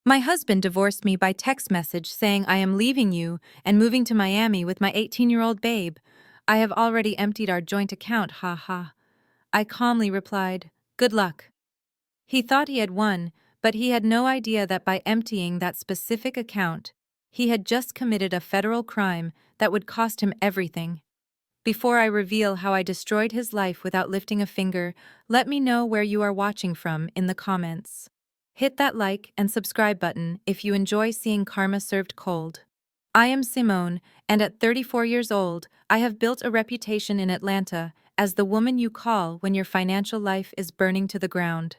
My husband divorced me by text message saying I am leaving you and moving to Miami with my 18-year-old babe. I have already emptied our joint account, ha ha. I calmly replied, good luck. He thought he had won, but he had no idea that by emptying that specific account, he had just committed a federal crime that would cost him everything. Before I reveal how I destroyed his life without lifting a finger, let me know where you are watching from in the comments. Hit that like and subscribe button if you enjoy seeing karma served cold. I am Simone, and at 34 years old, I have built a reputation in Atlanta as the woman you call when your financial life is burning to the ground.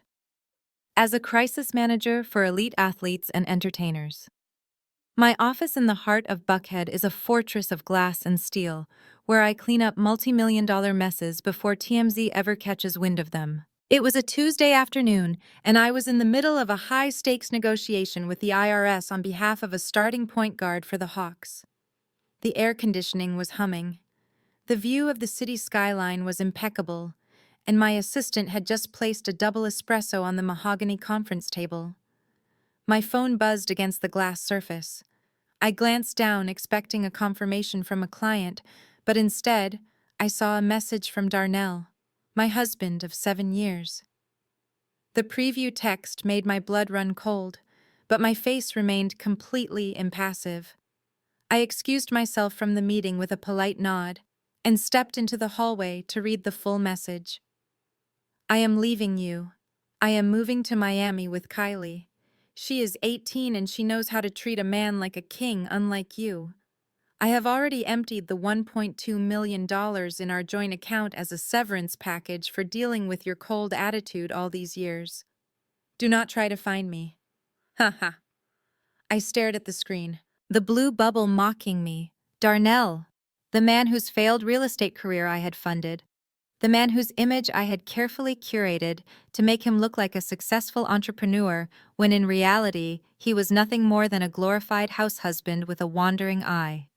As a crisis manager for elite athletes and entertainers. My office in the heart of Buckhead is a fortress of glass and steel, where I clean up multi-million-dollar messes before TMZ ever catches wind of them. It was a Tuesday afternoon, and I was in the middle of a high-stakes negotiation with the IRS on behalf of a starting point guard for the Hawks. The air conditioning was humming. The view of the city skyline was impeccable, and my assistant had just placed a double espresso on the mahogany conference table. My phone buzzed against the glass surface. I glanced down, expecting a confirmation from a client, but instead, I saw a message from Darnell, my husband of 7 years. The preview text made my blood run cold, but my face remained completely impassive. I excused myself from the meeting with a polite nod and stepped into the hallway to read the full message. I am leaving you. I am moving to Miami with Kylie. She is 18 and she knows how to treat a man like a king, unlike you. I have already emptied the $1.2 million in our joint account as a severance package for dealing with your cold attitude all these years. Do not try to find me. Ha ha. I stared at the screen, the blue bubble mocking me. Darnell, the man whose failed real estate career I had funded. The man whose image I had carefully curated to make him look like a successful entrepreneur when in reality he was nothing more than a glorified house husband with a wandering eye.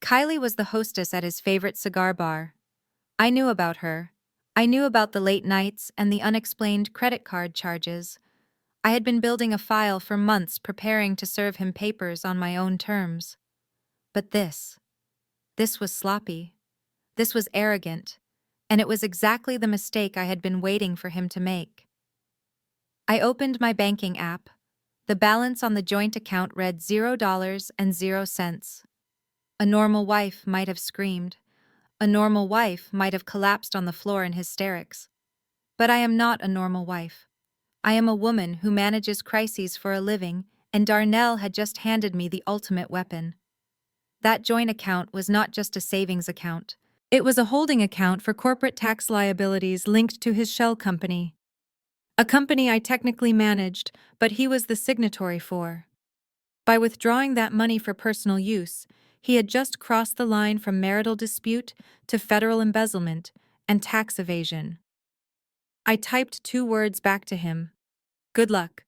Kylie was the hostess at his favorite cigar bar. I knew about her. I knew about the late nights and the unexplained credit card charges. I had been building a file for months preparing to serve him papers on my own terms. But this was sloppy. This was arrogant, and it was exactly the mistake I had been waiting for him to make. I opened my banking app. The balance on the joint account read $0.00. A normal wife might have screamed. A normal wife might have collapsed on the floor in hysterics. But I am not a normal wife. I am a woman who manages crises for a living, and Darnell had just handed me the ultimate weapon. That joint account was not just a savings account. It was a holding account for corporate tax liabilities linked to his shell company. A company I technically managed, but he was the signatory for. By withdrawing that money for personal use, he had just crossed the line from marital dispute to federal embezzlement and tax evasion. I typed 2 words back to him. Good luck.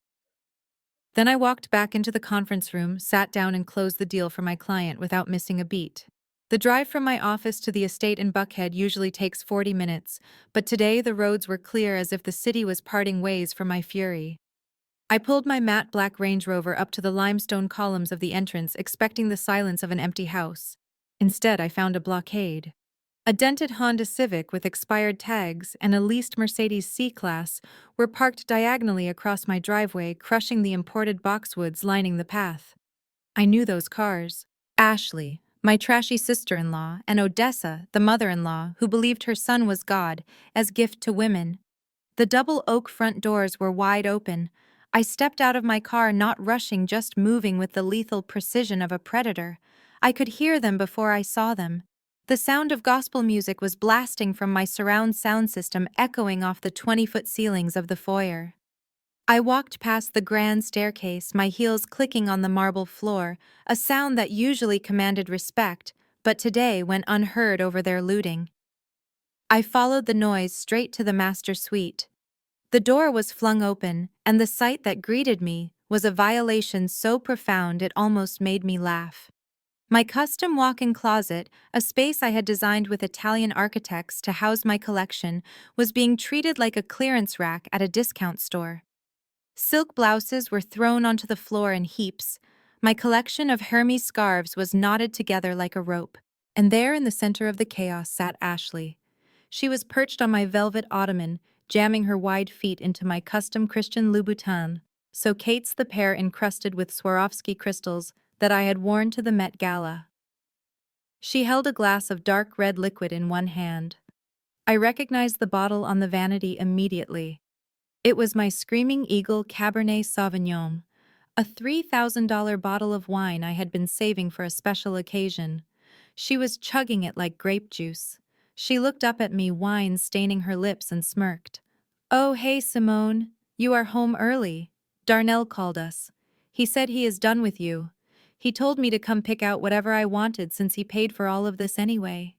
Then I walked back into the conference room, sat down and closed the deal for my client without missing a beat. The drive from my office to the estate in Buckhead usually takes 40 minutes, but today the roads were clear as if the city was parting ways for my fury. I pulled my matte black Range Rover up to the limestone columns of the entrance, expecting the silence of an empty house. Instead, I found a blockade. A dented Honda Civic with expired tags and a leased Mercedes C-Class were parked diagonally across my driveway, crushing the imported boxwoods lining the path. I knew those cars. Ashley, my trashy sister-in-law, and Odessa, the mother-in-law, who believed her son was God, as gift to women. The double oak front doors were wide open. I stepped out of my car, not rushing, just moving with the lethal precision of a predator. I could hear them before I saw them. The sound of gospel music was blasting from my surround sound system, echoing off the 20-foot ceilings of the foyer. I walked past the grand staircase, my heels clicking on the marble floor, a sound that usually commanded respect, but today went unheard over their looting. I followed the noise straight to the master suite. The door was flung open, and the sight that greeted me was a violation so profound it almost made me laugh. My custom walk-in closet, a space I had designed with Italian architects to house my collection, was being treated like a clearance rack at a discount store. Silk blouses were thrown onto the floor in heaps. My collection of Hermes scarves was knotted together like a rope. And there in the center of the chaos sat Ashley. She was perched on my velvet ottoman, jamming her wide feet into my custom Christian Louboutin, so Kate's the pair encrusted with Swarovski crystals that I had worn to the Met Gala. She held a glass of dark red liquid in one hand. I recognized the bottle on the vanity immediately. It was my Screaming Eagle Cabernet Sauvignon, a $3,000 bottle of wine I had been saving for a special occasion. She was chugging it like grape juice. She looked up at me, wine staining her lips, and smirked. "Oh, hey, Simone. You are home early. Darnell called us. He said he is done with you. He told me to come pick out whatever I wanted since he paid for all of this anyway.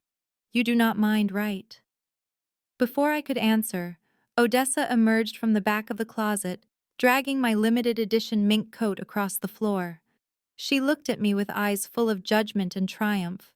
You do not mind, right?" Before I could answer, Odessa emerged from the back of the closet, dragging my limited edition mink coat across the floor. She looked at me with eyes full of judgment and triumph.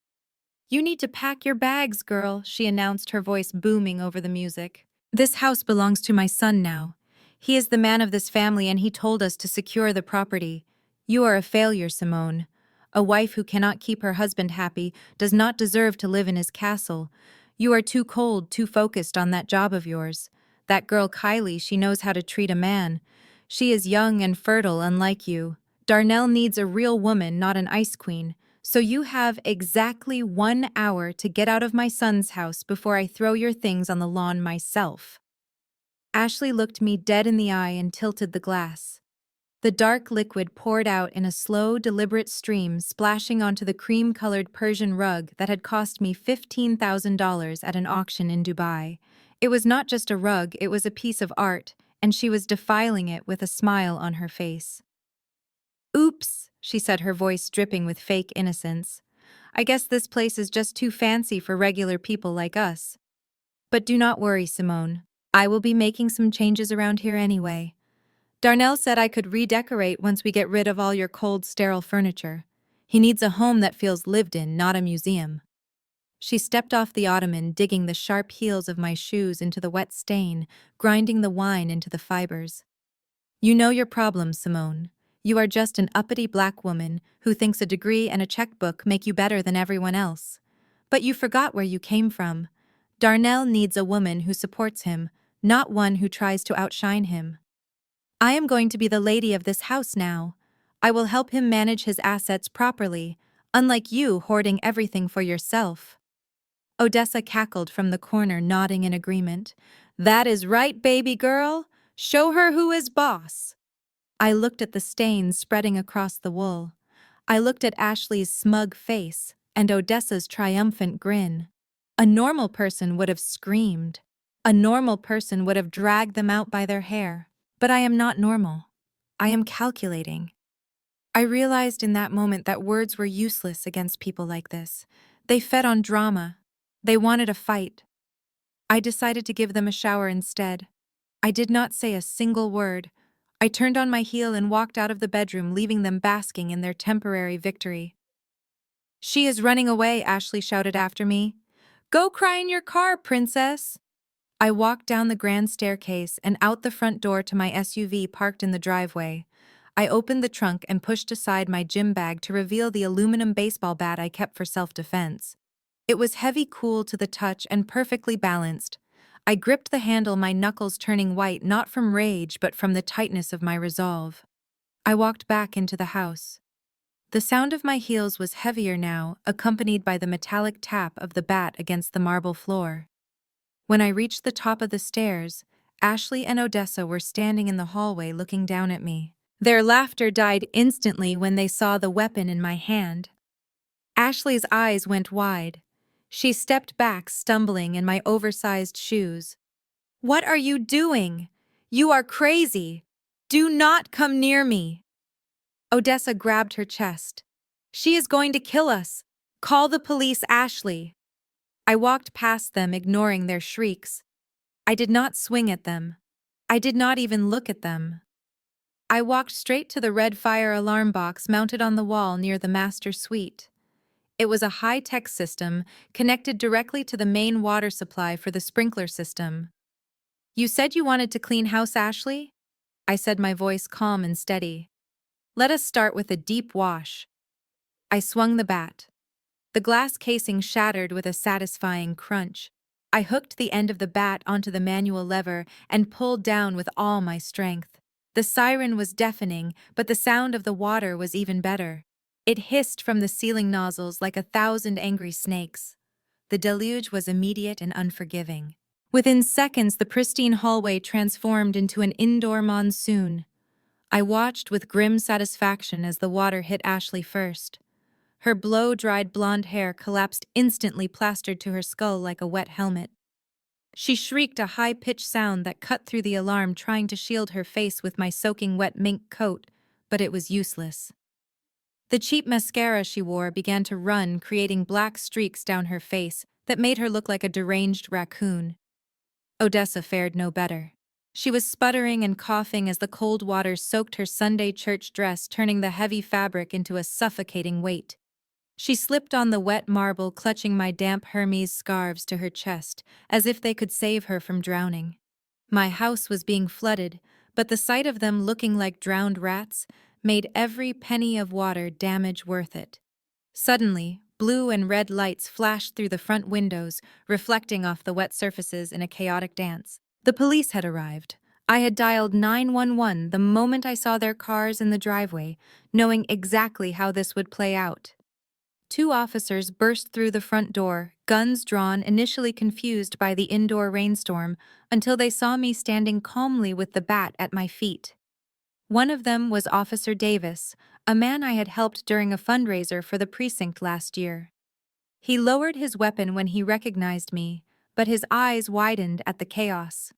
"You need to pack your bags, girl," she announced, her voice booming over the music. "This house belongs to my son now. He is the man of this family and he told us to secure the property. You are a failure, Simone. A wife who cannot keep her husband happy does not deserve to live in his castle. You are too cold, too focused on that job of yours. That girl Kylie, she knows how to treat a man. She is young and fertile, unlike you. Darnell needs a real woman, not an ice queen. So you have exactly 1 hour to get out of my son's house before I throw your things on the lawn myself." Ashley looked me dead in the eye and tilted the glass. The dark liquid poured out in a slow, deliberate stream, splashing onto the cream-colored Persian rug that had cost me $15,000 at an auction in Dubai. It was not just a rug, it was a piece of art, and she was defiling it with a smile on her face. "Oops," she said, her voice dripping with fake innocence. "I guess this place is just too fancy for regular people like us. But do not worry, Simone. I will be making some changes around here anyway. Darnell said I could redecorate once we get rid of all your cold, sterile furniture. He needs a home that feels lived in, not a museum." She stepped off the ottoman, digging the sharp heels of my shoes into the wet stain, grinding the wine into the fibers. "You know your problem, Simone. You are just an uppity black woman who thinks a degree and a checkbook make you better than everyone else. But you forgot where you came from. Darnell needs a woman who supports him, not one who tries to outshine him. I am going to be the lady of this house now. I will help him manage his assets properly, unlike you hoarding everything for yourself." Odessa cackled from the corner, nodding in agreement. "That is right, baby girl. Show her who is boss." I looked at the stains spreading across the wool. I looked at Ashley's smug face and Odessa's triumphant grin. A normal person would have screamed. A normal person would have dragged them out by their hair. But I am not normal. I am calculating. I realized in that moment that words were useless against people like this. They fed on drama. They wanted a fight. I decided to give them a shower instead. I did not say a single word. I turned on my heel and walked out of the bedroom, leaving them basking in their temporary victory. "She is running away," Ashley shouted after me. "Go cry in your car, princess." I walked down the grand staircase and out the front door to my SUV parked in the driveway. I opened the trunk and pushed aside my gym bag to reveal the aluminum baseball bat I kept for self-defense. It was heavy, cool to the touch, and perfectly balanced. I gripped the handle, my knuckles turning white not from rage but from the tightness of my resolve. I walked back into the house. The sound of my heels was heavier now, accompanied by the metallic tap of the bat against the marble floor. When I reached the top of the stairs, Ashley and Odessa were standing in the hallway looking down at me. Their laughter died instantly when they saw the weapon in my hand. Ashley's eyes went wide. She stepped back, stumbling in my oversized shoes. "What are you doing? You are crazy. Do not come near me." Odessa grabbed her chest. "She is going to kill us. Call the police, Ashley." I walked past them, ignoring their shrieks. I did not swing at them. I did not even look at them. I walked straight to the red fire alarm box mounted on the wall near the master suite. It was a high-tech system connected directly to the main water supply for the sprinkler system. "You said you wanted to clean house, Ashley?" I said, my voice calm and steady. Let us start with a deep wash. I swung the bat. The glass casing shattered with a satisfying crunch. I hooked the end of the bat onto the manual lever and pulled down with all my strength. The siren was deafening, but the sound of the water was even better. It hissed from the ceiling nozzles like 1,000 angry snakes. The deluge was immediate and unforgiving. Within seconds, the pristine hallway transformed into an indoor monsoon. I watched with grim satisfaction as the water hit Ashley first. Her blow-dried blonde hair collapsed instantly, plastered to her skull like a wet helmet. She shrieked a high-pitched sound that cut through the alarm, trying to shield her face with my soaking wet mink coat, but it was useless. The cheap mascara she wore began to run, creating black streaks down her face that made her look like a deranged raccoon. Odessa fared no better. She was sputtering and coughing as the cold water soaked her Sunday church dress, turning the heavy fabric into a suffocating weight. She slipped on the wet marble, clutching my damp Hermes scarves to her chest, as if they could save her from drowning. My house was being flooded, but the sight of them looking like drowned rats made every penny of water damage worth it. Suddenly, blue and red lights flashed through the front windows, reflecting off the wet surfaces in a chaotic dance. The police had arrived. I had dialed 911 the moment I saw their cars in the driveway, knowing exactly how this would play out. 2 officers burst through the front door, guns drawn, initially confused by the indoor rainstorm, until they saw me standing calmly with the bat at my feet. One of them was Officer Davis, a man I had helped during a fundraiser for the precinct last year. He lowered his weapon when he recognized me, but his eyes widened at the chaos.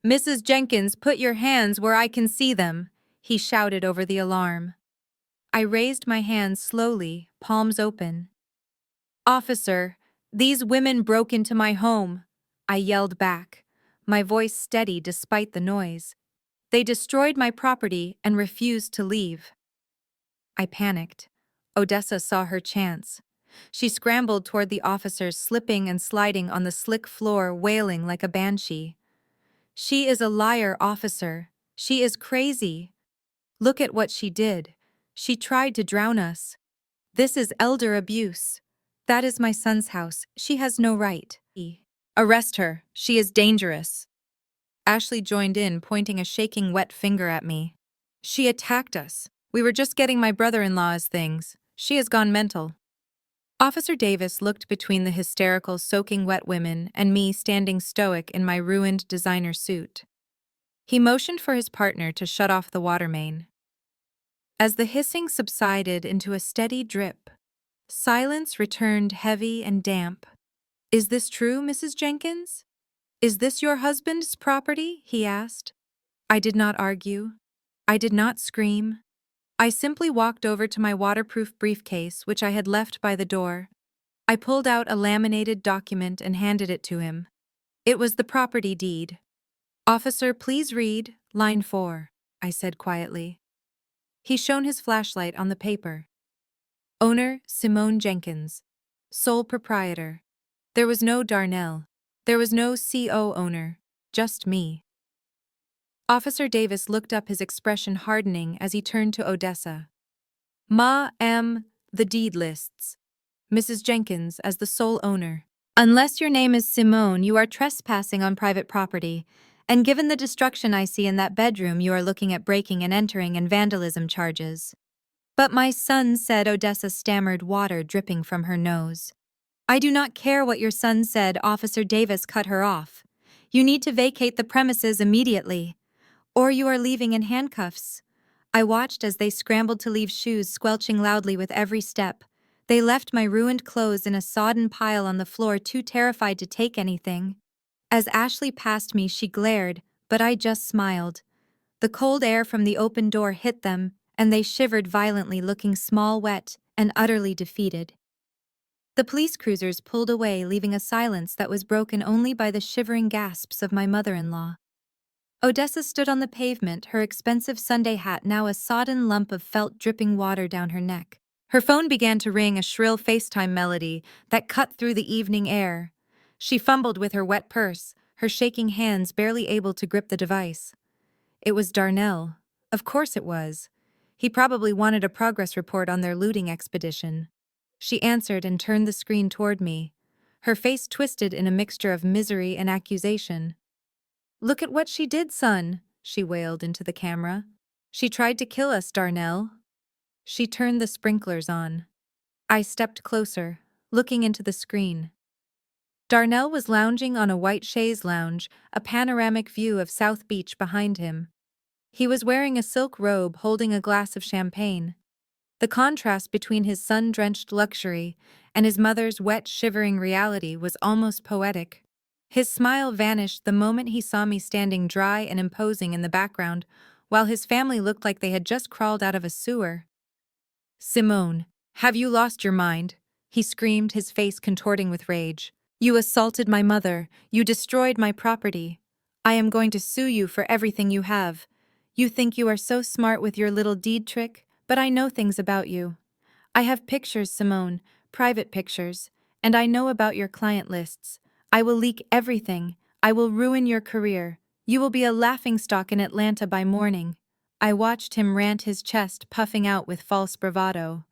"Mrs. Jenkins, put your hands where I can see them," he shouted over the alarm. I raised my hands slowly, palms open. "Officer, these women broke into my home," I yelled back, my voice steady despite the noise. "They destroyed my property and refused to leave." I panicked. Odessa saw her chance. She scrambled toward the officers, slipping and sliding on the slick floor, wailing like a banshee. "She is a liar, officer. She is crazy. Look at what she did. She tried to drown us. This is elder abuse. That is my son's house. She has no right." "Arrest her. She is dangerous." Ashley joined in, pointing a shaking wet finger at me. "She attacked us. We were just getting my brother-in-law's things. She has gone mental." Officer Davis looked between the hysterical, soaking wet women and me standing stoic in my ruined designer suit. He motioned for his partner to shut off the water main. As the hissing subsided into a steady drip, silence returned, heavy and damp. "Is this true, Mrs. Jenkins? Is this your husband's property?" he asked. I did not argue. I did not scream. I simply walked over to my waterproof briefcase, which I had left by the door. I pulled out a laminated document and handed it to him. It was the property deed. "Officer, please read line 4, I said quietly. He shone his flashlight on the paper. "Owner, Simone Jenkins. Sole proprietor." There was no Darnell. There was no CO owner. Just me. Officer Davis looked up, his expression hardening as he turned to Odessa. The deed lists Mrs. Jenkins as the sole owner. Unless your name is Simone, you are trespassing on private property, and given the destruction I see in that bedroom, you are looking at breaking and entering and vandalism charges." "But my son said," Odessa stammered, water dripping from her nose. "I do not care what your son said," Officer Davis cut her off. "You need to vacate the premises immediately, or you are leaving in handcuffs." I watched as they scrambled to leave, shoes squelching loudly with every step. They left my ruined clothes in a sodden pile on the floor, too terrified to take anything. As Ashley passed me, she glared, but I just smiled. The cold air from the open door hit them, and they shivered violently, looking small, wet, and utterly defeated. The police cruisers pulled away, leaving a silence that was broken only by the shivering gasps of my mother-in-law. Odessa stood on the pavement, her expensive Sunday hat now a sodden lump of felt dripping water down her neck. Her phone began to ring, a shrill FaceTime melody that cut through the evening air. She fumbled with her wet purse, her shaking hands barely able to grip the device. It was Darnell. Of course it was. He probably wanted a progress report on their looting expedition. She answered and turned the screen toward me, her face twisted in a mixture of misery and accusation. "Look at what she did, son," she wailed into the camera. "She tried to kill us, Darnell." She turned the sprinklers on. I stepped closer, looking into the screen. Darnell was lounging on a white chaise lounge, a panoramic view of South Beach behind him. He was wearing a silk robe holding a glass of champagne. The contrast between his sun-drenched luxury and his mother's wet, shivering reality was almost poetic. His smile vanished the moment he saw me standing dry and imposing in the background, while his family looked like they had just crawled out of a sewer. "Simone, have you lost your mind?" he screamed, his face contorting with rage. "You assaulted my mother. You destroyed my property. I am going to sue you for everything you have. You think you are so smart with your little deed trick, but I know things about you. I have pictures, Simone, private pictures, and I know about your client lists. I will leak everything. I will ruin your career. You will be a laughingstock in Atlanta by morning." I watched him rant, his chest puffing out with false bravado.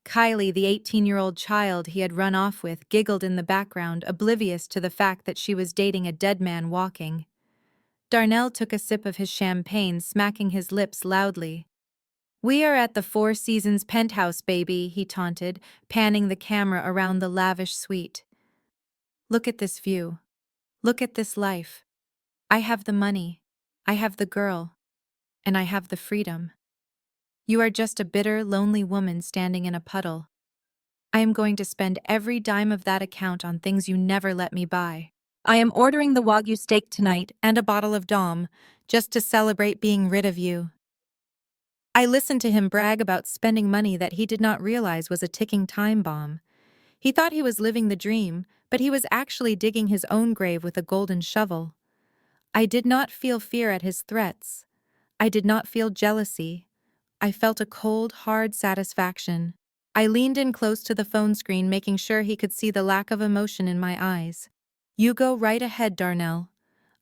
Kylie, the 18-year-old child he had run off with, giggled in the background, oblivious to the fact that she was dating a dead man walking. Darnell took a sip of his champagne, smacking his lips loudly. "We are at the Four Seasons penthouse, baby," he taunted, panning the camera around the lavish suite. "Look at this view. Look at this life. I have the money. I have the girl. And I have the freedom. You are just a bitter, lonely woman standing in a puddle. I am going to spend every dime of that account on things you never let me buy. I am ordering the Wagyu steak tonight and a bottle of Dom, just to celebrate being rid of you." I listened to him brag about spending money that he did not realize was a ticking time bomb. He thought he was living the dream, but he was actually digging his own grave with a golden shovel. I did not feel fear at his threats. I did not feel jealousy. I felt a cold, hard satisfaction. I leaned in close to the phone screen, making sure he could see the lack of emotion in my eyes. "You go right ahead, Darnell,"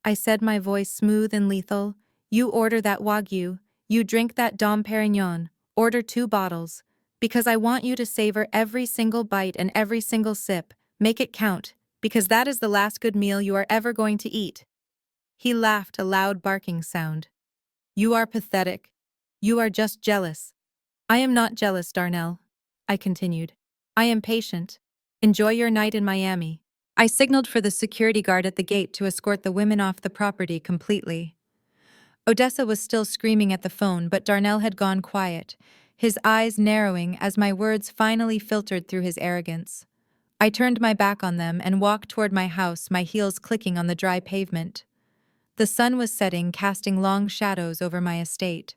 I said, my voice smooth and lethal. "You order that Wagyu, you drink that Dom Perignon, order 2 bottles. Because I want you to savor every single bite and every single sip. Make it count, because that is the last good meal you are ever going to eat." He laughed, a loud barking sound. "You are pathetic. You are just jealous." "I am not jealous, Darnell," I continued. "I am patient. Enjoy your night in Miami." I signaled for the security guard at the gate to escort the women off the property completely. Odessa was still screaming at the phone, but Darnell had gone quiet, his eyes narrowing as my words finally filtered through his arrogance. I turned my back on them and walked toward my house, my heels clicking on the dry pavement. The sun was setting, casting long shadows over my estate.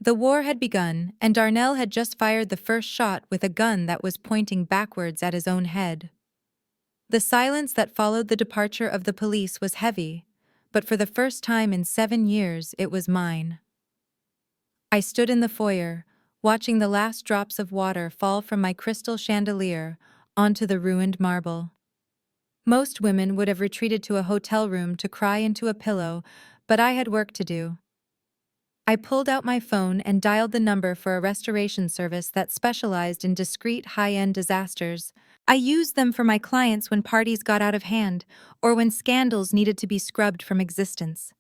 The war had begun, and Darnell had just fired the first shot with a gun that was pointing backwards at his own head. The silence that followed the departure of the police was heavy, but for the first time in 7 years it was mine. I stood in the foyer, watching the last drops of water fall from my crystal chandelier onto the ruined marble. Most women would have retreated to a hotel room to cry into a pillow, but I had work to do. I pulled out my phone and dialed the number for a restoration service that specialized in discreet high-end disasters. I used them for my clients when parties got out of hand or when scandals needed to be scrubbed from existence.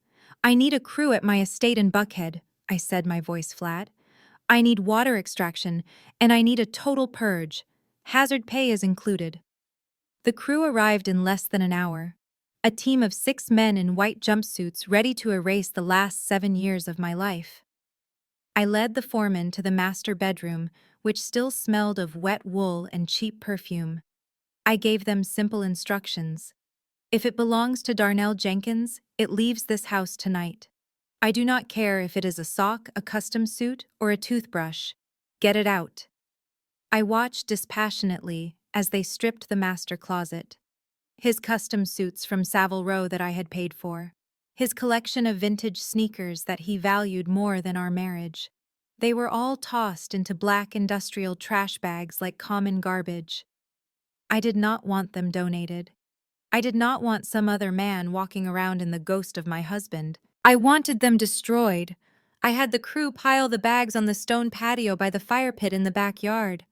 "I need a crew at my estate in Buckhead," I said, my voice flat. "I need water extraction, and I need a total purge. Hazard pay is included." The crew arrived in less than an hour. A team of 6 men in white jumpsuits ready to erase the last 7 years of my life. I led the foreman to the master bedroom, which still smelled of wet wool and cheap perfume. I gave them simple instructions. "If it belongs to Darnell Jenkins, it leaves this house tonight. I do not care if it is a sock, a custom suit, or a toothbrush. Get it out." I watched dispassionately as they stripped the master closet. His custom suits from Savile Row that I had paid for. His collection of vintage sneakers that he valued more than our marriage. They were all tossed into black industrial trash bags like common garbage. I did not want them donated. I did not want some other man walking around in the ghost of my husband. I wanted them destroyed. I had the crew pile the bags on the stone patio by the fire pit in the backyard.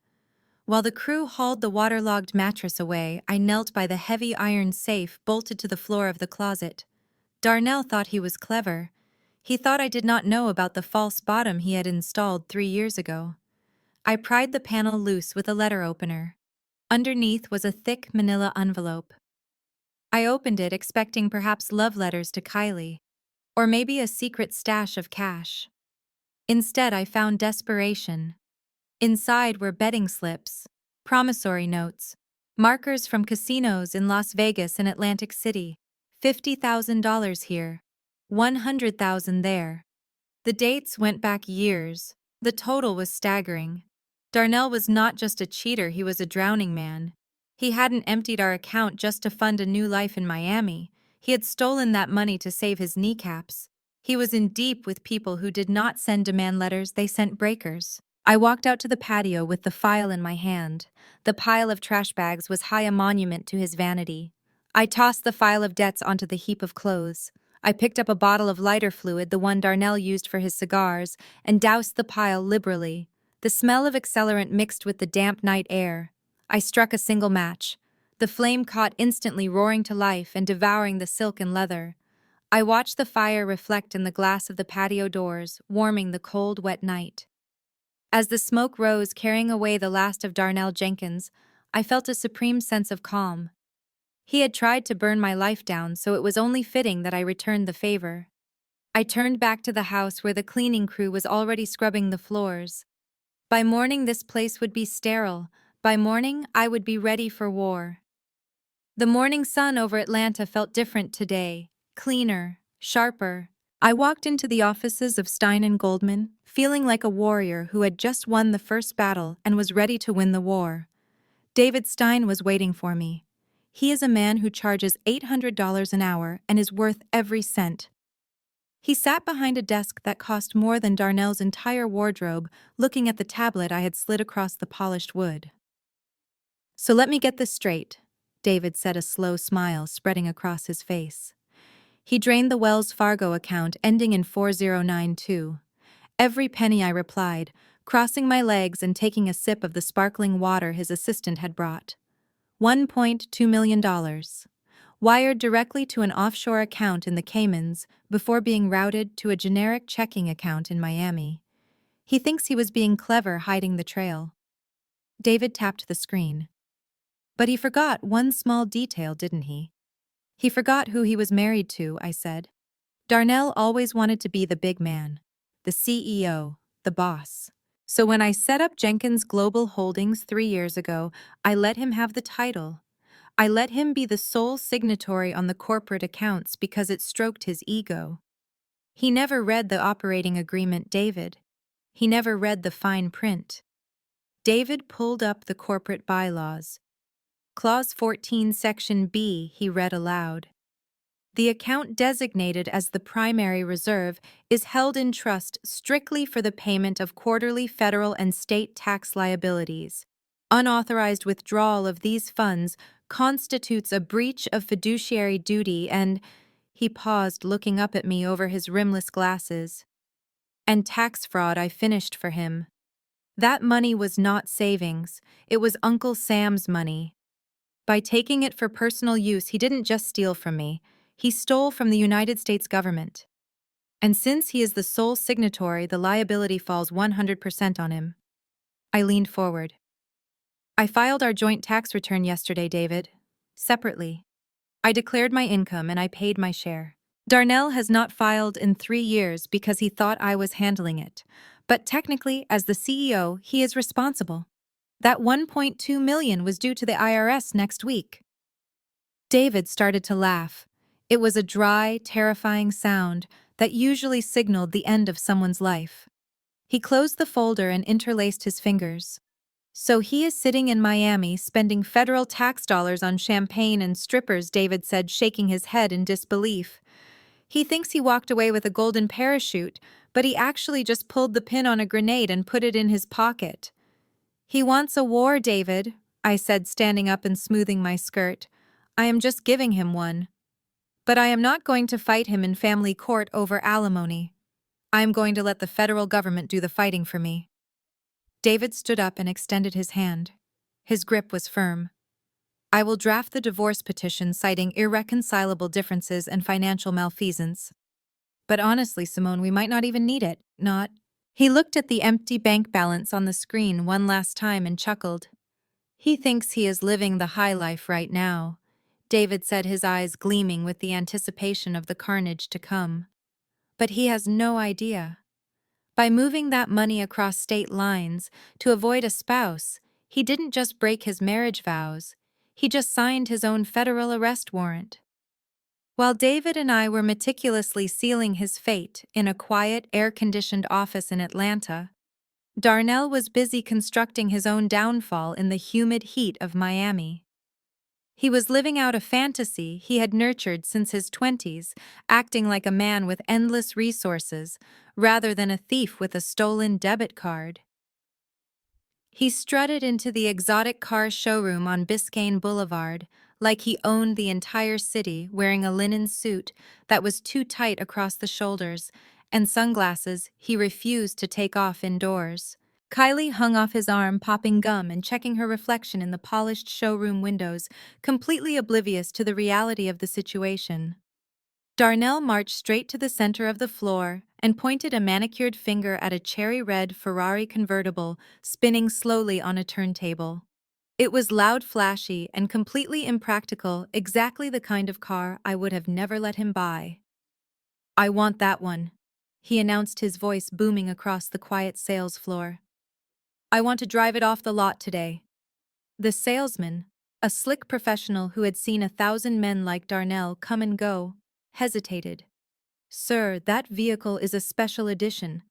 While the crew hauled the waterlogged mattress away, I knelt by the heavy iron safe bolted to the floor of the closet. Darnell thought he was clever. He thought I did not know about the false bottom he had installed 3 years ago. I pried the panel loose with a letter opener. Underneath was a thick manila envelope. I opened it expecting perhaps love letters to Kylie, or maybe a secret stash of cash. Instead, I found desperation. Inside were betting slips, promissory notes, markers from casinos in Las Vegas and Atlantic City. $50,000 here, $100,000 there. The dates went back years. The total was staggering. Darnell was not just a cheater, he was a drowning man. He hadn't emptied our account just to fund a new life in Miami. He had stolen that money to save his kneecaps. He was in deep with people who did not send demand letters, they sent breakers. I walked out to the patio with the file in my hand. The pile of trash bags was high a monument to his vanity. I tossed the file of debts onto the heap of clothes. I picked up a bottle of lighter fluid, the one Darnell used for his cigars, and doused the pile liberally. The smell of accelerant mixed with the damp night air. I struck a single match. The flame caught instantly, roaring to life and devouring the silk and leather. I watched the fire reflect in the glass of the patio doors, warming the cold, wet night. As the smoke rose, carrying away the last of Darnell Jenkins, I felt a supreme sense of calm. He had tried to burn my life down, so it was only fitting that I returned the favor. I turned back to the house where the cleaning crew was already scrubbing the floors. By morning, this place would be sterile. By morning, I would be ready for war. The morning sun over Atlanta felt different today, cleaner, sharper. I walked into the offices of Stein and Goldman, feeling like a warrior who had just won the first battle and was ready to win the war. David Stein was waiting for me. He is a man who charges $800 an hour and is worth every cent. He sat behind a desk that cost more than Darnell's entire wardrobe, looking at the tablet I had slid across the polished wood. "So let me get this straight," David said, a slow smile spreading across his face. He drained the Wells Fargo account ending in 4092. Every penny, I replied, crossing my legs and taking a sip of the sparkling water his assistant had brought. $1.2 million. Wired directly to an offshore account in the Caymans before being routed to a generic checking account in Miami. He thinks he was being clever hiding the trail. David tapped the screen. But he forgot one small detail, didn't he? He forgot who he was married to, I said. Darnell always wanted to be the big man, the CEO, the boss. So when I set up Jenkins Global Holdings 3 years ago, I let him have the title. I let him be the sole signatory on the corporate accounts because it stroked his ego. He never read the operating agreement, David. He never read the fine print. David pulled up the corporate bylaws. Clause 14, Section B, he read aloud. The account designated as the primary reserve is held in trust strictly for the payment of quarterly federal and state tax liabilities. Unauthorized withdrawal of these funds constitutes a breach of fiduciary duty and, he paused, looking up at me over his rimless glasses, and tax fraud, I finished for him. That money was not savings, it was Uncle Sam's money. By taking it for personal use, he didn't just steal from me, he stole from the United States government. And since he is the sole signatory, the liability falls 100% on him. I leaned forward. I filed our joint tax return yesterday, David. Separately. I declared my income and I paid my share. Darnell has not filed in 3 years because he thought I was handling it. But technically, as the CEO, he is responsible. That $1.2 million was due to the IRS next week. David started to laugh. It was a dry, terrifying sound that usually signaled the end of someone's life. He closed the folder and interlaced his fingers. So he is sitting in Miami spending federal tax dollars on champagne and strippers, David said, shaking his head in disbelief. He thinks he walked away with a golden parachute, but he actually just pulled the pin on a grenade and put it in his pocket. He wants a war, David, I said, standing up and smoothing my skirt. I am just giving him one. But I am not going to fight him in family court over alimony. I am going to let the federal government do the fighting for me. David stood up and extended his hand. His grip was firm. I will draft the divorce petition citing irreconcilable differences and financial malfeasance. But honestly, Simone, we might not even need it, not. He looked at the empty bank balance on the screen one last time and chuckled. He thinks he is living the high life right now, David said, his eyes gleaming with the anticipation of the carnage to come. But he has no idea. By moving that money across state lines to avoid a spouse, he didn't just break his marriage vows, he just signed his own federal arrest warrant. While David and I were meticulously sealing his fate in a quiet, air-conditioned office in Atlanta, Darnell was busy constructing his own downfall in the humid heat of Miami. He was living out a fantasy he had nurtured since his 20s, acting like a man with endless resources rather than a thief with a stolen debit card. He strutted into the exotic car showroom on Biscayne Boulevard like he owned the entire city, wearing a linen suit that was too tight across the shoulders and sunglasses he refused to take off indoors. Kylie hung off his arm, popping gum and checking her reflection in the polished showroom windows, completely oblivious to the reality of the situation. Darnell marched straight to the center of the floor and pointed a manicured finger at a cherry-red Ferrari convertible spinning slowly on a turntable. It was loud, flashy, and completely impractical, exactly the kind of car I would have never let him buy. "I want that one," he announced, his voice booming across the quiet sales floor. "I want to drive it off the lot today." The salesman, a slick professional who had seen 1,000 men like Darnell come and go, hesitated. "Sir, that vehicle is a special edition.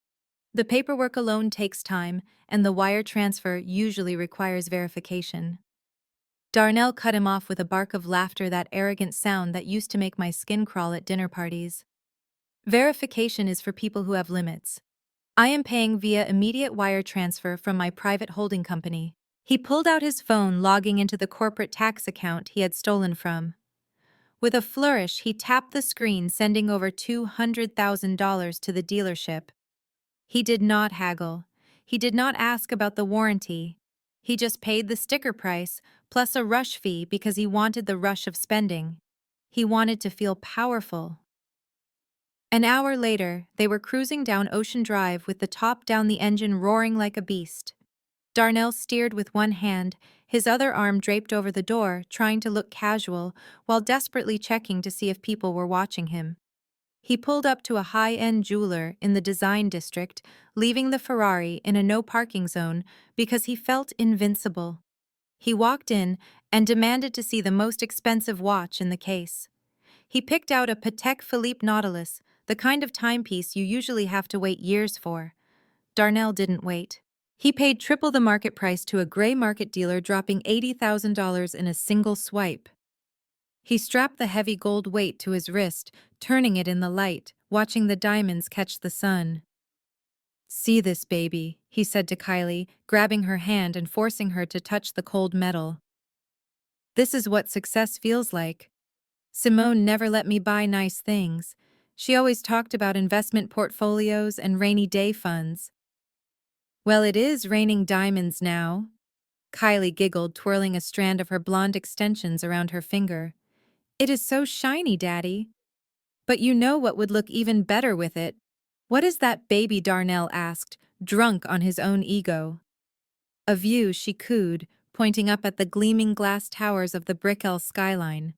The paperwork alone takes time, and the wire transfer usually requires verification." Darnell cut him off with a bark of laughter, that arrogant sound that used to make my skin crawl at dinner parties. "Verification is for people who have limits. I am paying via immediate wire transfer from my private holding company." He pulled out his phone, logging into the corporate tax account he had stolen from. With a flourish, he tapped the screen, sending over $200,000 to the dealership. He did not haggle. He did not ask about the warranty. He just paid the sticker price, plus a rush fee, because he wanted the rush of spending. He wanted to feel powerful. An hour later, they were cruising down Ocean Drive with the top down, the engine roaring like a beast. Darnell steered with one hand, his other arm draped over the door, trying to look casual, while desperately checking to see if people were watching him. He pulled up to a high-end jeweler in the design district, leaving the Ferrari in a no-parking zone because he felt invincible. He walked in and demanded to see the most expensive watch in the case. He picked out a Patek Philippe Nautilus, the kind of timepiece you usually have to wait years for. Darnell didn't wait. He paid triple the market price to a gray market dealer, dropping $80,000 in a single swipe. He strapped the heavy gold weight to his wrist, turning it in the light, watching the diamonds catch the sun. "See this, baby," he said to Kylie, grabbing her hand and forcing her to touch the cold metal. "This is what success feels like. Simone never let me buy nice things. She always talked about investment portfolios and rainy day funds." "Well, it is raining diamonds now." Kylie giggled, twirling a strand of her blonde extensions around her finger. "It is so shiny, Daddy. But you know what would look even better with it?" "What is that, baby?" Darnell asked, drunk on his own ego. "A view," she cooed, pointing up at the gleaming glass towers of the Brickell skyline.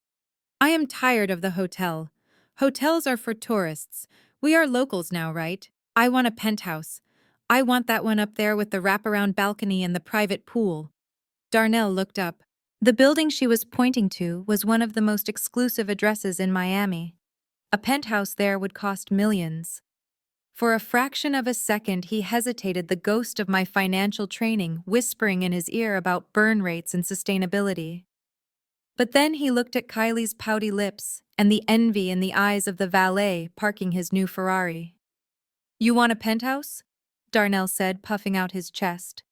"I am tired of the hotel. Hotels are for tourists. We are locals now, right? I want a penthouse. I want that one up there with the wraparound balcony and the private pool." Darnell looked up. The building she was pointing to was one of the most exclusive addresses in Miami. A penthouse there would cost millions. For a fraction of a second, he hesitated, the ghost of my financial training whispering in his ear about burn rates and sustainability. But then he looked at Kylie's pouty lips and the envy in the eyes of the valet parking his new Ferrari. "You want a penthouse?" Darnell said, puffing out his chest.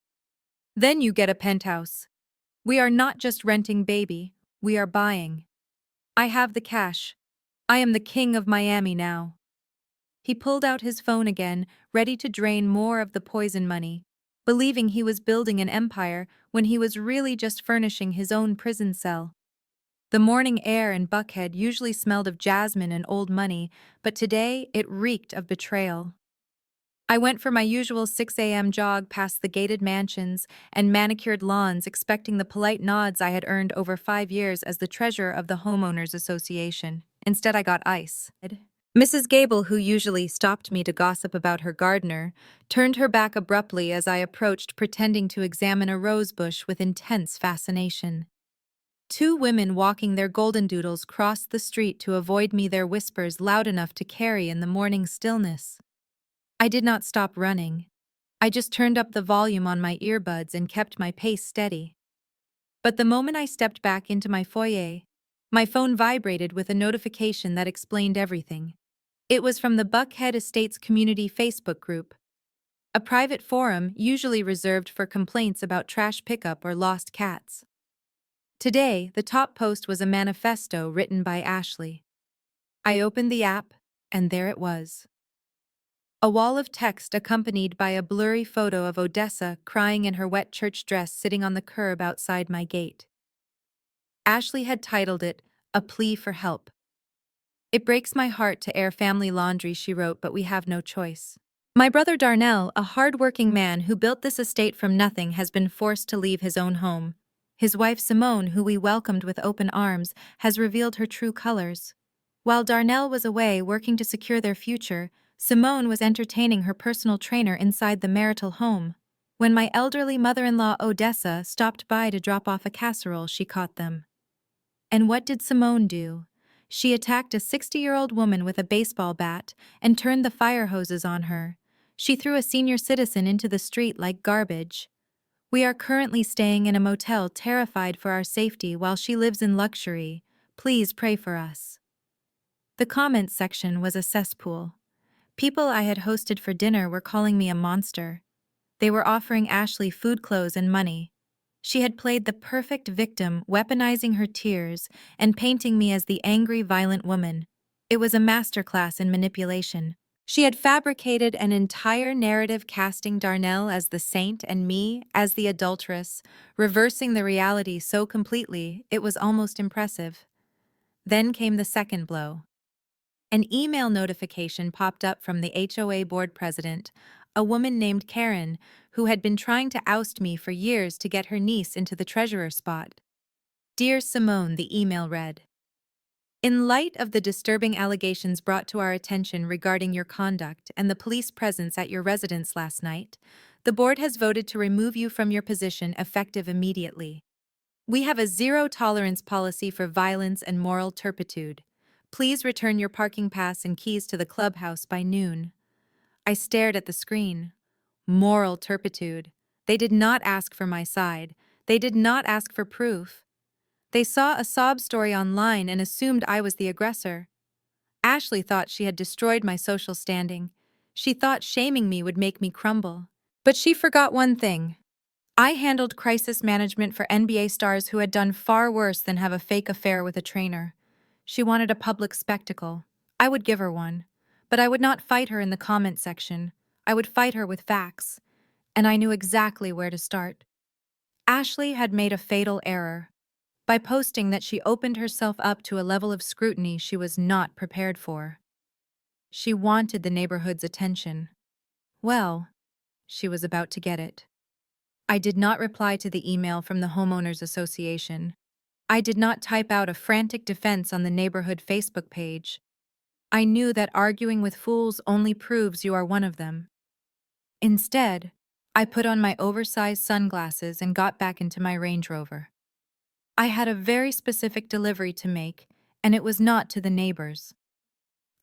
"Then you get a penthouse. We are not just renting, baby. We are buying. I have the cash. I am the king of Miami now. He pulled out his phone again, ready to drain more of the poison money, believing he was building an empire when he was really just furnishing his own prison cell. The morning air in Buckhead usually smelled of jasmine and old money, but today it reeked of betrayal. I went for my usual 6 a.m. jog past the gated mansions and manicured lawns, expecting the polite nods I had earned over 5 years as the treasurer of the Homeowners Association. Instead, I got ice. Mrs. Gable, who usually stopped me to gossip about her gardener, turned her back abruptly as I approached, pretending to examine a rose bush with intense fascination. Two women walking their golden doodles crossed the street to avoid me, their whispers loud enough to carry in the morning stillness. I did not stop running. I just turned up the volume on my earbuds and kept my pace steady. But the moment I stepped back into my foyer, my phone vibrated with a notification that explained everything. It was from the Buckhead Estates Community Facebook group, a private forum usually reserved for complaints about trash pickup or lost cats. Today, the top post was a manifesto written by Ashley. I opened the app, and there it was. A wall of text accompanied by a blurry photo of Odessa crying in her wet church dress sitting on the curb outside my gate. Ashley had titled it, "A Plea for Help." "It breaks my heart to air family laundry," she wrote, "but we have no choice. My brother Darnell, a hard-working man who built this estate from nothing, has been forced to leave his own home. His wife Simone, who we welcomed with open arms, has revealed her true colors. While Darnell was away working to secure their future, Simone was entertaining her personal trainer inside the marital home. When my elderly mother-in-law Odessa stopped by to drop off a casserole, she caught them. And what did Simone do? She attacked a 60-year-old woman with a baseball bat and turned the fire hoses on her. She threw a senior citizen into the street like garbage. We are currently staying in a motel, terrified for our safety while she lives in luxury. Please pray for us. The comments section was a cesspool. People I had hosted for dinner were calling me a monster. They were offering Ashley food, clothes, and money. She had played the perfect victim, weaponizing her tears and painting me as the angry, violent woman. It was a masterclass in manipulation. She had fabricated an entire narrative, casting Darnell as the saint and me as the adulteress, reversing the reality so completely it was almost impressive. Then came the second blow. An email notification popped up from the HOA board president, a woman named Karen, who had been trying to oust me for years to get her niece into the treasurer spot. "Dear Simone," the email read. "In light of the disturbing allegations brought to our attention regarding your conduct and the police presence at your residence last night, the board has voted to remove you from your position effective immediately. We have a zero-tolerance policy for violence and moral turpitude. Please return your parking pass and keys to the clubhouse by noon." I stared at the screen. Moral turpitude. They did not ask for my side. They did not ask for proof. They saw a sob story online and assumed I was the aggressor. Ashley thought she had destroyed my social standing. She thought shaming me would make me crumble. But she forgot one thing. I handled crisis management for NBA stars who had done far worse than have a fake affair with a trainer. She wanted a public spectacle. I would give her one. But I would not fight her in the comment section. I would fight her with facts. And I knew exactly where to start. Ashley had made a fatal error by posting that she opened herself up to a level of scrutiny she was not prepared for. She wanted the neighborhood's attention. Well, she was about to get it. I did not reply to the email from the Homeowners Association. I did not type out a frantic defense on the neighborhood Facebook page. I knew that arguing with fools only proves you are one of them. Instead, I put on my oversized sunglasses and got back into my Range Rover. I had a very specific delivery to make, and it was not to the neighbors.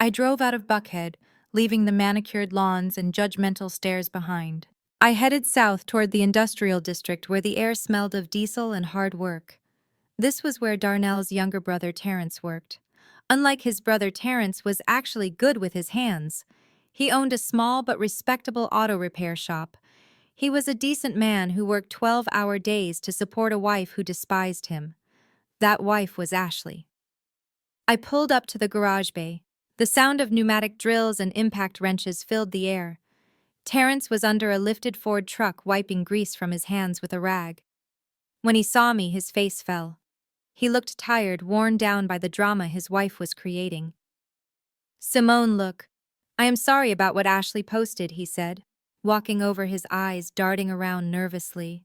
I drove out of Buckhead, leaving the manicured lawns and judgmental stares behind. I headed south toward the industrial district where the air smelled of diesel and hard work. This was where Darnell's younger brother Terrence worked. Unlike his brother, Terrence was actually good with his hands. He owned a small but respectable auto repair shop. He was a decent man who worked 12-hour days to support a wife who despised him. That wife was Ashley. I pulled up to the garage bay. The sound of pneumatic drills and impact wrenches filled the air. Terrence was under a lifted Ford truck wiping grease from his hands with a rag. When he saw me, his face fell. He looked tired, worn down by the drama his wife was creating. Simone, look. I am sorry about what Ashley posted, he said, walking over, his eyes darting around nervously.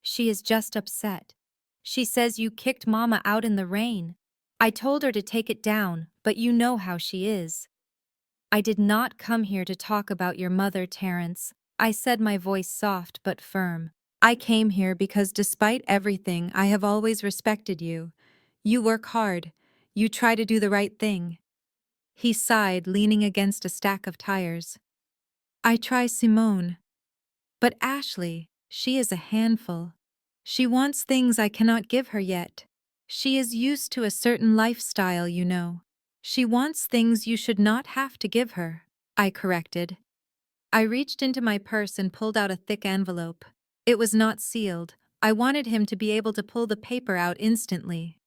She is just upset. She says you kicked Mama out in the rain. I told her to take it down, but you know how she is. I did not come here to talk about your mother, Terrence, I said, my voice soft but firm. I came here because despite everything, I have always respected you. You work hard. You try to do the right thing. He sighed, leaning against a stack of tires. I try, Simone. But Ashley, she is a handful. She wants things I cannot give her yet. She is used to a certain lifestyle, you know. She wants things you should not have to give her, I corrected. I reached into my purse and pulled out a thick envelope. It was not sealed. I wanted him to be able to pull the paper out instantly.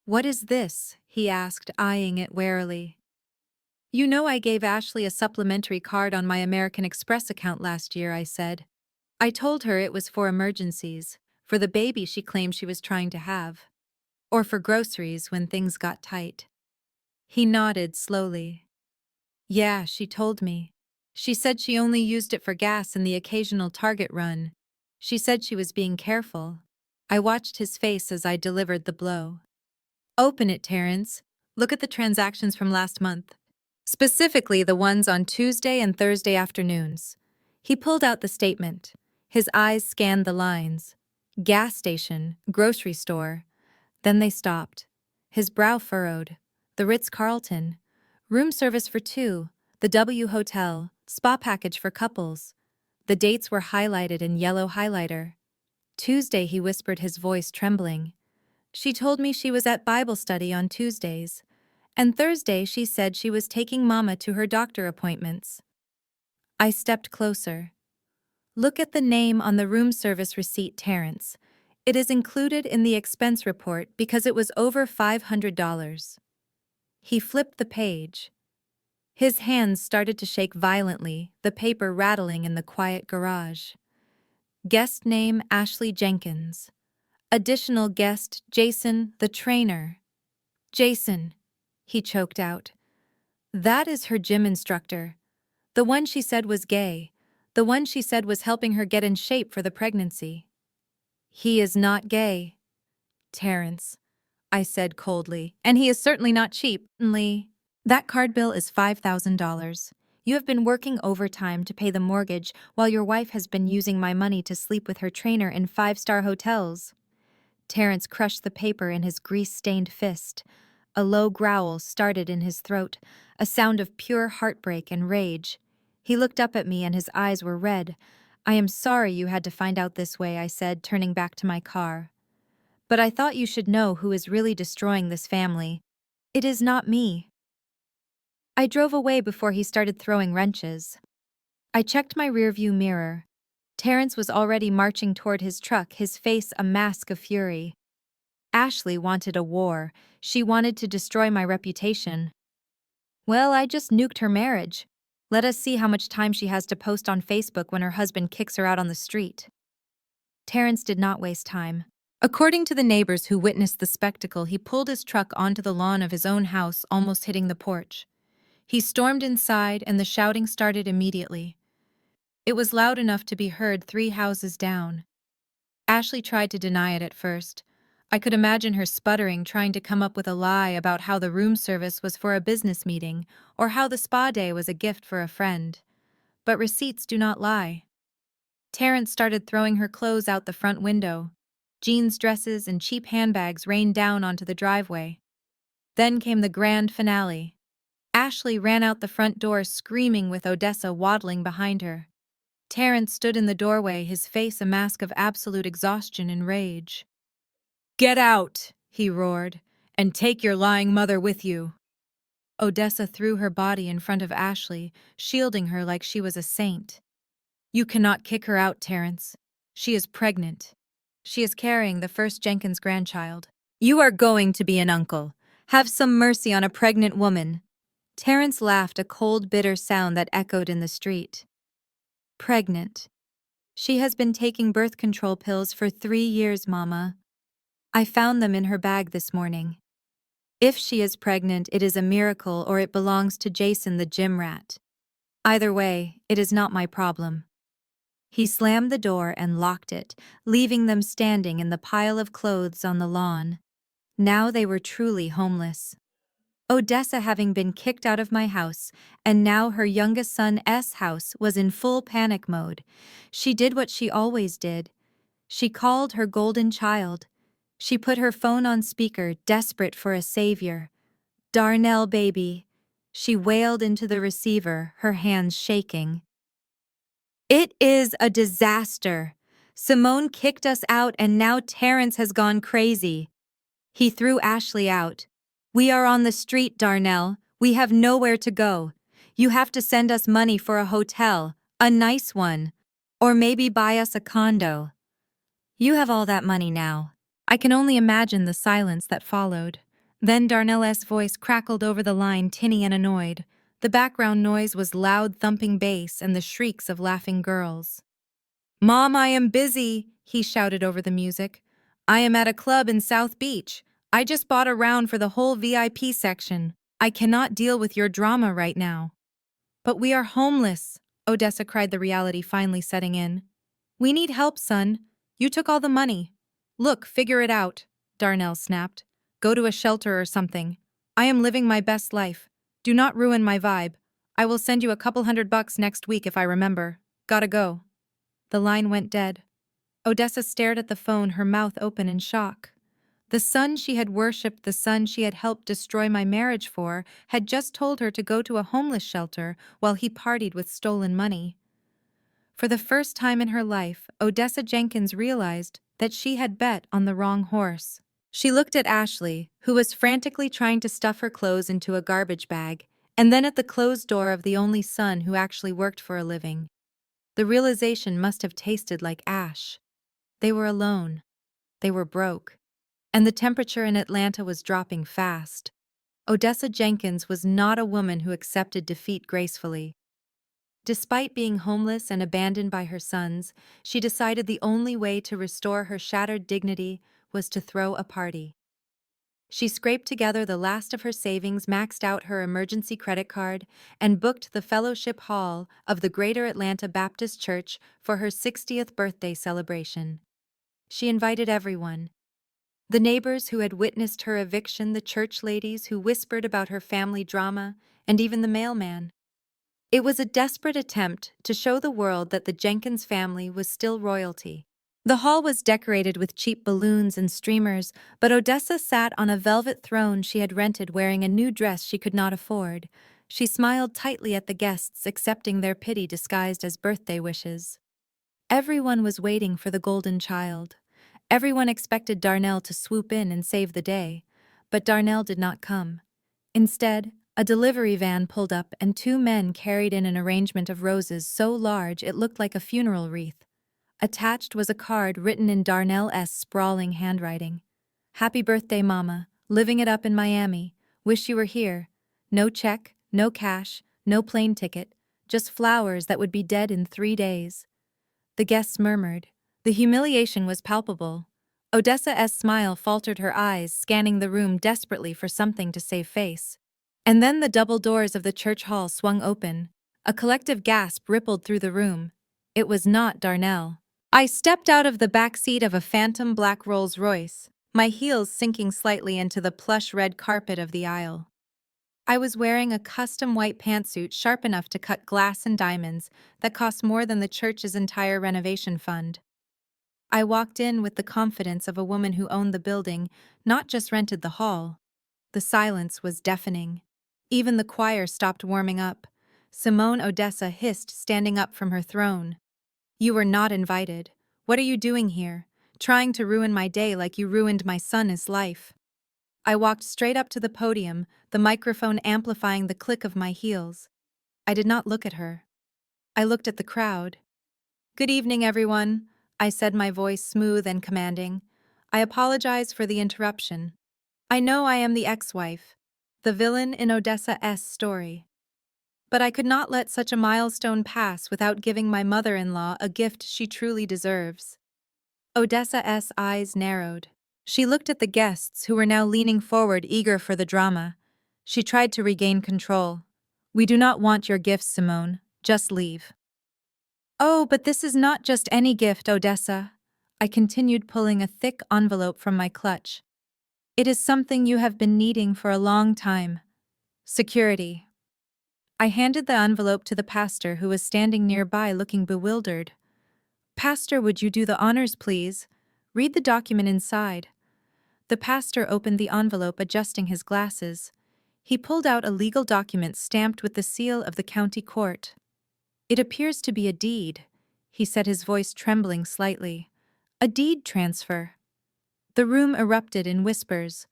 What is this? He asked, eyeing it warily. You know I gave Ashley a supplementary card on my American Express account last year, I said. I told her it was for emergencies, for the baby she claimed she was trying to have, or for groceries when things got tight. He nodded slowly. Yeah, she told me. She said she only used it for gas and the occasional Target run. She said she was being careful. I watched his face as I delivered the blow. Open it, Terrence. Look at the transactions from last month. Specifically the ones on Tuesday and Thursday afternoons. He pulled out the statement. His eyes scanned the lines. Gas station, grocery store. Then they stopped. His brow furrowed. The Ritz-Carlton. Room service for 2. The W Hotel. Spa package for couples. The dates were highlighted in yellow highlighter. Tuesday, he whispered, his voice trembling. She told me she was at Bible study on Tuesdays. And Thursday she said she was taking Mama to her doctor appointments. I stepped closer. Look at the name on the room service receipt, Terrence. It is included in the expense report because it was over $500. He flipped the page. His hands started to shake violently, the paper rattling in the quiet garage. Guest name Ashley Jenkins. Additional guest Jason, the trainer. Jason, he choked out. That is her gym instructor. The one she said was gay. The one she said was helping her get in shape for the pregnancy. He is not gay, Terrence, I said coldly, and he is certainly not cheap, Lee. That card bill is $5,000. You have been working overtime to pay the mortgage while your wife has been using my money to sleep with her trainer in 5-star hotels. Terrence crushed the paper in his grease-stained fist. A low growl started in his throat, a sound of pure heartbreak and rage. He looked up at me and his eyes were red. I am sorry you had to find out this way, I said, turning back to my car. But I thought you should know who is really destroying this family. It is not me. I drove away before he started throwing wrenches. I checked my rearview mirror. Terrence was already marching toward his truck, his face a mask of fury. Ashley wanted a war. She wanted to destroy my reputation. Well, I just nuked her marriage. Let us see how much time she has to post on Facebook when her husband kicks her out on the street. Terrence did not waste time. According to the neighbors who witnessed the spectacle, he pulled his truck onto the lawn of his own house, almost hitting the porch. He stormed inside, and the shouting started immediately. It was loud enough to be heard 3 houses down. Ashley tried to deny it at first. I could imagine her sputtering, trying to come up with a lie about how the room service was for a business meeting or how the spa day was a gift for a friend. But receipts do not lie. Terrence started throwing her clothes out the front window. Jeans, dresses, and cheap handbags rained down onto the driveway. Then came the grand finale. Ashley ran out the front door screaming with Odessa waddling behind her. Terrence stood in the doorway, his face a mask of absolute exhaustion and rage. "Get out," he roared, "and take your lying mother with you." Odessa threw her body in front of Ashley, shielding her like she was a saint. "You cannot kick her out, Terrence. She is pregnant. She is carrying the first Jenkins grandchild. You are going to be an uncle. Have some mercy on a pregnant woman. Terence laughed, a cold, bitter sound that echoed in the street. Pregnant. She has been taking birth control pills for 3 years, Mama. I found them in her bag this morning. If she is pregnant, it is a miracle, or it belongs to Jason the gym rat. Either way, it is not my problem. He slammed the door and locked it, leaving them standing in the pile of clothes on the lawn. Now they were truly homeless. Odessa having been kicked out of my house, and now her youngest son's house, was in full panic mode. She did what she always did. She called her golden child. She put her phone on speaker, desperate for a savior. "Darnell, baby," she wailed into the receiver, her hands shaking. "It is a disaster. Simone kicked us out and now Terrence has gone crazy." He threw Ashley out. "We are on the street, Darnell. We have nowhere to go. You have to send us money for a hotel, a nice one. Or maybe buy us a condo." "You have all that money now." I can only imagine the silence that followed. Then Darnell's voice crackled over the line, tinny and annoyed. The background noise was loud thumping bass and the shrieks of laughing girls. "Mom, I am busy," he shouted over the music. "I am at a club in South Beach. I just bought a round for the whole VIP section. I cannot deal with your drama right now." "But we are homeless," Odessa cried, the reality finally setting in. "We need help, son. You took all the money." "Look, figure it out," Darnell snapped. "Go to a shelter or something. I am living my best life. Do not ruin my vibe. I will send you a couple $100 next week if I remember. Gotta go." The line went dead. Odessa stared at the phone, her mouth open in shock. The son she had worshipped, the son she had helped destroy my marriage for, had just told her to go to a homeless shelter while he partied with stolen money. For the first time in her life, Odessa Jenkins realized that she had bet on the wrong horse. She looked at Ashley, who was frantically trying to stuff her clothes into a garbage bag, and then at the closed door of the only son who actually worked for a living. The realization must have tasted like ash. They were alone. They were broke. And the temperature in Atlanta was dropping fast. Odessa Jenkins was not a woman who accepted defeat gracefully. Despite being homeless and abandoned by her sons, she decided the only way to restore her shattered dignity was to throw a party. She scraped together the last of her savings, maxed out her emergency credit card, and booked the fellowship hall of the Greater Atlanta Baptist Church for her 60th birthday celebration. She invited everyone. The neighbors who had witnessed her eviction, the church ladies who whispered about her family drama, and even the mailman. It was a desperate attempt to show the world that the Jenkins family was still royalty. The hall was decorated with cheap balloons and streamers, but Odessa sat on a velvet throne she had rented, wearing a new dress she could not afford. She smiled tightly at the guests, accepting their pity disguised as birthday wishes. Everyone was waiting for the golden child. Everyone expected Darnell to swoop in and save the day, but Darnell did not come. Instead, a delivery van pulled up and two men carried in an arrangement of roses so large it looked like a funeral wreath. Attached was a card written in Darnell's sprawling handwriting. "Happy birthday, Mama. Living it up in Miami. Wish you were here. No check, no cash, no plane ticket. Just flowers that would be dead in 3 days." The guests murmured. The humiliation was palpable. Odessa's smile faltered, her eyes scanning the room desperately for something to save face. And then the double doors of the church hall swung open. A collective gasp rippled through the room. It was not Darnell. I stepped out of the back seat of a phantom black Rolls-Royce, my heels sinking slightly into the plush red carpet of the aisle. I was wearing a custom white pantsuit sharp enough to cut glass and diamonds that cost more than the church's entire renovation fund. I walked in with the confidence of a woman who owned the building, not just rented the hall. The silence was deafening. Even the choir stopped warming up. Simone Odessa hissed, standing up from her throne. "You were not invited. What are you doing here? Trying to ruin my day like you ruined my son's life." I walked straight up to the podium, the microphone amplifying the click of my heels. I did not look at her. I looked at the crowd. "Good evening, everyone," I said, my voice smooth and commanding. "I apologize for the interruption." I know I am the ex-wife, the villain in Odessa's story. But I could not let such a milestone pass without giving my mother-in-law a gift she truly deserves. Odessa's eyes narrowed. She looked at the guests who were now leaning forward eager for the drama. She tried to regain control. We do not want your gifts, Simone. Just leave. Oh, but this is not just any gift, Odessa. I continued pulling a thick envelope from my clutch. It is something you have been needing for a long time. Security. I handed the envelope to the pastor who was standing nearby looking bewildered. Pastor, would you do the honors, please? Read the document inside. The pastor opened the envelope, adjusting his glasses. He pulled out a legal document stamped with the seal of the county court. It appears to be a deed, he said, his voice trembling slightly. A deed transfer. The room erupted in whispers.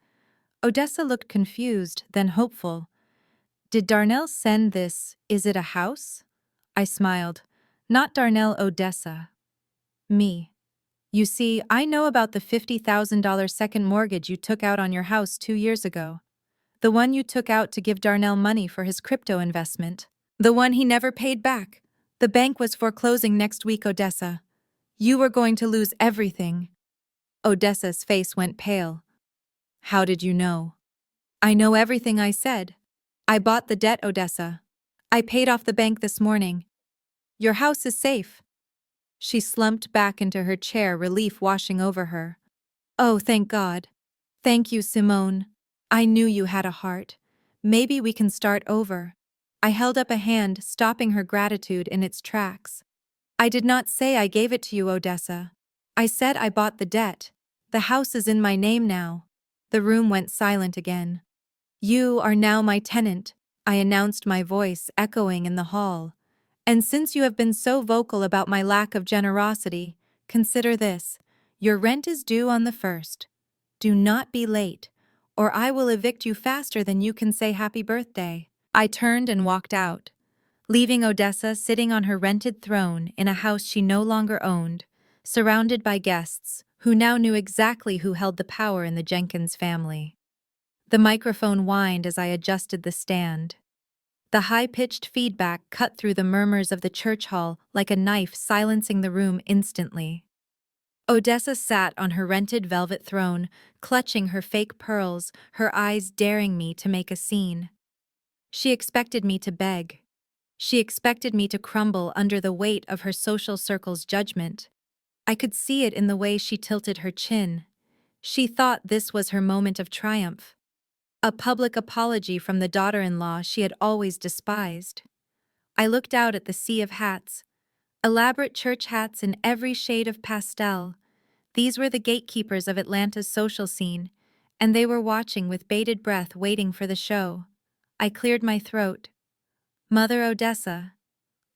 Odessa looked confused, then hopeful. Did Darnell send this? Is it a house? I smiled. Not Darnell, Odessa. Me. You see, I know about the $50,000 second mortgage you took out on your house 2 years ago. The one you took out to give Darnell money for his crypto investment. The one he never paid back. The bank was foreclosing next week, Odessa. You were going to lose everything. Odessa's face went pale. How did you know? I know everything I said. I bought the debt, Odessa. I paid off the bank this morning. Your house is safe. She slumped back into her chair, relief washing over her. Oh, thank God. Thank you, Simone. I knew you had a heart. Maybe we can start over. I held up a hand, stopping her gratitude in its tracks. I did not say I gave it to you, Odessa. I said I bought the debt. The house is in my name now. The room went silent again. You are now my tenant, I announced, my voice echoing in the hall. And since you have been so vocal about my lack of generosity, consider this. Your rent is due on the 1st. Do not be late, or I will evict you faster than you can say happy birthday. I turned and walked out, leaving Odessa sitting on her rented throne in a house she no longer owned, surrounded by guests who now knew exactly who held the power in the Jenkins family. The microphone whined as I adjusted the stand. The high-pitched feedback cut through the murmurs of the church hall like a knife, silencing the room instantly. Odessa sat on her rented velvet throne, clutching her fake pearls, her eyes daring me to make a scene. She expected me to beg. She expected me to crumble under the weight of her social circle's judgment. I could see it in the way she tilted her chin. She thought this was her moment of triumph. A public apology from the daughter-in-law she had always despised. I looked out at the sea of hats. Elaborate church hats in every shade of pastel. These were the gatekeepers of Atlanta's social scene, and they were watching with bated breath, waiting for the show. I cleared my throat. Mother Odessa.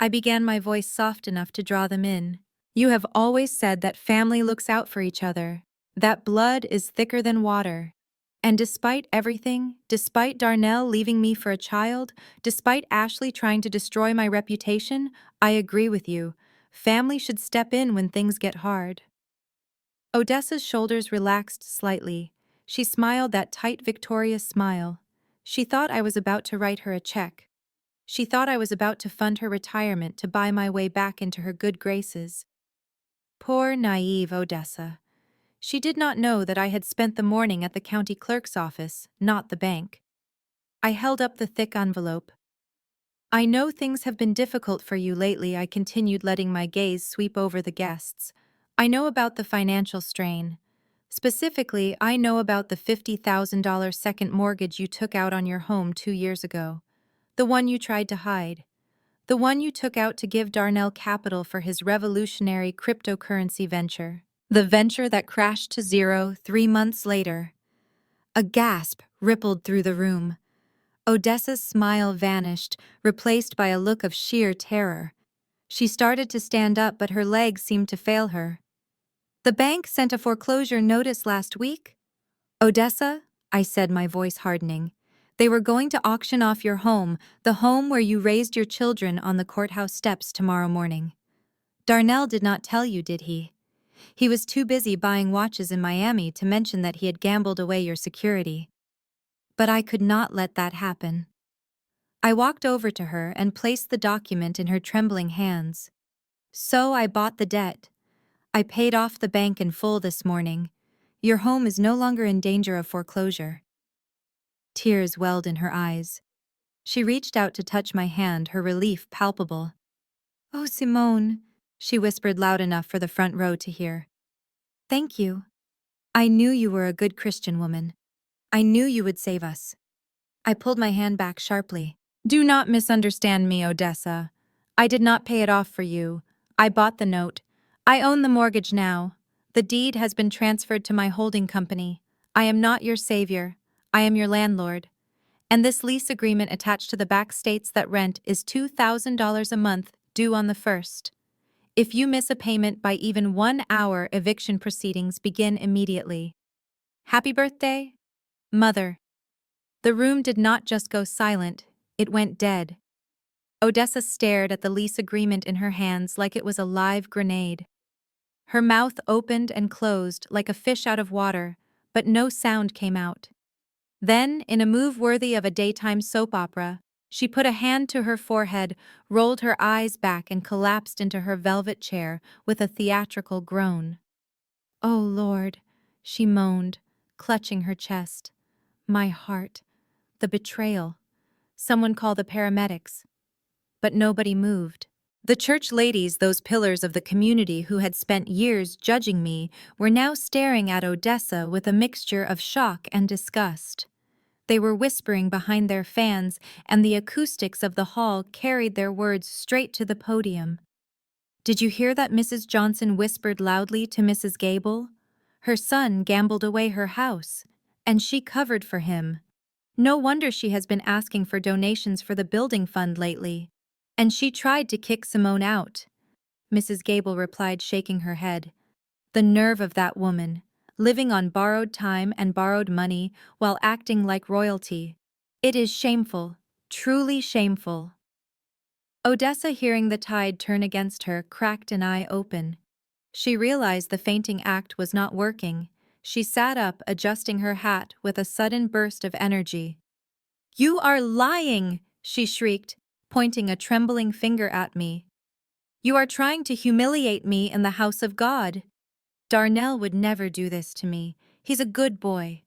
I began, my voice soft enough to draw them in. You have always said that family looks out for each other, that blood is thicker than water. And despite everything, despite Darnell leaving me for a child, despite Ashley trying to destroy my reputation, I agree with you. Family should step in when things get hard. Odessa's shoulders relaxed slightly. She smiled that tight, victorious smile. She thought I was about to write her a check. She thought I was about to fund her retirement, to buy my way back into her good graces. Poor, naive Odessa. She did not know that I had spent the morning at the county clerk's office, not the bank. I held up the thick envelope. I know things have been difficult for you lately, I continued, letting my gaze sweep over the guests. I know about the financial strain. Specifically, I know about the $50,000 second mortgage you took out on your home 2 years ago. The one you tried to hide. The one you took out to give Darnell capital for his revolutionary cryptocurrency venture. The venture that crashed to zero 3 months later. A gasp rippled through the room. Odessa's smile vanished, replaced by a look of sheer terror. She started to stand up, but her legs seemed to fail her. The bank sent a foreclosure notice last week? Odessa, I said, my voice hardening. They were going to auction off your home, the home where you raised your children, on the courthouse steps tomorrow morning. Darnell did not tell you, did he? He was too busy buying watches in Miami to mention that he had gambled away your security. But I could not let that happen. I walked over to her and placed the document in her trembling hands. So I bought the debt. I paid off the bank in full this morning. Your home is no longer in danger of foreclosure. Tears welled in her eyes. She reached out to touch my hand, her relief palpable. "Oh, Simone," she whispered loud enough for the front row to hear. "Thank you. I knew you were a good Christian woman. I knew you would save us." I pulled my hand back sharply. "Do not misunderstand me, Odessa. I did not pay it off for you. I bought the note. I own the mortgage now. The deed has been transferred to my holding company. I am not your savior. I am your landlord. And this lease agreement attached to the back states that rent is $2,000 a month, due on the 1st. If you miss a payment by even 1 hour, eviction proceedings begin immediately. Happy birthday, Mother." The room did not just go silent, it went dead. Odessa stared at the lease agreement in her hands like it was a live grenade. Her mouth opened and closed like a fish out of water, but no sound came out. Then, in a move worthy of a daytime soap opera, she put a hand to her forehead, rolled her eyes back, and collapsed into her velvet chair with a theatrical groan. "Oh, Lord," she moaned, clutching her chest. "My heart. The betrayal. Someone call the paramedics." But nobody moved. The church ladies, those pillars of the community who had spent years judging me, were now staring at Odessa with a mixture of shock and disgust. They were whispering behind their fans, and the acoustics of the hall carried their words straight to the podium. "Did you hear that Mrs. Johnson whispered loudly to Mrs. Gable? Her son gambled away her house, and she covered for him. No wonder she has been asking for donations for the building fund lately. And she tried to kick Simone out." Mrs. Gable replied, shaking her head. "The nerve of that woman, living on borrowed time and borrowed money while acting like royalty. It is shameful, truly shameful." Odessa, hearing the tide turn against her, cracked an eye open. She realized the fainting act was not working. She sat up, adjusting her hat with a sudden burst of energy. "You are lying!" she shrieked, pointing a trembling finger at me. "You are trying to humiliate me in the house of God. Darnell would never do this to me. He's a good boy.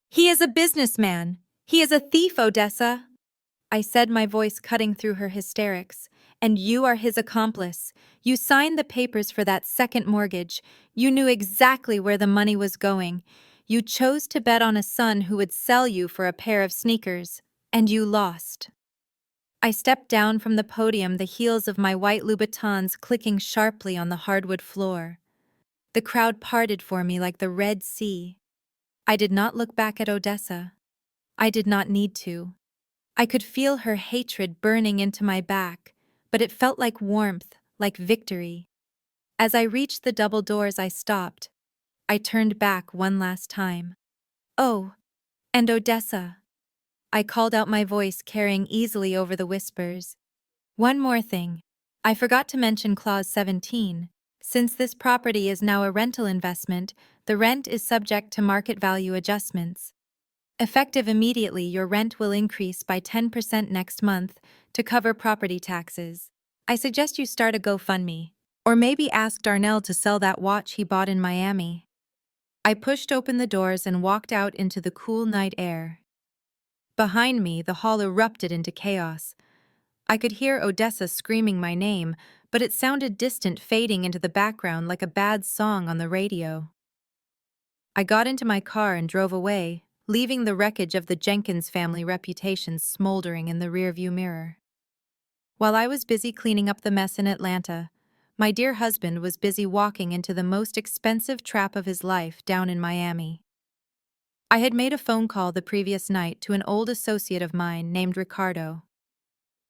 He is a businessman. He is a thief, Odessa," I said, my voice cutting through her hysterics. "And you are his accomplice. You signed the papers for that second mortgage. You knew exactly where the money was going. You chose to bet on a son who would sell you for a pair of sneakers. And you lost." I stepped down from the podium, the heels of my white Louboutins clicking sharply on the hardwood floor. The crowd parted for me like the Red Sea. I did not look back at Odessa. I did not need to. I could feel her hatred burning into my back, but it felt like warmth, like victory. As I reached the double doors, I stopped. I turned back one last time. "Oh, and Odessa," I called out, my voice carrying easily over the whispers. "One more thing. I forgot to mention Clause 17. Since this property is now a rental investment, the rent is subject to market value adjustments. Effective immediately, your rent will increase by 10% next month to cover property taxes. I suggest you start a GoFundMe, or maybe ask Darnell to sell that watch he bought in Miami." I pushed open the doors and walked out into the cool night air. Behind me, the hall erupted into chaos. I could hear Odessa screaming my name, but it sounded distant, fading into the background like a bad song on the radio. I got into my car and drove away, leaving the wreckage of the Jenkins family reputation smoldering in the rearview mirror. While I was busy cleaning up the mess in Atlanta, my dear husband was busy walking into the most expensive trap of his life down in Miami. I had made a phone call the previous night to an old associate of mine named Ricardo.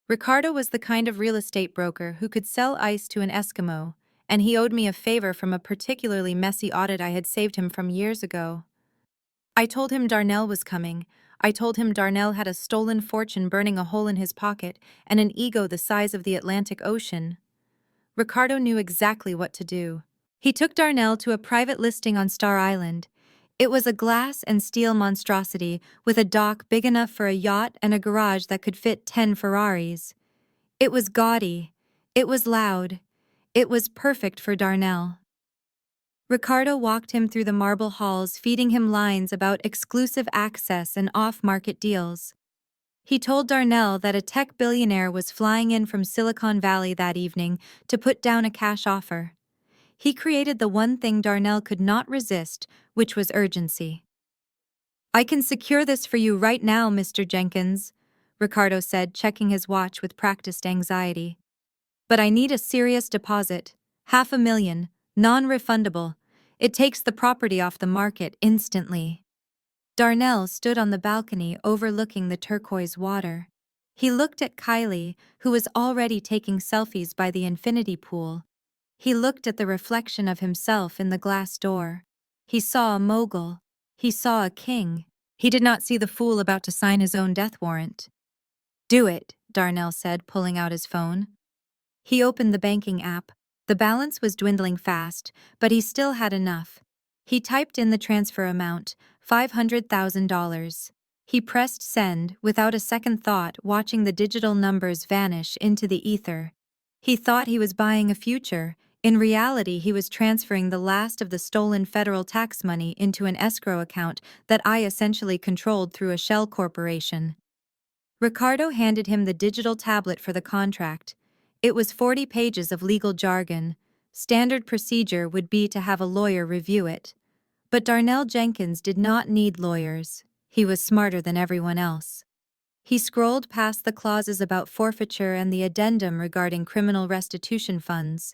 Ricardo was the kind of real estate broker who could sell ice to an Eskimo, and he owed me a favor from a particularly messy audit I had saved him from years ago. I told him Darnell was coming. I told him Darnell had a stolen fortune burning a hole in his pocket and an ego the size of the Atlantic Ocean. Ricardo knew exactly what to do. He took Darnell to a private listing on Star Island. It was a glass and steel monstrosity with a dock big enough for a yacht and a garage that could fit 10 Ferraris. It was gaudy. It was loud. It was perfect for Darnell. Ricardo walked him through the marble halls, feeding him lines about exclusive access and off-market deals. He told Darnell that a tech billionaire was flying in from Silicon Valley that evening to put down a cash offer. He created the one thing Darnell could not resist, which was urgency. "I can secure this for you right now, Mr. Jenkins," Ricardo said, checking his watch with practiced anxiety. "But I need a serious deposit. $500,000, non-refundable. It takes the property off the market instantly." Darnell stood on the balcony overlooking the turquoise water. He looked at Kylie, who was already taking selfies by the infinity pool. He looked at the reflection of himself in the glass door. He saw a mogul. He saw a king. He did not see the fool about to sign his own death warrant. "Do it," Darnell said, pulling out his phone. He opened the banking app. The balance was dwindling fast, but he still had enough. He typed in the transfer amount, $500,000. He pressed send without a second thought, watching the digital numbers vanish into the ether. He thought he was buying a future. In reality, he was transferring the last of the stolen federal tax money into an escrow account that I essentially controlled through a shell corporation. Ricardo handed him the digital tablet for the contract. It was 40 pages of legal jargon. Standard procedure would be to have a lawyer review it. But Darnell Jenkins did not need lawyers. He was smarter than everyone else. He scrolled past the clauses about forfeiture and the addendum regarding criminal restitution funds.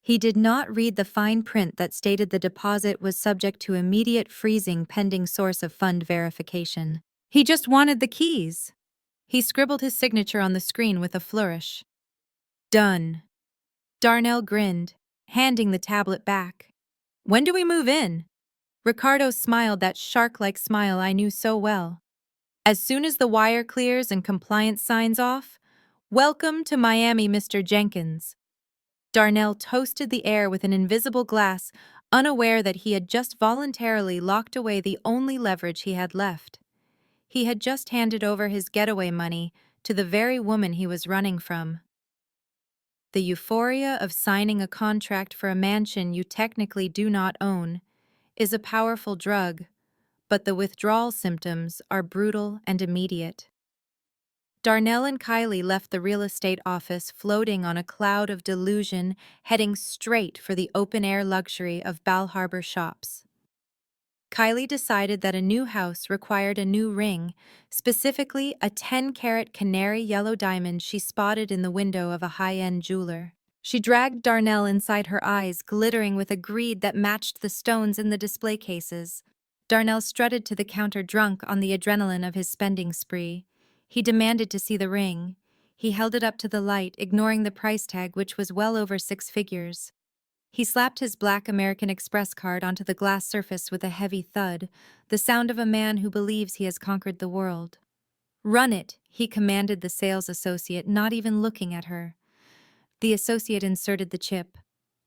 He did not read the fine print that stated the deposit was subject to immediate freezing pending source of fund verification. He just wanted the keys. He scribbled his signature on the screen with a flourish. "Done." Darnell grinned, handing the tablet back. "When do we move in?" Ricardo smiled, that shark-like smile I knew so well. "As soon as the wire clears and compliance signs off. Welcome to Miami, Mr. Jenkins." Darnell toasted the air with an invisible glass, unaware that he had just voluntarily locked away the only leverage he had left. He had just handed over his getaway money to the very woman he was running from. The euphoria of signing a contract for a mansion you technically do not own is a powerful drug, but the withdrawal symptoms are brutal and immediate. Darnell and Kylie left the real estate office floating on a cloud of delusion, heading straight for the open-air luxury of Bal Harbour shops. Kylie decided that a new house required a new ring, specifically a 10-carat canary yellow diamond she spotted in the window of a high-end jeweler. She dragged Darnell inside, her eyes glittering with a greed that matched the stones in the display cases. Darnell strutted to the counter, drunk on the adrenaline of his spending spree. He demanded to see the ring. He held it up to the light, ignoring the price tag, which was well over 6 figures. He slapped his black American Express card onto the glass surface with a heavy thud, the sound of a man who believes he has conquered the world. "Run it," he commanded the sales associate, not even looking at her. The associate inserted the chip.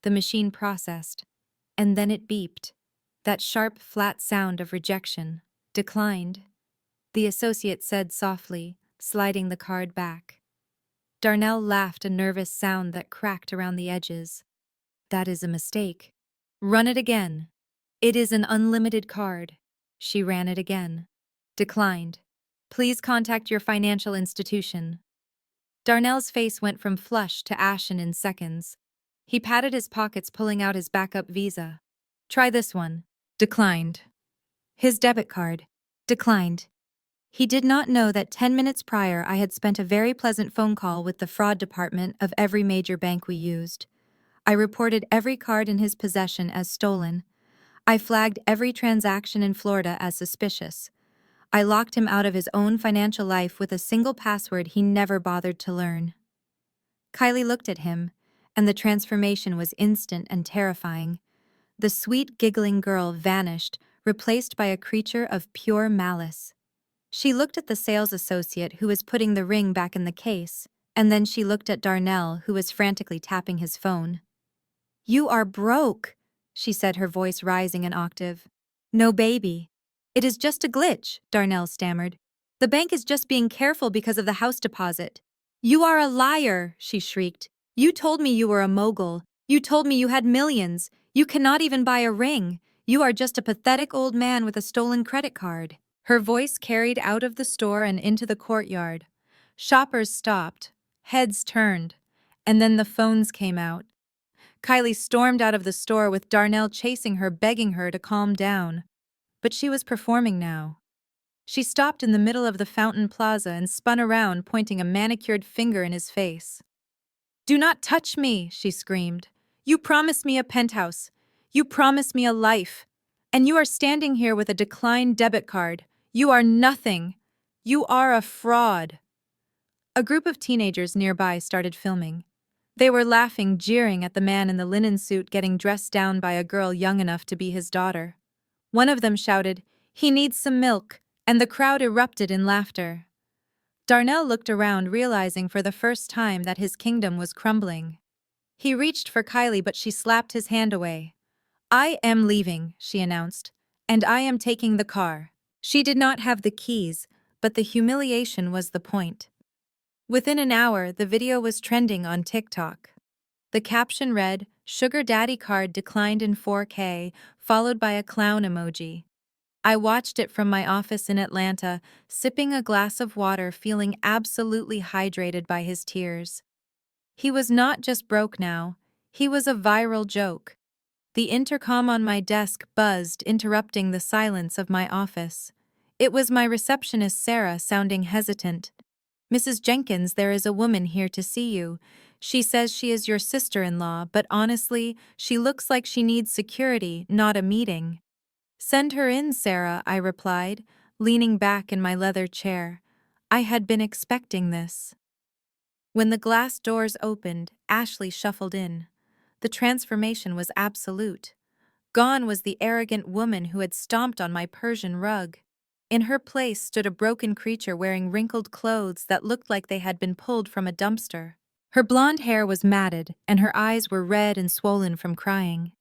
The machine processed. And then it beeped. That sharp, flat sound of rejection. "Declined," the associate said softly, sliding the card back. Darnell laughed, a nervous sound that cracked around the edges. "That is a mistake. Run it again." "It is an unlimited card." She ran it again. "Declined. Please contact your financial institution." Darnell's face went from flush to ashen in seconds. He patted his pockets, pulling out his backup Visa. "Try this one." Declined. His debit card. Declined. He did not know that 10 minutes prior I had spent a very pleasant phone call with the fraud department of every major bank we used. I reported every card in his possession as stolen. I flagged every transaction in Florida as suspicious. I locked him out of his own financial life with a single password he never bothered to learn. Kylie looked at him, and the transformation was instant and terrifying. The sweet, giggling girl vanished, replaced by a creature of pure malice. She looked at the sales associate who was putting the ring back in the case, and then she looked at Darnell, who was frantically tapping his phone. "You are broke," she said, her voice rising an octave. No, baby. It is just a glitch, Darnell stammered. The bank is just being careful because of the house deposit. You are a liar, she shrieked. You told me you were a mogul. You told me you had millions. You cannot even buy a ring. You are just a pathetic old man with a stolen credit card. Her voice carried out of the store and into the courtyard. Shoppers stopped, heads turned, and then the phones came out. Kylie stormed out of the store with Darnell chasing her, begging her to calm down. But she was performing now. She stopped in the middle of the Fountain Plaza and spun around, pointing a manicured finger in his face. Do not touch me, she screamed. You promised me a penthouse. You promised me a life. And you are standing here with a declined debit card. You are nothing. You are a fraud. A group of teenagers nearby started filming. They were laughing, jeering at the man in the linen suit getting dressed down by a girl young enough to be his daughter. One of them shouted, "He needs some milk," and the crowd erupted in laughter. Darnell looked around, realizing for the first time that his kingdom was crumbling. He reached for Kylie, but she slapped his hand away. I am leaving, she announced, and I am taking the car. She did not have the keys, but the humiliation was the point. Within an hour, the video was trending on TikTok. The caption read, "Sugar Daddy card declined in 4K, followed by a clown emoji." I watched it from my office in Atlanta, sipping a glass of water, feeling absolutely hydrated by his tears. He was not just broke now, he was a viral joke. The intercom on my desk buzzed, interrupting the silence of my office. It was my receptionist, Sarah, sounding hesitant. Mrs. Jenkins, there is a woman here to see you. She says she is your sister-in-law, but honestly, she looks like she needs security, not a meeting. Send her in, Sarah, I replied, leaning back in my leather chair. I had been expecting this. When the glass doors opened, Ashley shuffled in. The transformation was absolute. Gone was the arrogant woman who had stomped on my Persian rug. In her place stood a broken creature wearing wrinkled clothes that looked like they had been pulled from a dumpster. Her blonde hair was matted, and her eyes were red and swollen from crying.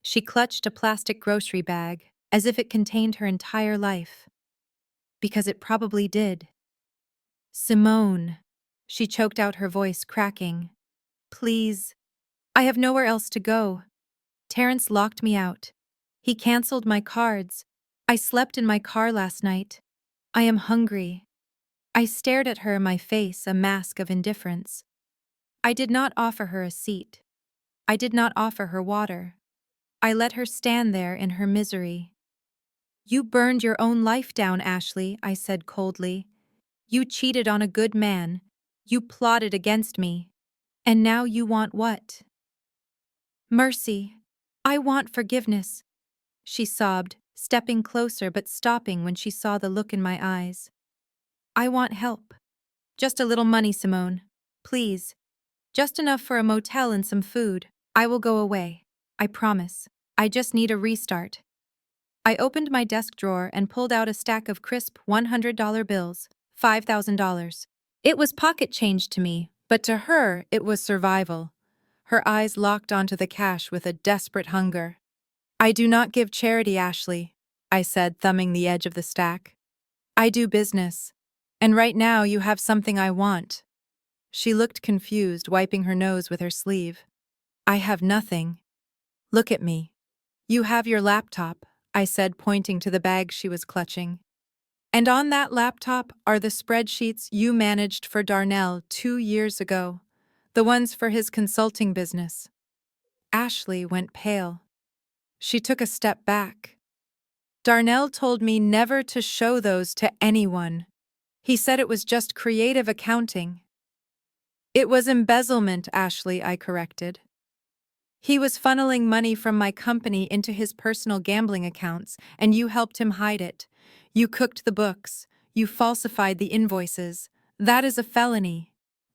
She clutched a plastic grocery bag, as if it contained her entire life. Because it probably did. Simone. She choked out, her voice cracking. Please. I have nowhere else to go. Terrence locked me out. He canceled my cards. I slept in my car last night. I am hungry. I stared at her, my face a mask of indifference. I did not offer her a seat. I did not offer her water. I let her stand there in her misery. You burned your own life down, Ashley, I said coldly. You cheated on a good man. You plotted against me. And now you want what? Mercy. I want forgiveness. She sobbed, stepping closer but stopping when she saw the look in my eyes. I want help. Just a little money, Simone. Please. Just enough for a motel and some food. I will go away. I promise. I just need a restart. I opened my desk drawer and pulled out a stack of crisp $100 bills, $5,000. It was pocket change to me, but to her it was survival. Her eyes locked onto the cash with a desperate hunger. I do not give charity, Ashley, I said, thumbing the edge of the stack. I do business. And right now you have something I want. She looked confused, wiping her nose with her sleeve. I have nothing. Look at me. You have your laptop, I said, pointing to the bag she was clutching. And on that laptop are the spreadsheets you managed for Darnell 2 years ago, the ones for his consulting business. Ashley went pale. She took a step back. Darnell told me never to show those to anyone. He said it was just creative accounting. It was embezzlement, Ashley, I corrected. He was funneling money from my company into his personal gambling accounts, and you helped him hide it. You cooked the books. You falsified the invoices. That is a felony.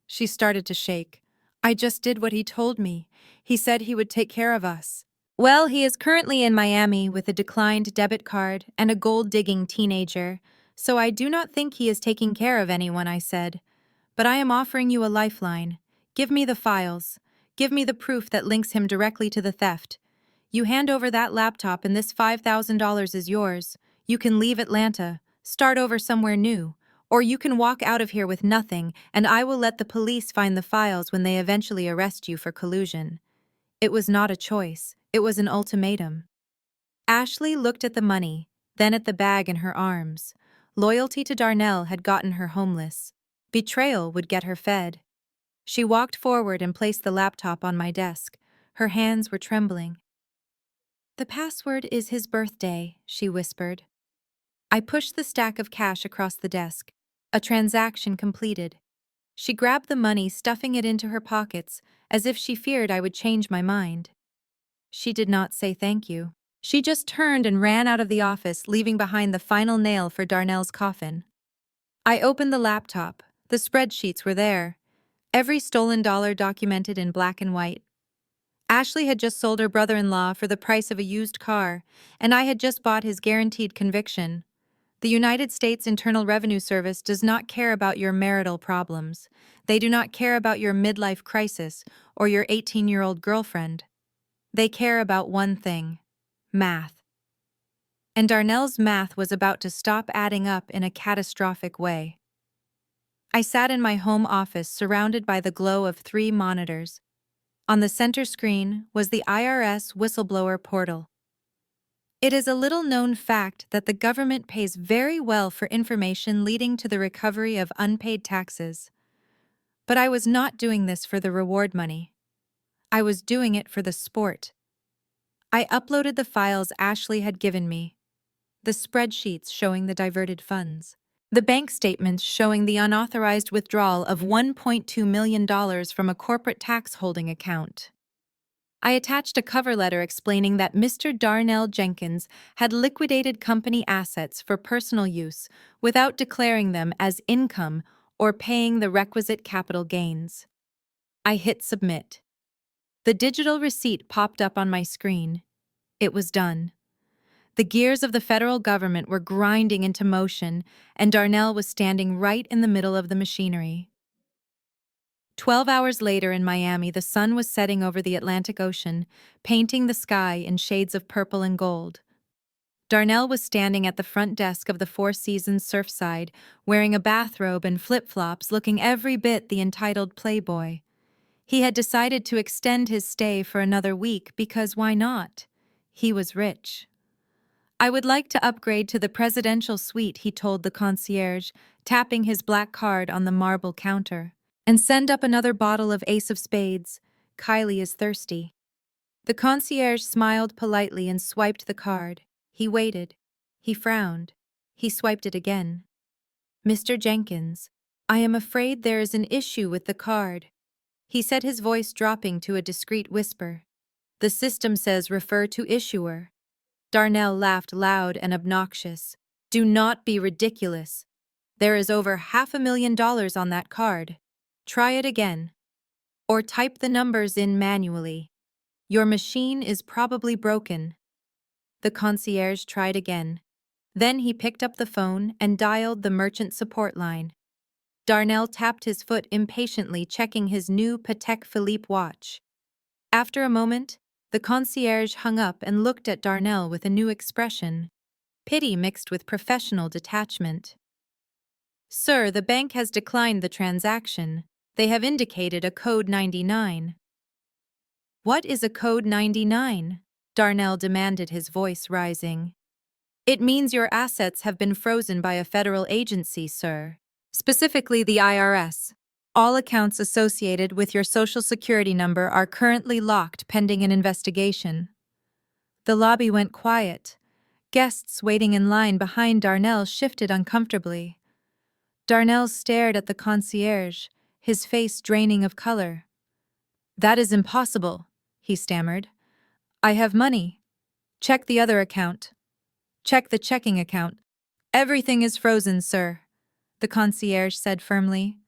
She started to shake. I just did what he told me. He said he would take care of us. Well, he is currently in Miami with a declined debit card and a gold-digging teenager, so I do not think he is taking care of anyone, I said. But I am offering you a lifeline. Give me the files. Give me the proof that links him directly to the theft. You hand over that laptop and this $5,000 is yours. You can leave Atlanta, start over somewhere new, or you can walk out of here with nothing, and I will let the police find the files when they eventually arrest you for collusion. It was not a choice, it was an ultimatum. Ashley looked at the money, then at the bag in her arms. Loyalty to Darnell had gotten her homeless. Betrayal would get her fed. She walked forward and placed the laptop on my desk. Her hands were trembling. "The password is his birthday," she whispered. I pushed the stack of cash across the desk. A transaction completed. She grabbed the money, stuffing it into her pockets, as if she feared I would change my mind. She did not say thank you. She just turned and ran out of the office, leaving behind the final nail for Darnell's coffin. I opened the laptop. The spreadsheets were there. Every stolen dollar documented in black and white. Ashley had just sold her brother-in-law for the price of a used car, and I had just bought his guaranteed conviction. The United States Internal Revenue Service does not care about your marital problems. They do not care about your midlife crisis or your 18-year-old girlfriend. They care about one thing: math. And Darnell's math was about to stop adding up in a catastrophic way. I sat in my home office surrounded by the glow of 3 monitors. On the center screen was the IRS whistleblower portal. It is a little-known fact that the government pays very well for information leading to the recovery of unpaid taxes. But I was not doing this for the reward money. I was doing it for the sport. I uploaded the files Ashley had given me, the spreadsheets showing the diverted funds, the bank statements showing the unauthorized withdrawal of $1.2 million from a corporate tax holding account. I attached a cover letter explaining that Mr. Darnell Jenkins had liquidated company assets for personal use without declaring them as income or paying the requisite capital gains. I hit submit. The digital receipt popped up on my screen. It was done. The gears of the federal government were grinding into motion, and Darnell was standing right in the middle of the machinery. 12 hours later in Miami, the sun was setting over the Atlantic Ocean, painting the sky in shades of purple and gold. Darnell was standing at the front desk of the Four Seasons Surfside, wearing a bathrobe and flip-flops, looking every bit the entitled playboy. He had decided to extend his stay for another week because why not? He was rich. "I would like to upgrade to the presidential suite," he told the concierge, tapping his black card on the marble counter. "And send up another bottle of Ace of Spades. Kylie is thirsty." The concierge smiled politely and swiped the card. He waited. He frowned. He swiped it again. "Mr. Jenkins, I am afraid there is an issue with the card," he said, his voice dropping to a discreet whisper. "The system says refer to issuer." Darnell laughed loud and obnoxious. "Do not be ridiculous. There is over $500,000 on that card. Try it again. Or type the numbers in manually. Your machine is probably broken." The concierge tried again. Then he picked up the phone and dialed the merchant support line. Darnell tapped his foot impatiently, checking his new Patek Philippe watch. After a moment, the concierge hung up and looked at Darnell with a new expression, pity mixed with professional detachment. "Sir, the bank has declined the transaction. They have indicated a code 99. "What is a code 99? Darnell demanded, his voice rising. "It means your assets have been frozen by a federal agency, sir. Specifically the IRS. All accounts associated with your Social Security number are currently locked pending an investigation." The lobby went quiet. Guests waiting in line behind Darnell shifted uncomfortably. Darnell stared at the concierge, his face draining of color. "That is impossible," he stammered. "I have money. Check the other account. Check the checking account." "Everything is frozen, sir," the concierge said firmly.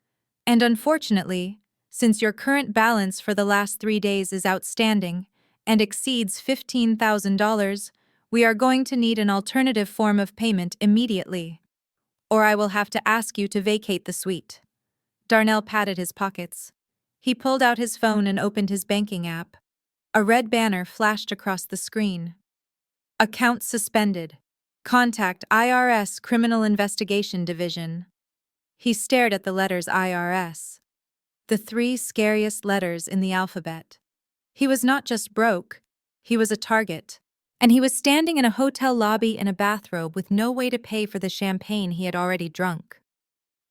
"And unfortunately, since your current balance for the last 3 days is outstanding and exceeds $15,000, we are going to need an alternative form of payment immediately. Or I will have to ask you to vacate the suite." Darnell patted his pockets. He pulled out his phone and opened his banking app. A red banner flashed across the screen. Account suspended. Contact IRS Criminal Investigation Division. He stared at the letters IRS. The three scariest letters in the alphabet. He was not just broke, he was a target. And he was standing in a hotel lobby in a bathrobe with no way to pay for the champagne he had already drunk.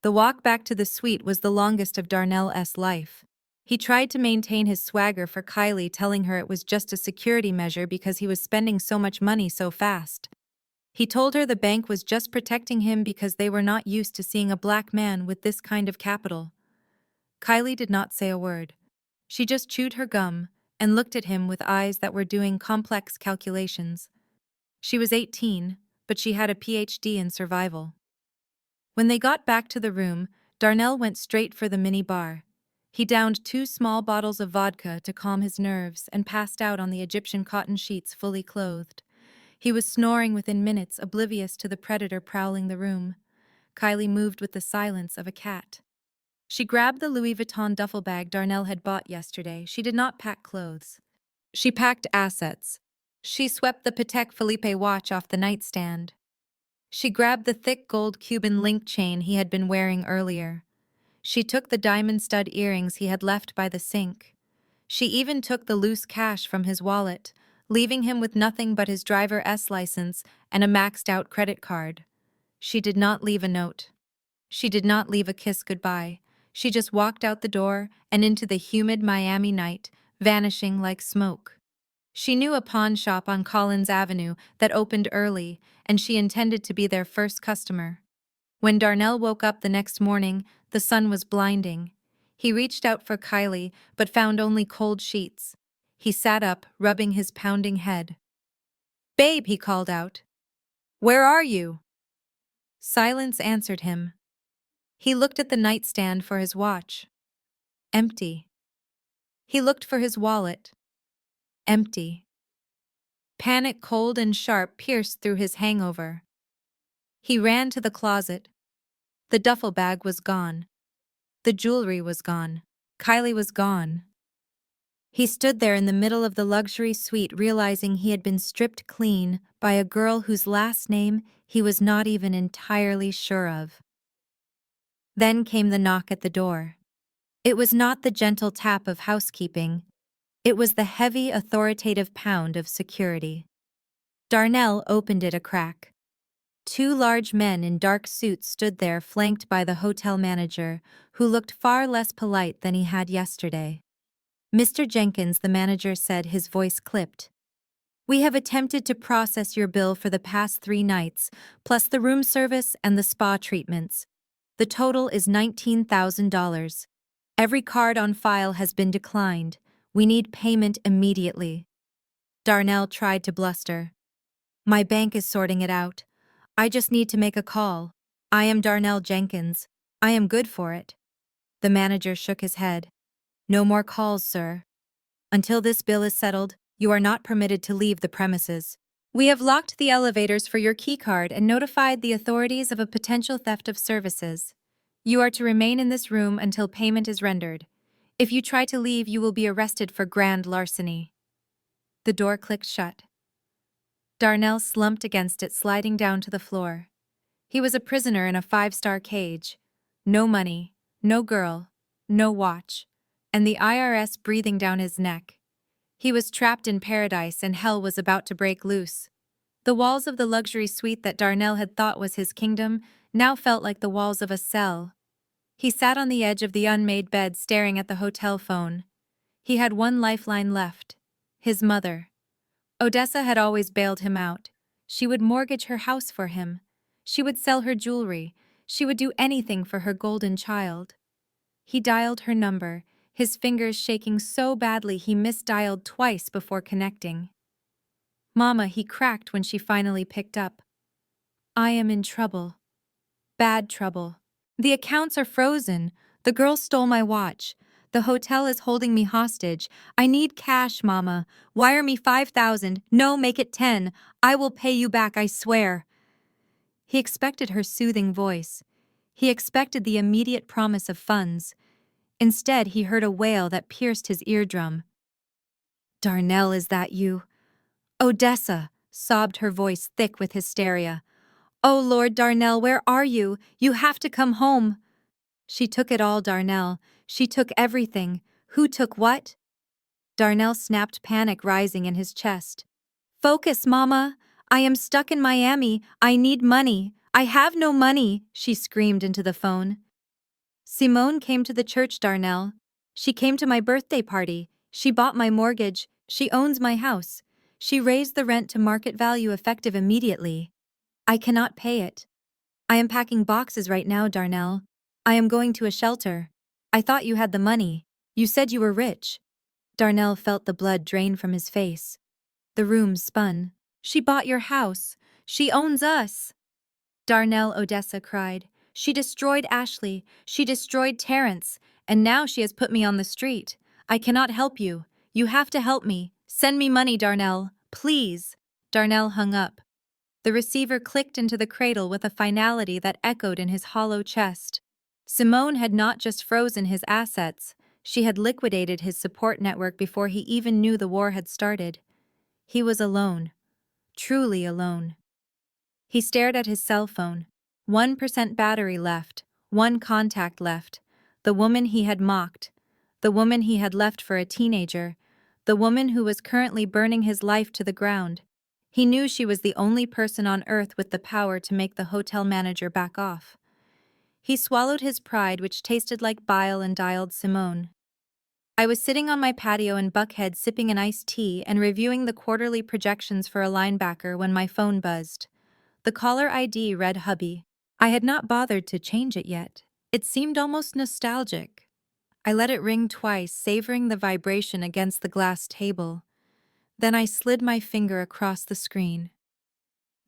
The walk back to the suite was the longest of Darnell's life. He tried to maintain his swagger for Kylie, telling her it was just a security measure because he was spending so much money so fast. He told her the bank was just protecting him because they were not used to seeing a black man with this kind of capital. Kylie did not say a word. She just chewed her gum and looked at him with eyes that were doing complex calculations. She was 18, but she had a PhD in survival. When they got back to the room, Darnell went straight for the mini bar. He downed 2 small bottles of vodka to calm his nerves and passed out on the Egyptian cotton sheets fully clothed. He was snoring within minutes, oblivious to the predator prowling the room. Kylie moved with the silence of a cat. She grabbed the Louis Vuitton duffel bag Darnell had bought yesterday. She did not pack clothes. She packed assets. She swept the Patek Philippe watch off the nightstand. She grabbed the thick gold Cuban link chain he had been wearing earlier. She took the diamond stud earrings he had left by the sink. She even took the loose cash from his wallet, leaving him with nothing but his driver's license and a maxed-out credit card. She did not leave a note. She did not leave a kiss goodbye. She just walked out the door and into the humid Miami night, vanishing like smoke. She knew a pawn shop on Collins Avenue that opened early, and she intended to be their first customer. When Darnell woke up the next morning, the sun was blinding. He reached out for Kylie, but found only cold sheets. He sat up, rubbing his pounding head. "Babe," he called out. "Where are you?" Silence answered him. He looked at the nightstand for his watch. Empty. He looked for his wallet. Empty. Panic, cold and sharp, pierced through his hangover. He ran to the closet. The duffel bag was gone. The jewelry was gone. Kylie was gone. He stood there in the middle of the luxury suite, realizing he had been stripped clean by a girl whose last name he was not even entirely sure of. Then came the knock at the door. It was not the gentle tap of housekeeping. It was the heavy, authoritative pound of security. Darnell opened it a crack. 2 large men in dark suits stood there, flanked by the hotel manager, who looked far less polite than he had yesterday. "Mr. Jenkins," the manager said, his voice clipped. "We have attempted to process your bill for the past 3 nights, plus the room service and the spa treatments. The total is $19,000. Every card on file has been declined. We need payment immediately." Darnell tried to bluster. "My bank is sorting it out. I just need to make a call. I am Darnell Jenkins. I am good for it." The manager shook his head. "No more calls, sir. Until this bill is settled, you are not permitted to leave the premises. We have locked the elevators for your keycard and notified the authorities of a potential theft of services. You are to remain in this room until payment is rendered. If you try to leave, you will be arrested for grand larceny." The door clicked shut. Darnell slumped against it, sliding down to the floor. He was a prisoner in a 5-star cage. No money, no girl, no watch, and the IRS breathing down his neck. He was trapped in paradise, and hell was about to break loose. The walls of the luxury suite that Darnell had thought was his kingdom now felt like the walls of a cell. He sat on the edge of the unmade bed, staring at the hotel phone. He had one lifeline left: his mother. Odessa had always bailed him out. She would mortgage her house for him. She would sell her jewelry. She would do anything for her golden child. He dialed her number, his fingers shaking so badly he misdialed twice before connecting. "Mama," he cracked when she finally picked up. "I am in trouble. Bad trouble. The accounts are frozen. The girl stole my watch. The hotel is holding me hostage. I need cash, Mama. Wire me 5,000. No, make it 10. I will pay you back, I swear." He expected her soothing voice. He expected the immediate promise of funds. Instead, he heard a wail that pierced his eardrum. Darnell, is that you? Odessa, sobbed her voice thick with hysteria. Oh Lord, Darnell, where are you? You have to come home. She took it all, Darnell. She took everything. Who took what? Darnell snapped, panic rising in his chest. Focus, Mama. I am stuck in Miami. I need money. I have no money, she screamed into the phone. Simone came to the church, Darnell. She came to my birthday party. She bought my mortgage. She owns my house. She raised the rent to market value effective immediately. I cannot pay it. I am packing boxes right now, Darnell. I am going to a shelter. I thought you had the money. You said you were rich. Darnell felt the blood drain from his face. The room spun. She bought your house. She owns us. Darnell, Odessa cried. She destroyed Ashley. She destroyed Terrence. And now she has put me on the street. I cannot help you. You have to help me. Send me money, Darnell. Please. Darnell hung up. The receiver clicked into the cradle with a finality that echoed in his hollow chest. Simone had not just frozen his assets, she had liquidated his support network before he even knew the war had started. He was alone. Truly alone. He stared at his cell phone. 1% battery left, one contact left. The woman he had mocked. The woman he had left for a teenager. The woman who was currently burning his life to the ground. He knew she was the only person on earth with the power to make the hotel manager back off. He swallowed his pride, which tasted like bile, and dialed Simone. I was sitting on my patio in Buckhead sipping an iced tea and reviewing the quarterly projections for a linebacker when my phone buzzed. The caller ID read hubby. I had not bothered to change it yet. It seemed almost nostalgic. I let it ring twice, savoring the vibration against the glass table. Then I slid my finger across the screen.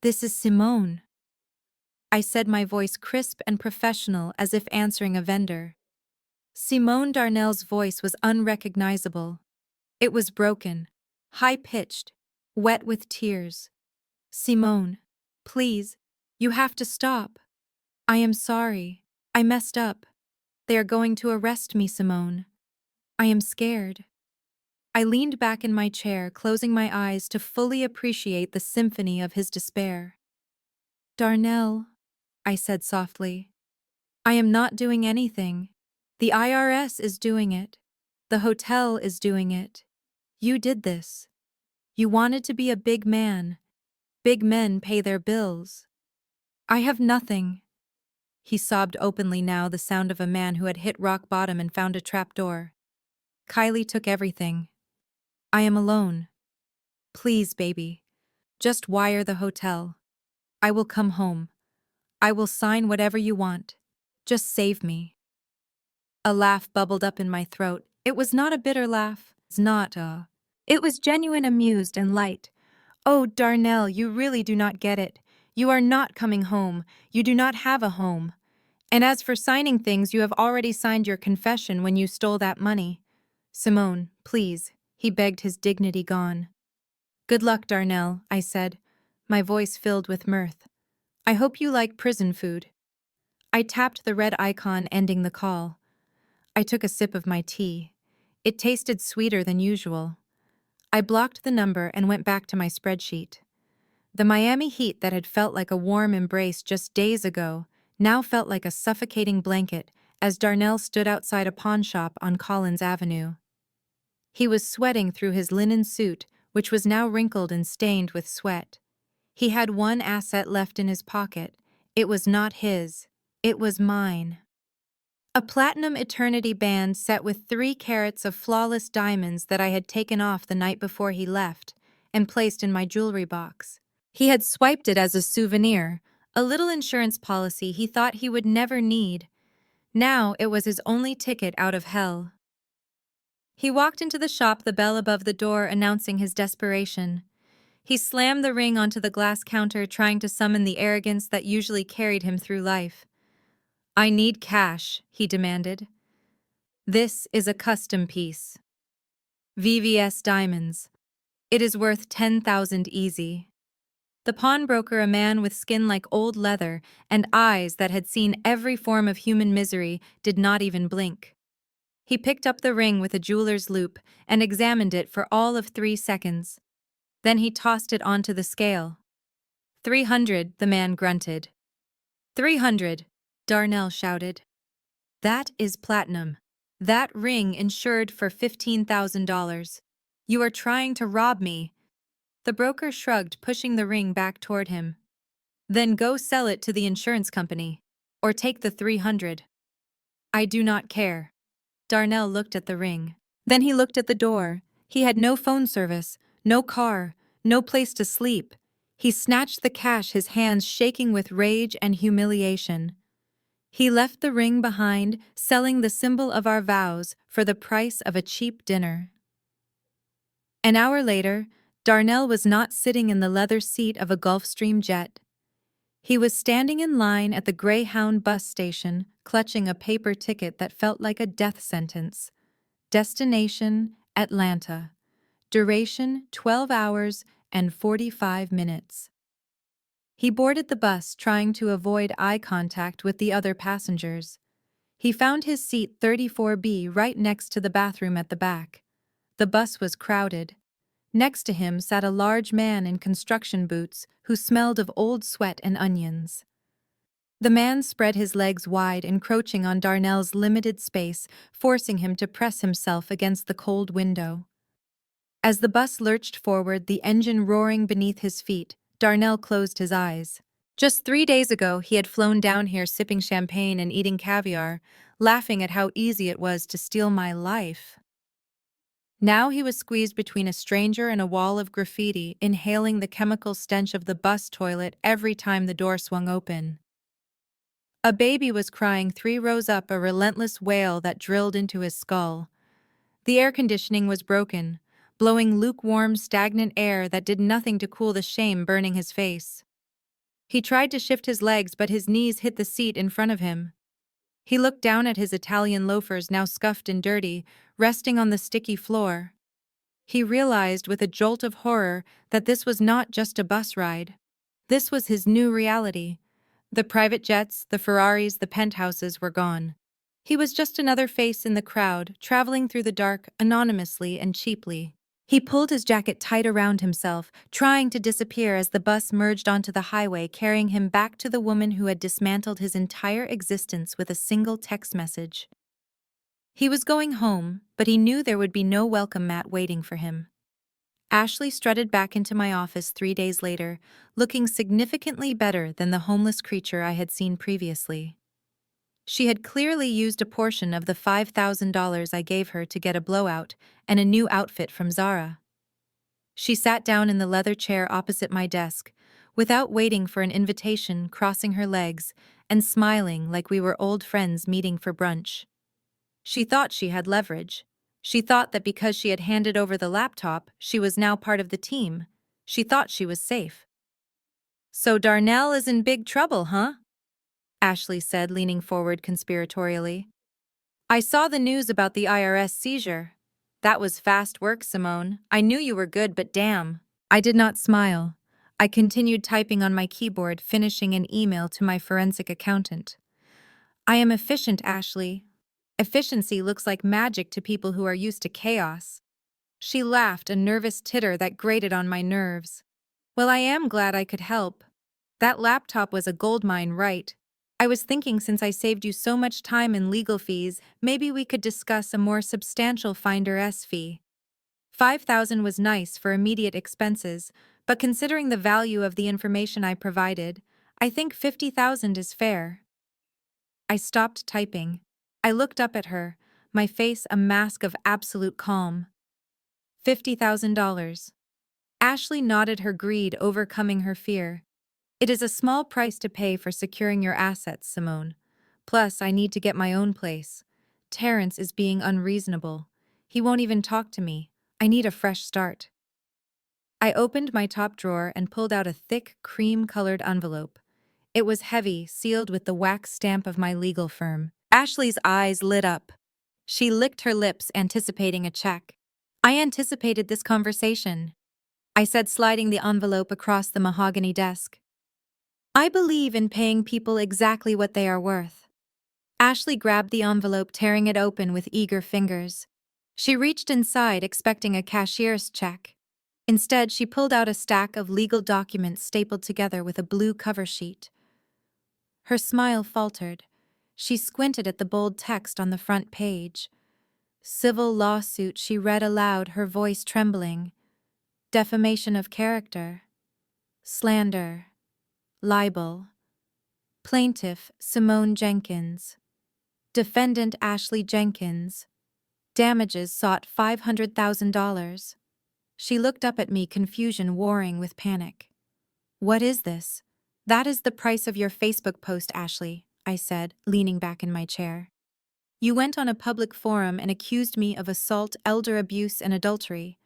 This is Simone. I said, my voice crisp and professional as if answering a vendor. Simone Darnell's voice was unrecognizable. It was broken, high-pitched, wet with tears. Simone, please, you have to stop. I am sorry. I messed up. They are going to arrest me, Simone. I am scared. I leaned back in my chair, closing my eyes to fully appreciate the symphony of his despair. Darnell, I said softly, I am not doing anything. The IRS is doing it. The hotel is doing it. You did this. You wanted to be a big man. Big men pay their bills. I have nothing. He sobbed openly now, the sound of a man who had hit rock bottom and found a trapdoor. Kylie took everything. I am alone. Please, baby. Just wire the hotel. I will come home. I will sign whatever you want. Just save me. A laugh bubbled up in my throat. It was not a bitter laugh. It was genuine, amused, and light. Oh, Darnell, you really do not get it. You are not coming home. You do not have a home. And as for signing things, you have already signed your confession when you stole that money. Simone, please, he begged, his dignity gone. Good luck, Darnell, I said, my voice filled with mirth. I hope you like prison food. I tapped the red icon ending the call. I took a sip of my tea. It tasted sweeter than usual. I blocked the number and went back to my spreadsheet. The Miami heat that had felt like a warm embrace just days ago now felt like a suffocating blanket as Darnell stood outside a pawn shop on Collins Avenue. He was sweating through his linen suit, which was now wrinkled and stained with sweat. He had one asset left in his pocket. It was not his. It was mine. A platinum eternity band set with 3 carats of flawless diamonds that I had taken off the night before he left and placed in my jewelry box. He had swiped it as a souvenir, a little insurance policy he thought he would never need. Now it was his only ticket out of hell. He walked into the shop, the bell above the door announcing his desperation. He slammed the ring onto the glass counter, trying to summon the arrogance that usually carried him through life. I need cash, he demanded. This is a custom piece. VVS diamonds. It is worth 10,000 easy. The pawnbroker, a man with skin like old leather and eyes that had seen every form of human misery, did not even blink. He picked up the ring with a jeweler's loop and examined it for all of 3 seconds. Then he tossed it onto the scale. 300, the man grunted. 300, Darnell shouted. That is platinum. That ring insured for $15,000. You are trying to rob me. The broker shrugged, pushing the ring back toward him. Then go sell it to the insurance company. Or take the 300. I do not care. Darnell looked at the ring. Then he looked at the door. He had no phone service, no car, no place to sleep. He snatched the cash, his hands shaking with rage and humiliation. He left the ring behind, selling the symbol of our vows for the price of a cheap dinner. An hour later, Darnell was not sitting in the leather seat of a Gulfstream jet. He was standing in line at the Greyhound bus station, clutching a paper ticket that felt like a death sentence. Destination, Atlanta. Duration, 12 hours and 45 minutes. He boarded the bus, trying to avoid eye contact with the other passengers. He found his seat 34B right next to the bathroom at the back. The bus was crowded. Next to him sat a large man in construction boots who smelled of old sweat and onions. The man spread his legs wide, encroaching on Darnell's limited space, forcing him to press himself against the cold window. As the bus lurched forward, the engine roaring beneath his feet, Darnell closed his eyes. Just 3 days ago, he had flown down here sipping champagne and eating caviar, laughing at how easy it was to steal my life. Now he was squeezed between a stranger and a wall of graffiti, inhaling the chemical stench of the bus toilet every time the door swung open. A baby was crying 3 rows up, a relentless wail that drilled into his skull. The air conditioning was broken, blowing lukewarm, stagnant air that did nothing to cool the shame burning his face. He tried to shift his legs, but his knees hit the seat in front of him. He looked down at his Italian loafers, now scuffed and dirty, resting on the sticky floor. He realized with a jolt of horror that this was not just a bus ride. This was his new reality. The private jets, the Ferraris, the penthouses were gone. He was just another face in the crowd, traveling through the dark anonymously and cheaply. He pulled his jacket tight around himself, trying to disappear as the bus merged onto the highway, carrying him back to the woman who had dismantled his entire existence with a single text message. He was going home, but he knew there would be no welcome mat waiting for him. Ashley strutted back into my office 3 days later, looking significantly better than the homeless creature I had seen previously. She had clearly used a portion of the $5,000 I gave her to get a blowout and a new outfit from Zara. She sat down in the leather chair opposite my desk, without waiting for an invitation, crossing her legs and smiling like we were old friends meeting for brunch. She thought she had leverage. She thought that because she had handed over the laptop, she was now part of the team. She thought she was safe. "So Darnell is in big trouble, huh?" Ashley said, leaning forward conspiratorially. "I saw the news about the IRS seizure. That was fast work, Simone. I knew you were good, but damn." I did not smile. I continued typing on my keyboard, finishing an email to my forensic accountant. "I am efficient, Ashley. Efficiency looks like magic to people who are used to chaos." She laughed, a nervous titter that grated on my nerves. "Well, I am glad I could help. That laptop was a goldmine, right? I was thinking, since I saved you so much time in legal fees, maybe we could discuss a more substantial finder's fee. 5,000 was nice for immediate expenses, but considering the value of the information I provided, I think 50,000 is fair." I stopped typing. I looked up at her, my face a mask of absolute calm. $50,000. Ashley nodded, her greed overcoming her fear. "It is a small price to pay for securing your assets, Simone. Plus, I need to get my own place. Terrence is being unreasonable. He won't even talk to me. I need a fresh start." I opened my top drawer and pulled out a thick, cream-colored envelope. It was heavy, sealed with the wax stamp of my legal firm. Ashley's eyes lit up. She licked her lips, anticipating a check. "I anticipated this conversation," I said, sliding the envelope across the mahogany desk. "I believe in paying people exactly what they are worth." Ashley grabbed the envelope, tearing it open with eager fingers. She reached inside, expecting a cashier's check. Instead, she pulled out a stack of legal documents stapled together with a blue cover sheet. Her smile faltered. She squinted at the bold text on the front page. Civil lawsuit, she read aloud, her voice trembling. Defamation of character. Slander. Libel. Plaintiff, Simone Jenkins. Defendant, Ashley Jenkins. Damages sought $500,000. She looked up at me, confusion warring with panic. What is this? That is the price of your Facebook post, Ashley, I said, leaning back in my chair. You went on a public forum and accused me of assault, elder abuse, and adultery.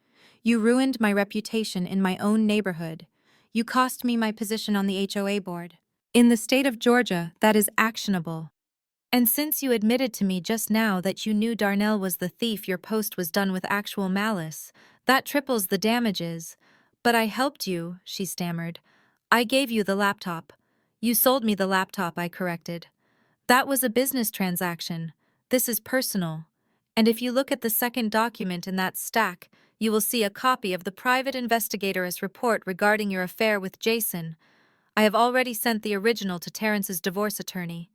You ruined my reputation in my own neighborhood. You cost me my position on the HOA board. In the state of Georgia, that is actionable. And since you admitted to me just now that you knew Darnell was the thief, your post was done with actual malice. That triples the damages. But I helped you, she stammered. I gave you the laptop. You sold me the laptop, I corrected. That was a business transaction. This is personal. And if you look at the second document in that stack, you will see a copy of the private investigator's report regarding your affair with Jason. I have already sent the original to Terrence's divorce attorney.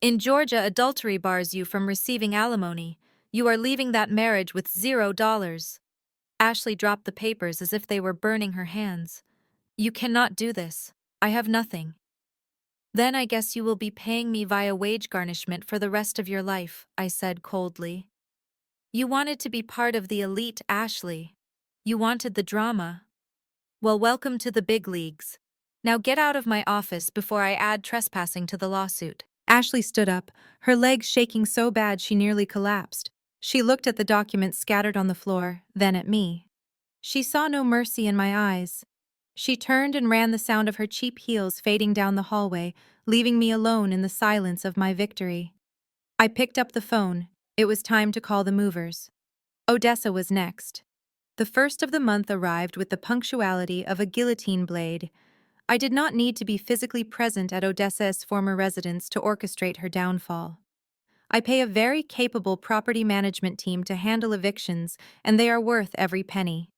In Georgia, adultery bars you from receiving alimony. You are leaving that marriage with $0. Ashley dropped the papers as if they were burning her hands. You cannot do this. I have nothing. Then I guess you will be paying me via wage garnishment for the rest of your life, I said coldly. You wanted to be part of the elite, Ashley. You wanted the drama. Well, welcome to the big leagues. Now get out of my office before I add trespassing to the lawsuit. Ashley stood up, her legs shaking so bad she nearly collapsed. She looked at the documents scattered on the floor, then at me. She saw no mercy in my eyes. She turned and ran, the sound of her cheap heels fading down the hallway, leaving me alone in the silence of my victory. I picked up the phone. It was time to call the movers. Odessa was next. The first of the month arrived with the punctuality of a guillotine blade. I did not need to be physically present at Odessa's former residence to orchestrate her downfall. I pay a very capable property management team to handle evictions, and they are worth every penny.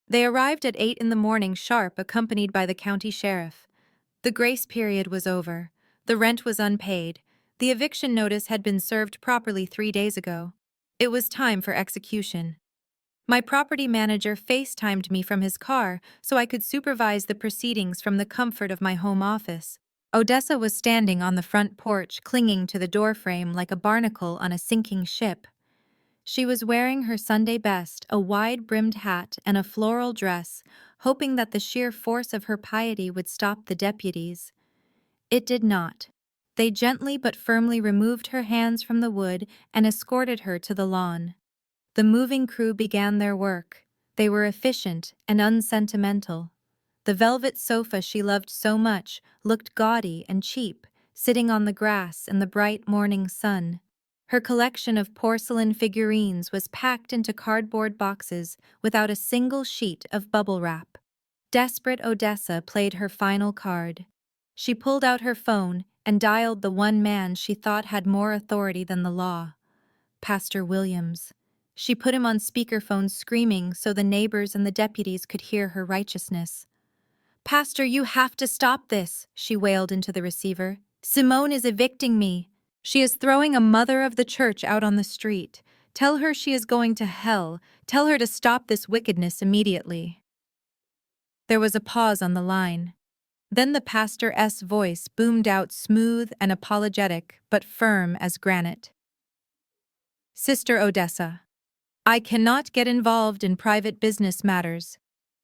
They arrived at 8 in the morning sharp, accompanied by the county sheriff. The grace period was over. The rent was unpaid. The eviction notice had been served properly 3 days ago. It was time for execution. My property manager FaceTimed me from his car so I could supervise the proceedings from the comfort of my home office. Odessa was standing on the front porch, clinging to the doorframe like a barnacle on a sinking ship. She was wearing her Sunday best, a wide-brimmed hat and a floral dress, hoping that the sheer force of her piety would stop the deputies. It did not. They gently but firmly removed her hands from the wood and escorted her to the lawn. The moving crew began their work. They were efficient and unsentimental. The velvet sofa she loved so much looked gaudy and cheap, sitting on the grass in the bright morning sun. Her collection of porcelain figurines was packed into cardboard boxes without a single sheet of bubble wrap. Desperate Odessa played her final card. She pulled out her phone and dialed the one man she thought had more authority than the law. Pastor Williams. She put him on speakerphone, screaming so the neighbors and the deputies could hear her righteousness. "Pastor, you have to stop this," she wailed into the receiver. "Simone is evicting me. She is throwing a mother of the church out on the street. Tell her she is going to hell. Tell her to stop this wickedness immediately." There was a pause on the line. Then the pastor's voice boomed out, smooth and apologetic, but firm as granite. "Sister Odessa, I cannot get involved in private business matters.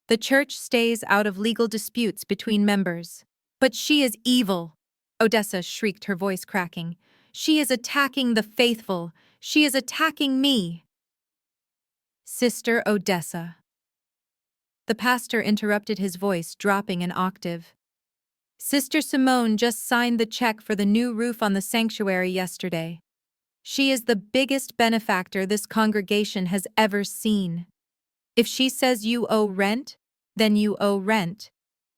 The church stays out of legal disputes between members. But she is evil," Odessa shrieked, her voice cracking. "She is attacking the faithful. She is attacking me." "Sister Odessa." The pastor interrupted, his voice dropping an octave. "Sister Simone just signed the check for the new roof on the sanctuary yesterday. She is the biggest benefactor this congregation has ever seen. If she says you owe rent, then you owe rent.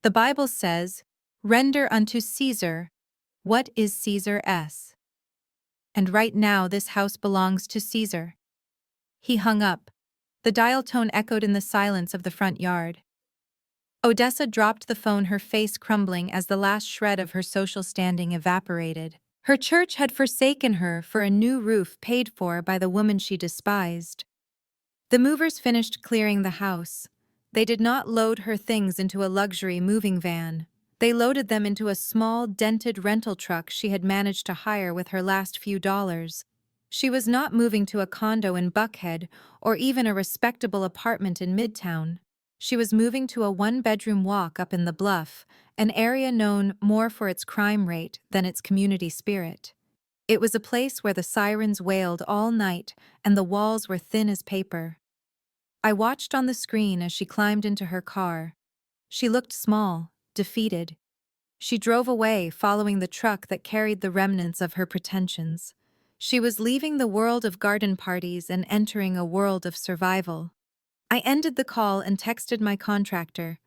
The Bible says, 'Render unto Caesar what is Caesar's.'" and right now this house belongs to Caesar." He hung up. The dial tone echoed in the silence of the front yard. Odessa dropped the phone, her face crumbling as the last shred of her social standing evaporated. Her church had forsaken her for a new roof paid for by the woman she despised. The movers finished clearing the house. They did not load her things into a luxury moving van. They loaded them into a small, dented rental truck she had managed to hire with her last few dollars. She was not moving to a condo in Buckhead or even a respectable apartment in Midtown. She was moving to a one-bedroom walk up in the Bluff, an area known more for its crime rate than its community spirit. It was a place where the sirens wailed all night and the walls were thin as paper. I watched on the screen as she climbed into her car. She looked small, defeated. She drove away, following the truck that carried the remnants of her pretensions. She was leaving the world of garden parties and entering a world of survival. I ended the call and texted my contractor.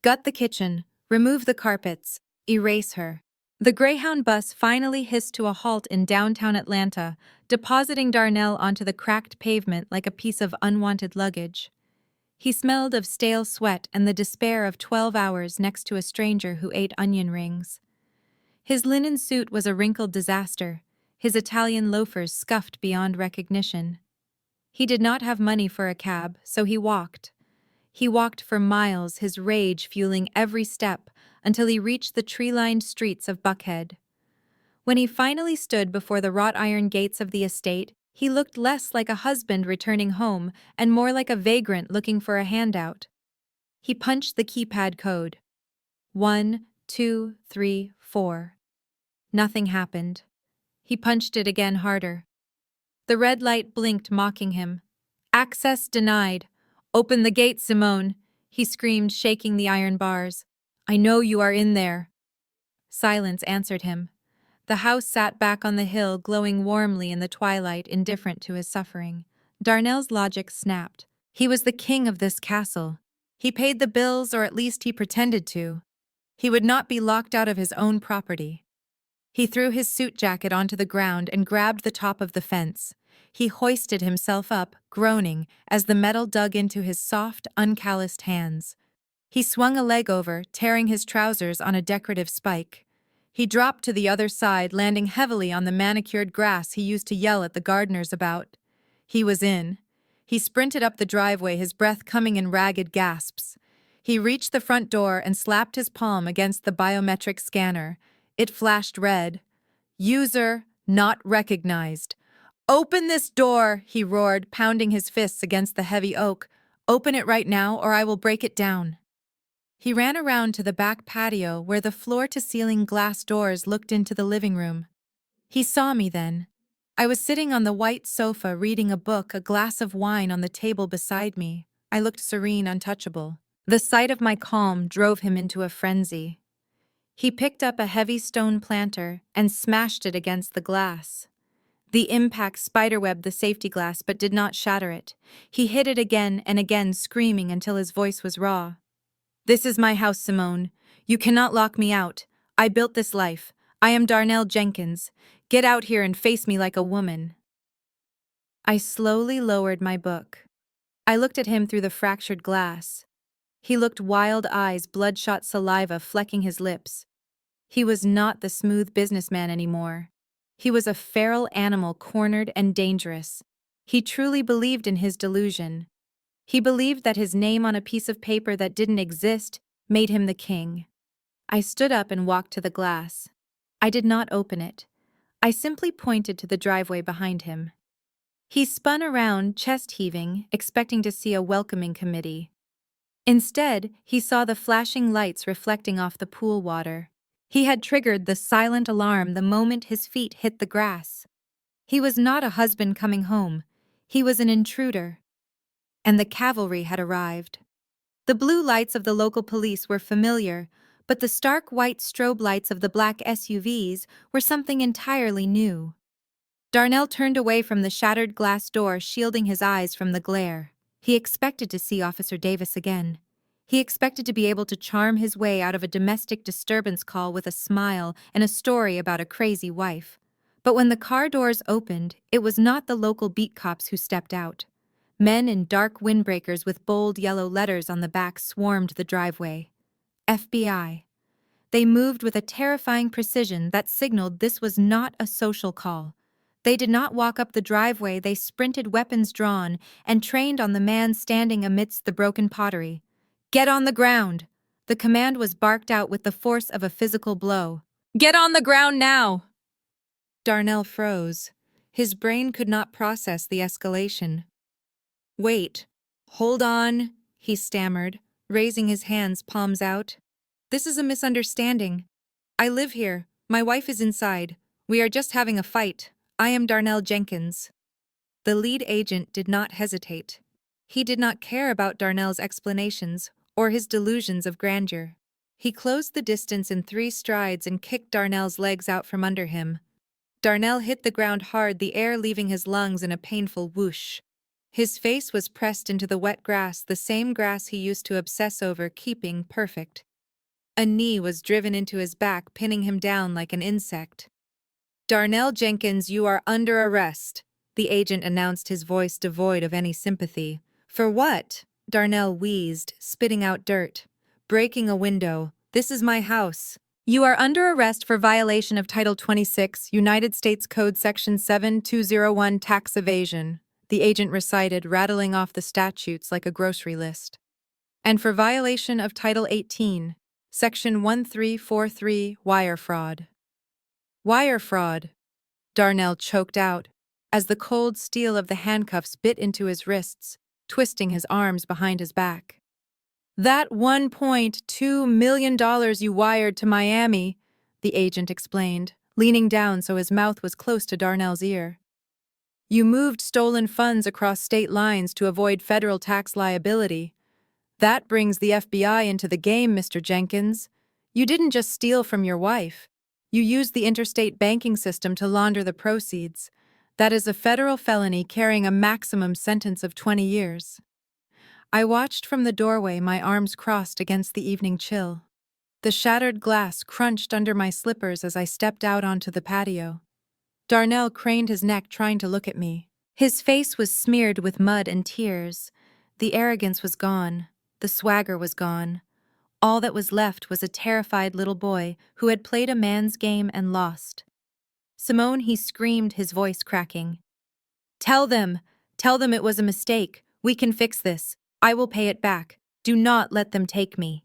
"Gut the kitchen, remove the carpets, erase her." The Greyhound bus finally hissed to a halt in downtown Atlanta, depositing Darnell onto the cracked pavement like a piece of unwanted luggage. He smelled of stale sweat and the despair of 12 hours next to a stranger who ate onion rings. His linen suit was a wrinkled disaster, his Italian loafers scuffed beyond recognition. He did not have money for a cab, so he walked. He walked for miles, his rage fueling every step, until he reached the tree-lined streets of Buckhead. When he finally stood before the wrought iron gates of the estate, he looked less like a husband returning home and more like a vagrant looking for a handout. He punched the keypad code. 1, 2, 3, 4. Nothing happened. He punched it again harder. The red light blinked, mocking him. "Access denied. Open the gate, Simone," he screamed, shaking the iron bars. "I know you are in there." Silence answered him. The house sat back on the hill, glowing warmly in the twilight, indifferent to his suffering. Darnell's logic snapped. He was the king of this castle. He paid the bills, or at least he pretended to. He would not be locked out of his own property. He threw his suit jacket onto the ground and grabbed the top of the fence. He hoisted himself up, groaning, as the metal dug into his soft, uncalloused hands. He swung a leg over, tearing his trousers on a decorative spike. He dropped to the other side, landing heavily on the manicured grass he used to yell at the gardeners about. He was in. He sprinted up the driveway, his breath coming in ragged gasps. He reached the front door and slapped his palm against the biometric scanner. It flashed red. "User not recognized." "Open this door," he roared, pounding his fists against the heavy oak. "Open it right now, or I will break it down." He ran around to the back patio where the floor-to-ceiling glass doors looked into the living room. He saw me then. I was sitting on the white sofa reading a book, a glass of wine on the table beside me. I looked serene, untouchable. The sight of my calm drove him into a frenzy. He picked up a heavy stone planter and smashed it against the glass. The impact spiderwebbed the safety glass but did not shatter it. He hit it again and again, screaming until his voice was raw. "This is my house, Simone. You cannot lock me out. I built this life. I am Darnell Jenkins. Get out here and face me like a woman." I slowly lowered my book. I looked at him through the fractured glass. He looked wild eyes, bloodshot saliva flecking his lips. He was not the smooth businessman anymore. He was a feral animal, cornered and dangerous. He truly believed in his delusion. He believed that his name on a piece of paper that didn't exist made him the king. I stood up and walked to the glass. I did not open it. I simply pointed to the driveway behind him. He spun around, chest heaving, expecting to see a welcoming committee. Instead, he saw the flashing lights reflecting off the pool water. He had triggered the silent alarm the moment his feet hit the grass. He was not a husband coming home. He was an intruder. And the cavalry had arrived. The blue lights of the local police were familiar, but the stark white strobe lights of the black SUVs were something entirely new. Darnell turned away from the shattered glass door, shielding his eyes from the glare. He expected to see Officer Davis again. He expected to be able to charm his way out of a domestic disturbance call with a smile and a story about a crazy wife. But when the car doors opened, it was not the local beat cops who stepped out. Men in dark windbreakers with bold yellow letters on the back swarmed the driveway. FBI. They moved with a terrifying precision that signaled this was not a social call. They did not walk up the driveway, they sprinted, weapons drawn, and trained on the man standing amidst the broken pottery. Get on the ground! The command was barked out with the force of a physical blow. Get on the ground now! Darnell froze. His brain could not process the escalation. Wait. Hold on, he stammered, raising his hands, palms out. This is a misunderstanding. I live here. My wife is inside. We are just having a fight. I am Darnell Jenkins. The lead agent did not hesitate. He did not care about Darnell's explanations or his delusions of grandeur. He closed the distance in 3 strides and kicked Darnell's legs out from under him. Darnell hit the ground hard, the air leaving his lungs in a painful whoosh. His face was pressed into the wet grass, the same grass he used to obsess over keeping perfect. A knee was driven into his back, pinning him down like an insect. Darnell Jenkins, you are under arrest, the agent announced, his voice devoid of any sympathy. For what? Darnell wheezed, spitting out dirt. Breaking a window. This is my house. You are under arrest for violation of Title 26, United States Code Section 7201, tax evasion, the agent recited, rattling off the statutes like a grocery list. And for violation of Title 18, Section 1343, wire fraud. Wire fraud, Darnell choked out, as the cold steel of the handcuffs bit into his wrists, twisting his arms behind his back. That $1.2 million you wired to Miami, the agent explained, leaning down so his mouth was close to Darnell's ear. You moved stolen funds across state lines to avoid federal tax liability. That brings the FBI into the game, Mr. Jenkins. You didn't just steal from your wife. You used the interstate banking system to launder the proceeds. That is a federal felony carrying a maximum sentence of 20 years. I watched from the doorway, my arms crossed against the evening chill. The shattered glass crunched under my slippers as I stepped out onto the patio. Darnell craned his neck, trying to look at me. His face was smeared with mud and tears. The arrogance was gone. The swagger was gone. All that was left was a terrified little boy who had played a man's game and lost. Simone, he screamed, his voice cracking. Tell them it was a mistake. We can fix this. I will pay it back. Do not let them take me.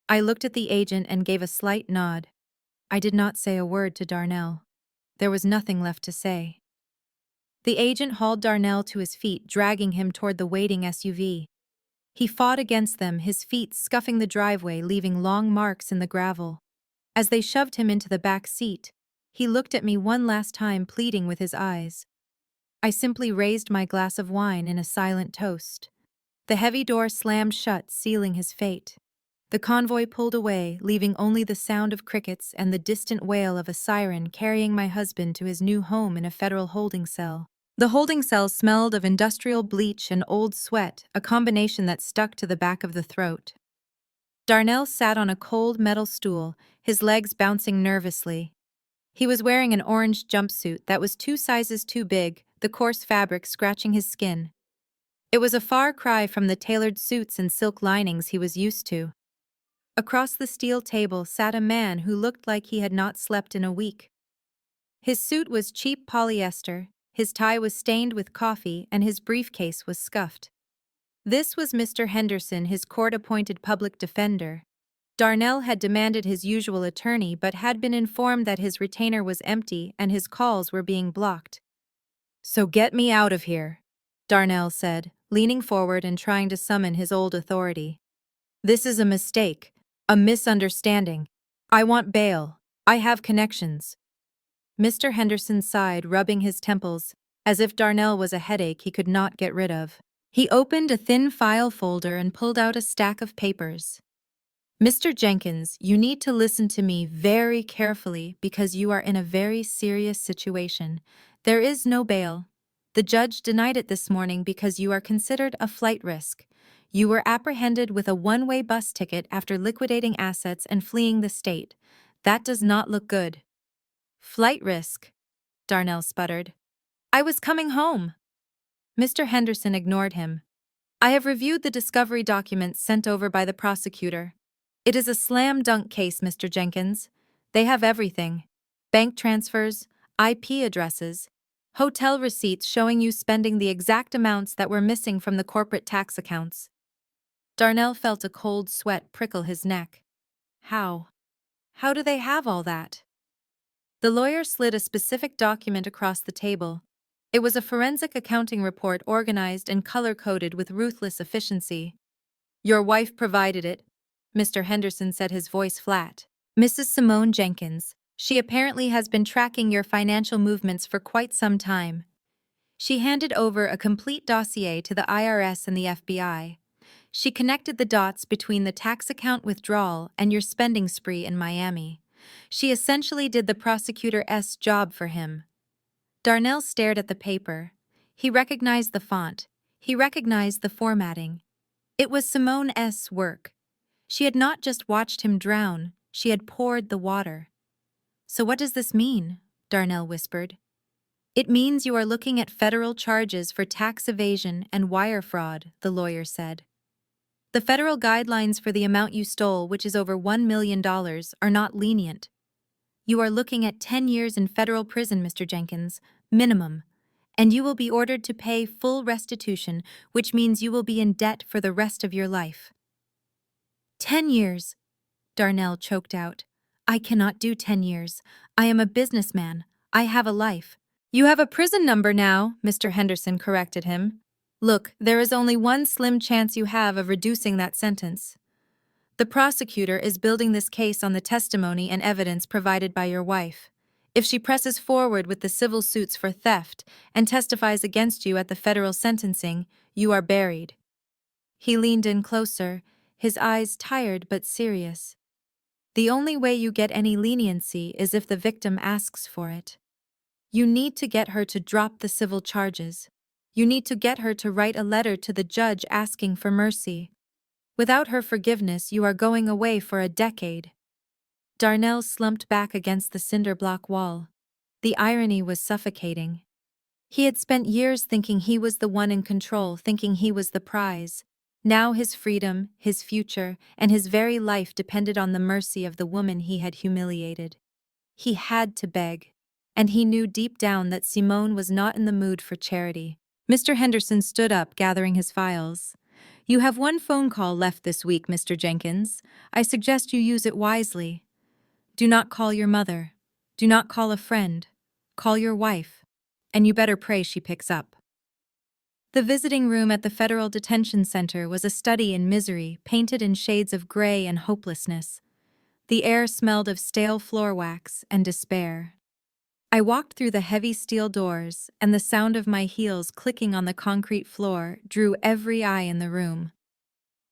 I looked at the agent and gave a slight nod. I did not say a word to Darnell. There was nothing left to say. The agent hauled Darnell to his feet, dragging him toward the waiting SUV. He fought against them, his feet scuffing the driveway, leaving long marks in the gravel. As they shoved him into the back seat, he looked at me one last time, pleading with his eyes. I simply raised my glass of wine in a silent toast. The heavy door slammed shut, sealing his fate. The convoy pulled away, leaving only the sound of crickets and the distant wail of a siren carrying my husband to his new home in a federal holding cell. The holding cell smelled of industrial bleach and old sweat, a combination that stuck to the back of the throat. Darnell sat on a cold metal stool, his legs bouncing nervously. He was wearing an orange jumpsuit that was 2 sizes too big, the coarse fabric scratching his skin. It was a far cry from the tailored suits and silk linings he was used to. Across the steel table sat a man who looked like he had not slept in a week. His suit was cheap polyester, his tie was stained with coffee, and his briefcase was scuffed. This was Mr. Henderson, his court-appointed public defender. Darnell had demanded his usual attorney but had been informed that his retainer was empty and his calls were being blocked. "So get me out of here," Darnell said, leaning forward and trying to summon his old authority. "This is a mistake, a misunderstanding. I want bail. I have connections." Mr. Henderson sighed, rubbing his temples, as if Darnell was a headache he could not get rid of. He opened a thin file folder and pulled out a stack of papers. "Mr. Jenkins, you need to listen to me very carefully because you are in a very serious situation. There is no bail. The judge denied it this morning because you are considered a flight risk. You were apprehended with a one-way bus ticket after liquidating assets and fleeing the state. That does not look good." "Flight risk?" Darnell sputtered. I was coming home. Mr. Henderson ignored him. I have reviewed the discovery documents sent over by the prosecutor. It is a slam dunk case, Mr. Jenkins. They have everything: bank transfers, IP addresses, hotel receipts showing you spending the exact amounts that were missing from the corporate tax accounts. Darnell felt a cold sweat prickle his neck. How? How do they have all that? The lawyer slid a specific document across the table. It was a forensic accounting report organized and color-coded with ruthless efficiency. Your wife provided it, Mr. Henderson said, his voice flat. Mrs. Simone Jenkins. She apparently has been tracking your financial movements for quite some time. She handed over a complete dossier to the IRS and the FBI. She connected the dots between the tax account withdrawal and your spending spree in Miami. She essentially did the prosecutor's job for him. Darnell stared at the paper. He recognized the font. He recognized the formatting. It was Simone's work. She had not just watched him drown, she had poured the water. So what does this mean? Darnell whispered. It means you are looking at federal charges for tax evasion and wire fraud, the lawyer said. The federal guidelines for the amount you stole, which is over $1 million, are not lenient. You are looking at 10 years in federal prison, Mr. Jenkins, minimum, and you will be ordered to pay full restitution, which means you will be in debt for the rest of your life. 10 years, Darnell choked out. I cannot do 10 years. I am a businessman. I have a life. You have a prison number now, Mr. Henderson corrected him. Look, there is only one slim chance you have of reducing that sentence. The prosecutor is building this case on the testimony and evidence provided by your wife. If she presses forward with the civil suits for theft and testifies against you at the federal sentencing, you are buried. He leaned in closer, his eyes tired but serious. The only way you get any leniency is if the victim asks for it. You need to get her to drop the civil charges. You need to get her to write a letter to the judge asking for mercy. Without her forgiveness, you are going away for a decade. Darnell slumped back against the cinder block wall. The irony was suffocating. He had spent years thinking he was the one in control, thinking he was the prize. Now his freedom, his future, and his very life depended on the mercy of the woman he had humiliated. He had to beg, and he knew deep down that Simone was not in the mood for charity. Mr. Henderson stood up, gathering his files. You have one phone call left this week, Mr. Jenkins. I suggest you use it wisely. Do not call your mother. Do not call a friend. Call your wife. And you better pray she picks up. The visiting room at the Federal Detention Center was a study in misery, painted in shades of gray and hopelessness. The air smelled of stale floor wax and despair. I walked through the heavy steel doors, and the sound of my heels clicking on the concrete floor drew every eye in the room.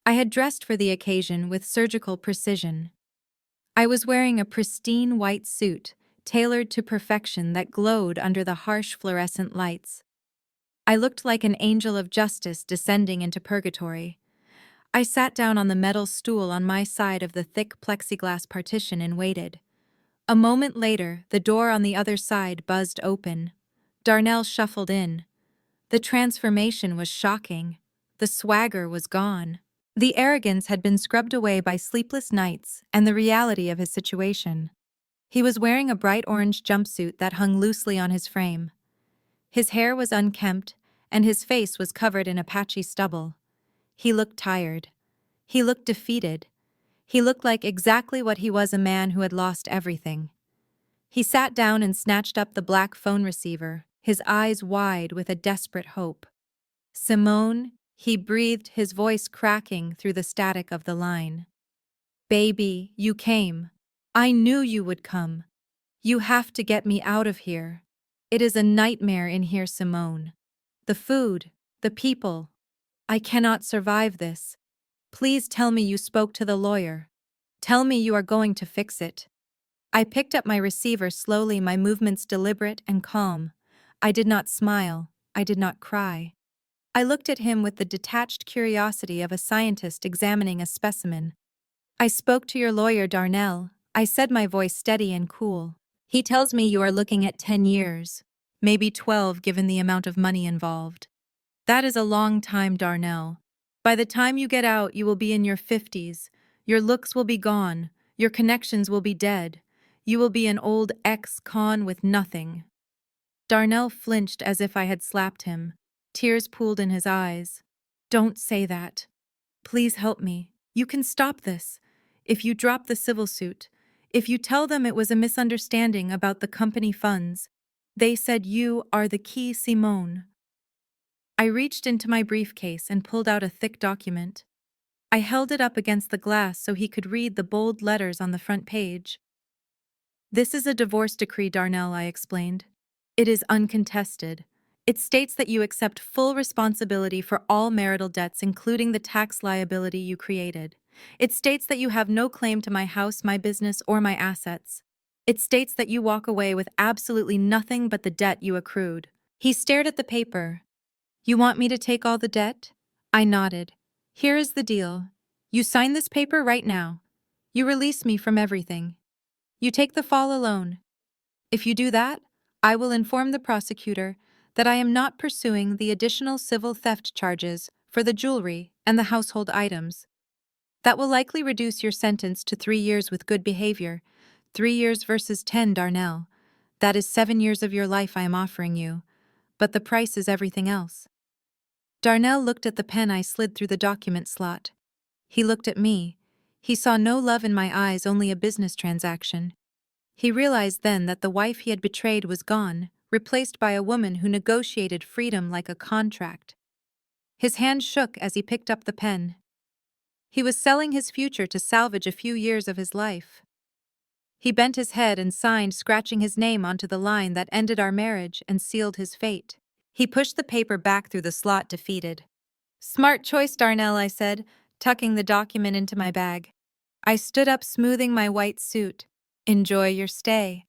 I had dressed for the occasion with surgical precision. I was wearing a pristine white suit, tailored to perfection, that glowed under the harsh fluorescent lights. I looked like an angel of justice descending into purgatory. I sat down on the metal stool on my side of the thick plexiglass partition and waited. A moment later, the door on the other side buzzed open. Darnell shuffled in. The transformation was shocking. The swagger was gone. The arrogance had been scrubbed away by sleepless nights and the reality of his situation. He was wearing a bright orange jumpsuit that hung loosely on his frame. His hair was unkempt, and his face was covered in a patchy stubble. He looked tired. He looked defeated. He looked like exactly what he was, a man who had lost everything. He sat down and snatched up the black phone receiver, his eyes wide with a desperate hope. Simone, he breathed, his voice cracking through the static of the line. Baby, you came. I knew you would come. You have to get me out of here. It is a nightmare in here, Simone. The food, the people. I cannot survive this. Please tell me you spoke to the lawyer. Tell me you are going to fix it. I picked up my receiver slowly, my movements deliberate and calm. I did not smile. I did not cry. I looked at him with the detached curiosity of a scientist examining a specimen. I spoke to your lawyer, Darnell. I said, my voice steady and cool. He tells me you are looking at 10 years, maybe 12 given the amount of money involved. That is a long time, Darnell. By the time you get out, you will be in your 50s. Your looks will be gone. Your connections will be dead. You will be an old ex-con with nothing. Darnell flinched as if I had slapped him. Tears pooled in his eyes. Don't say that. Please help me. You can stop this. If you drop the civil suit, if you tell them it was a misunderstanding about the company funds, they said you are the key Simone. I reached into my briefcase and pulled out a thick document. I held it up against the glass so he could read the bold letters on the front page. This is a divorce decree, Darnell, I explained. It is uncontested. It states that you accept full responsibility for all marital debts, including the tax liability you created. It states that you have no claim to my house, my business, or my assets. It states that you walk away with absolutely nothing but the debt you accrued. He stared at the paper. You want me to take all the debt? I nodded. Here is the deal. You sign this paper right now. You release me from everything. You take the fall alone. If you do that, I will inform the prosecutor that I am not pursuing the additional civil theft charges for the jewelry and the household items. That will likely reduce your sentence to 3 years with good behavior. 3 years versus 10, Darnell. That is 7 years of your life I am offering you. But the price is everything else. Darnell looked at the pen I slid through the document slot. He looked at me. He saw no love in my eyes, only a business transaction. He realized then that the wife he had betrayed was gone, replaced by a woman who negotiated freedom like a contract. His hand shook as he picked up the pen. He was selling his future to salvage a few years of his life. He bent his head and signed, scratching his name onto the line that ended our marriage and sealed his fate. He pushed the paper back through the slot, defeated. Smart choice, Darnell, I said, tucking the document into my bag. I stood up, smoothing my white suit. Enjoy your stay.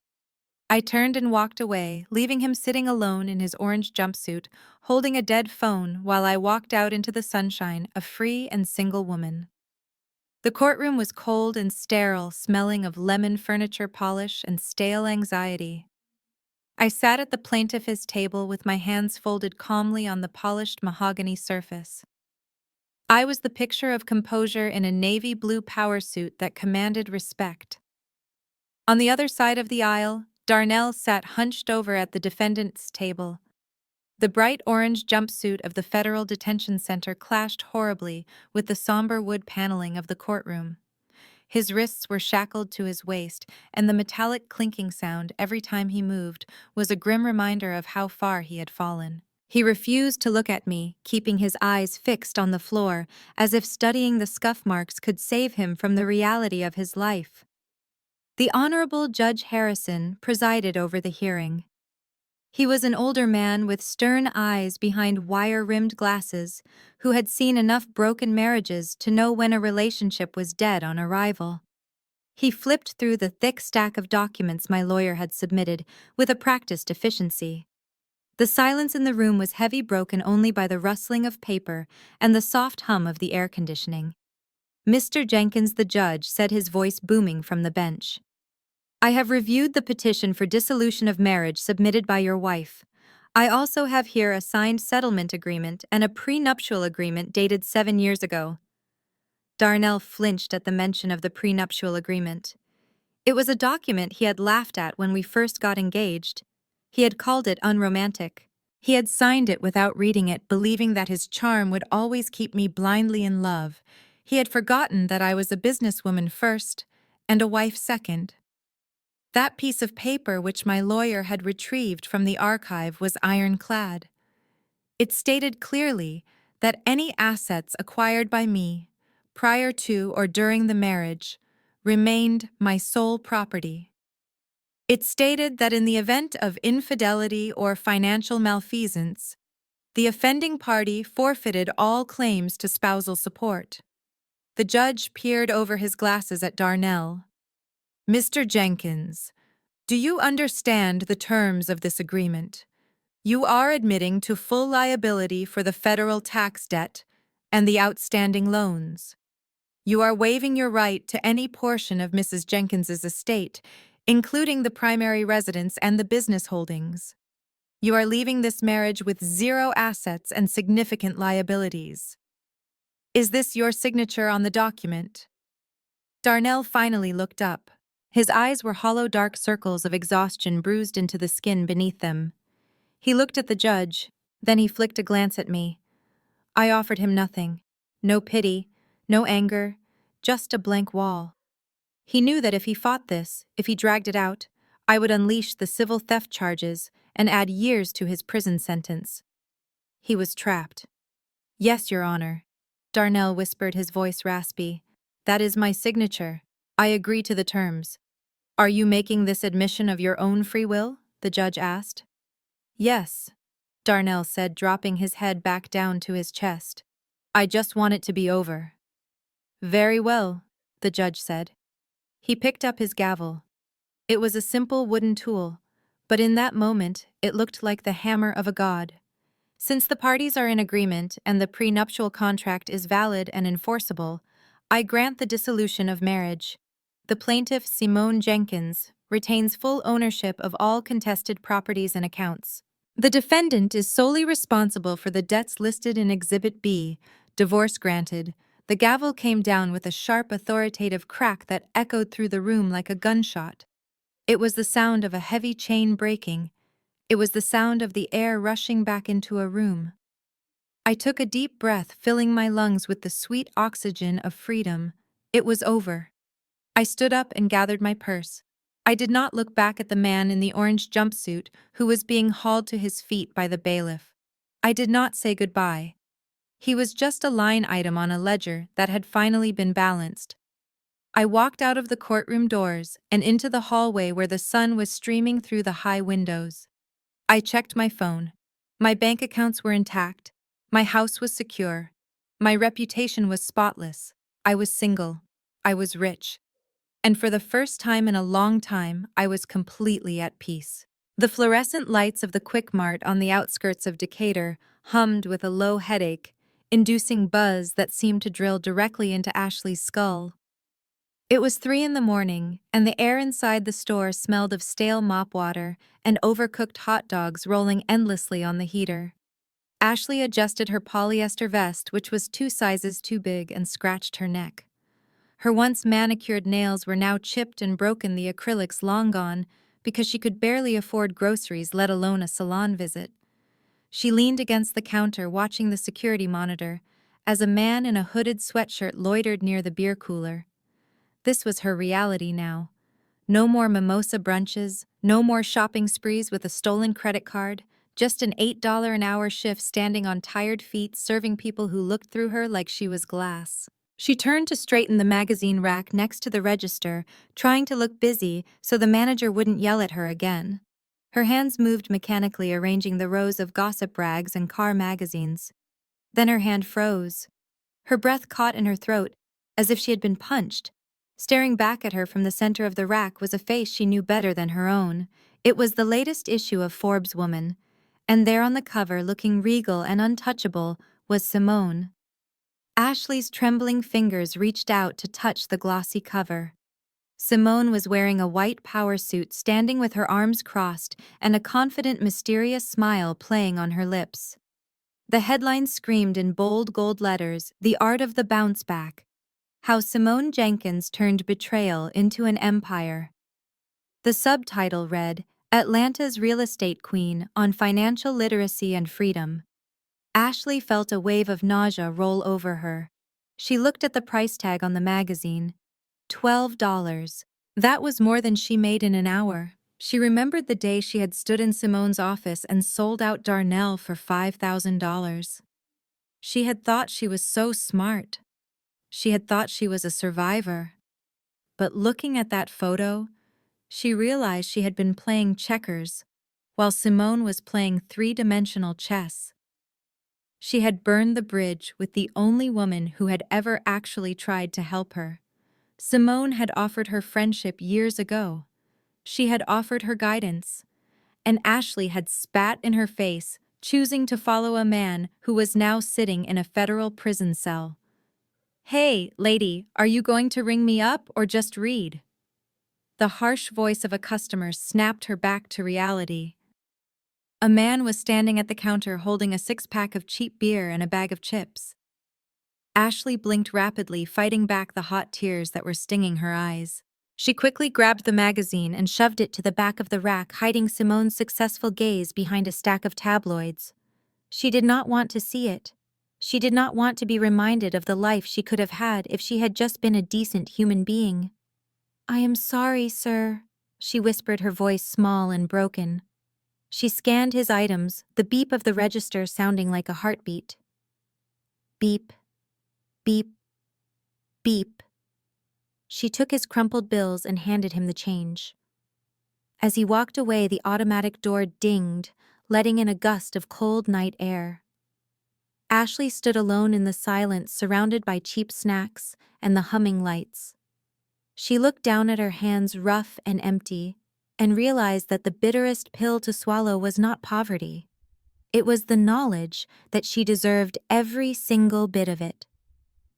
I turned and walked away, leaving him sitting alone in his orange jumpsuit, holding a dead phone while I walked out into the sunshine, a free and single woman. The courtroom was cold and sterile, smelling of lemon furniture polish and stale anxiety. I sat at the plaintiff's table with my hands folded calmly on the polished mahogany surface. I was the picture of composure in a navy blue power suit that commanded respect. On the other side of the aisle, Darnell sat hunched over at the defendant's table. The bright orange jumpsuit of the Federal Detention Center clashed horribly with the somber wood paneling of the courtroom. His wrists were shackled to his waist, and the metallic clinking sound every time he moved was a grim reminder of how far he had fallen. He refused to look at me, keeping his eyes fixed on the floor, as if studying the scuff marks could save him from the reality of his life. The Honorable Judge Harrison presided over the hearing. He was an older man with stern eyes behind wire-rimmed glasses, who had seen enough broken marriages to know when a relationship was dead on arrival. He flipped through the thick stack of documents my lawyer had submitted with a practiced efficiency. The silence in the room was heavy, broken only by the rustling of paper and the soft hum of the air conditioning. Mr. Jenkins, the judge, said, his voice booming from the bench. I have reviewed the petition for dissolution of marriage submitted by your wife. I also have here a signed settlement agreement and a prenuptial agreement dated 7 years ago. Darnell flinched at the mention of the prenuptial agreement. It was a document he had laughed at when we first got engaged. He had called it unromantic. He had signed it without reading it, believing that his charm would always keep me blindly in love. He had forgotten that I was a businesswoman first and a wife second. That piece of paper which my lawyer had retrieved from the archive was ironclad. It stated clearly that any assets acquired by me, prior to or during the marriage, remained my sole property. It stated that in the event of infidelity or financial malfeasance, the offending party forfeited all claims to spousal support. The judge peered over his glasses at Darnell. Mr. Jenkins, do you understand the terms of this agreement? You are admitting to full liability for the federal tax debt and the outstanding loans. You are waiving your right to any portion of Mrs. Jenkins's estate including the primary residence and the business holdings. You are leaving this marriage with zero assets and significant liabilities. Is this your signature on the document? Darnell finally looked up. His eyes were hollow dark circles of exhaustion bruised into the skin beneath them. He looked at the judge, then he flicked a glance at me. I offered him nothing. No pity, no anger, just a blank wall. He knew that if he fought this, if he dragged it out, I would unleash the civil theft charges and add years to his prison sentence. He was trapped. Yes, Your Honor. Darnell whispered, his voice raspy. That is my signature. I agree to the terms. Are you making this admission of your own free will? The judge asked. Yes, Darnell said, dropping his head back down to his chest. I just want it to be over. Very well, the judge said. He picked up his gavel. It was a simple wooden tool, but in that moment it looked like the hammer of a god. Since the parties are in agreement and the prenuptial contract is valid and enforceable, I grant the dissolution of marriage. The plaintiff, Simone Jenkins, retains full ownership of all contested properties and accounts. The defendant is solely responsible for the debts listed in Exhibit B, divorce granted. The gavel came down with a sharp, authoritative crack that echoed through the room like a gunshot. It was the sound of a heavy chain breaking. It was the sound of the air rushing back into a room. I took a deep breath, filling my lungs with the sweet oxygen of freedom. It was over. I stood up and gathered my purse. I did not look back at the man in the orange jumpsuit who was being hauled to his feet by the bailiff. I did not say goodbye. He was just a line item on a ledger that had finally been balanced. I walked out of the courtroom doors and into the hallway where the sun was streaming through the high windows. I checked my phone. My bank accounts were intact. My house was secure. My reputation was spotless. I was single. I was rich. And for the first time in a long time, I was completely at peace. The fluorescent lights of the Quick Mart on the outskirts of Decatur hummed with a low headache, inducing buzz that seemed to drill directly into Ashley's skull. It was 3 in the morning, and the air inside the store smelled of stale mop water and overcooked hot dogs rolling endlessly on the heater. Ashley adjusted her polyester vest, which was 2 sizes too big, and scratched her neck. Her once manicured nails were now chipped and broken, the acrylics long gone, because she could barely afford groceries, let alone a salon visit. She leaned against the counter, watching the security monitor, as a man in a hooded sweatshirt loitered near the beer cooler. This was her reality now. No more mimosa brunches, no more shopping sprees with a stolen credit card, just an $8 an hour shift standing on tired feet serving people who looked through her like she was glass. She turned to straighten the magazine rack next to the register, trying to look busy so the manager wouldn't yell at her again. Her hands moved mechanically, arranging the rows of gossip rags and car magazines. Then her hand froze. Her breath caught in her throat, as if she had been punched. Staring back at her from the center of the rack was a face she knew better than her own. It was the latest issue of Forbes Woman, and there on the cover, looking regal and untouchable, was Simone. Ashley's trembling fingers reached out to touch the glossy cover. Simone was wearing a white power suit, standing with her arms crossed and a confident, mysterious smile playing on her lips. The headline screamed in bold gold letters, "The Art of the Bounce Back. How Simone Jenkins Turned Betrayal into an Empire." The subtitle read, "Atlanta's Real Estate Queen on Financial Literacy and Freedom." Ashley felt a wave of nausea roll over her. She looked at the price tag on the magazine. $12. That was more than she made in an hour. She remembered the day she had stood in Simone's office and sold out Darnell for $5,000. She had thought she was so smart. She had thought she was a survivor. But looking at that photo, she realized she had been playing checkers, while Simone was playing three-dimensional chess. She had burned the bridge with the only woman who had ever actually tried to help her. Simone had offered her friendship years ago. She had offered her guidance. And Ashley had spat in her face, choosing to follow a man who was now sitting in a federal prison cell. "Hey, lady, are you going to ring me up or just read?" The harsh voice of a customer snapped her back to reality. A man was standing at the counter holding a six-pack of cheap beer and a bag of chips. Ashley blinked rapidly, fighting back the hot tears that were stinging her eyes. She quickly grabbed the magazine and shoved it to the back of the rack, hiding Simone's successful gaze behind a stack of tabloids. She did not want to see it. She did not want to be reminded of the life she could have had if she had just been a decent human being. "I am sorry, sir," she whispered, her voice small and broken. She scanned his items, the beep of the register sounding like a heartbeat. Beep, beep, beep. She took his crumpled bills and handed him the change. As he walked away, the automatic door dinged, letting in a gust of cold night air. Ashley stood alone in the silence, surrounded by cheap snacks and the humming lights. She looked down at her hands, rough and empty, and realized that the bitterest pill to swallow was not poverty. It was the knowledge that she deserved every single bit of it.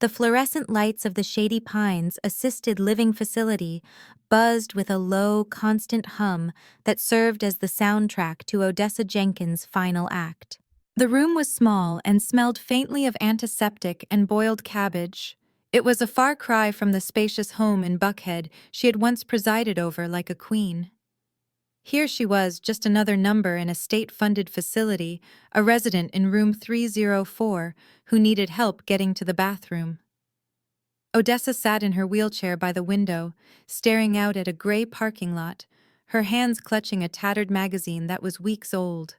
The fluorescent lights of the shady Pines assisted living facility buzzed with a low, constant hum that served as the soundtrack to Odessa Jenkins' final act. The room was small and smelled faintly of antiseptic and boiled cabbage. It was a far cry from the spacious home in Buckhead she had once presided over like a queen. Here she was, just another number in a state-funded facility, a resident in room 304 who needed help getting to the bathroom. Odessa sat in her wheelchair by the window, staring out at a gray parking lot, her hands clutching a tattered magazine that was weeks old.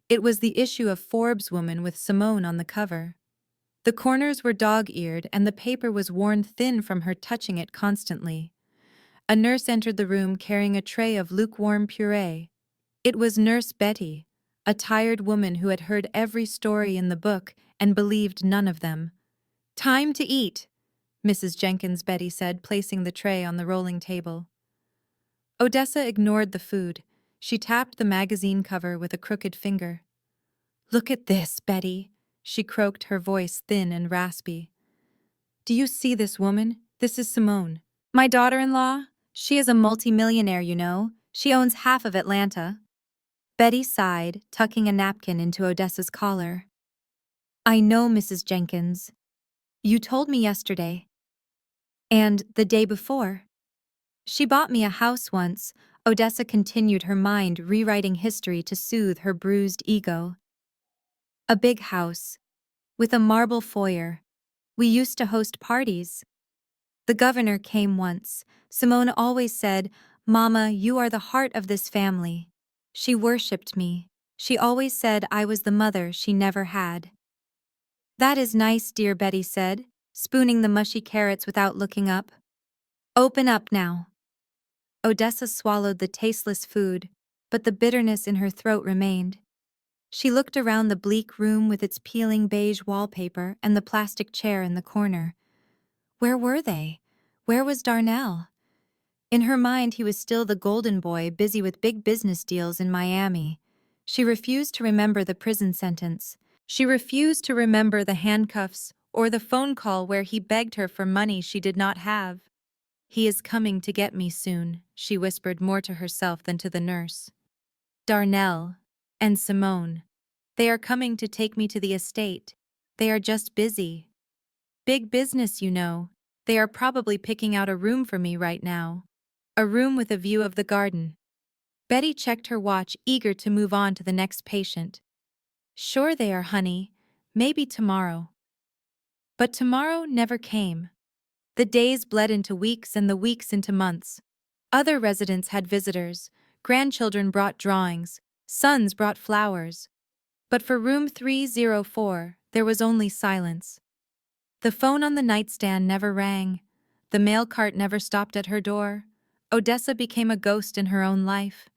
It was the issue of Forbes Woman with Simone on the cover. The corners were dog-eared and the paper was worn thin from her touching it constantly. A nurse entered the room carrying a tray of lukewarm puree. It was Nurse Betty, a tired woman who had heard every story in the book and believed none of them. "Time to eat," Mrs. Jenkins Betty said, placing the tray on the rolling table. Odessa ignored the food. She tapped the magazine cover with a crooked finger. "Look at this, Betty," she croaked, her voice thin and raspy. "Do you see this woman? This is Simone. My daughter-in-law? She is a multimillionaire, you know. She owns half of Atlanta." Betty sighed, tucking a napkin into Odessa's collar. "I know, Mrs. Jenkins. You told me yesterday. And the day before. She bought me a house once," Odessa continued, her mind rewriting history to soothe her bruised ego. "A big house, with a marble foyer. We used to host parties. The governor came once. Simone always said, 'Mama, you are the heart of this family.' She worshipped me. She always said I was the mother she never had." "That is nice, dear," Betty said, spooning the mushy carrots without looking up. "Open up now." Odessa swallowed the tasteless food, but the bitterness in her throat remained. She looked around the bleak room with its peeling beige wallpaper and the plastic chair in the corner. Where were they? Where was Darnell? In her mind, he was still the golden boy, busy with big business deals in Miami. She refused to remember the prison sentence. She refused to remember the handcuffs or the phone call where he begged her for money she did not have. "He is coming to get me soon," she whispered, more to herself than to the nurse. "Darnell and Simone. They are coming to take me to the estate. They are just busy. Big business, you know. They are probably picking out a room for me right now. A room with a view of the garden." Betty checked her watch, eager to move on to the next patient. "Sure they are, honey. Maybe tomorrow." But tomorrow never came. The days bled into weeks and the weeks into months. Other residents had visitors. Grandchildren brought drawings. Sons brought flowers. But for room 304, there was only silence. The phone on the nightstand never rang. The mail cart never stopped at her door. Odessa became a ghost in her own life.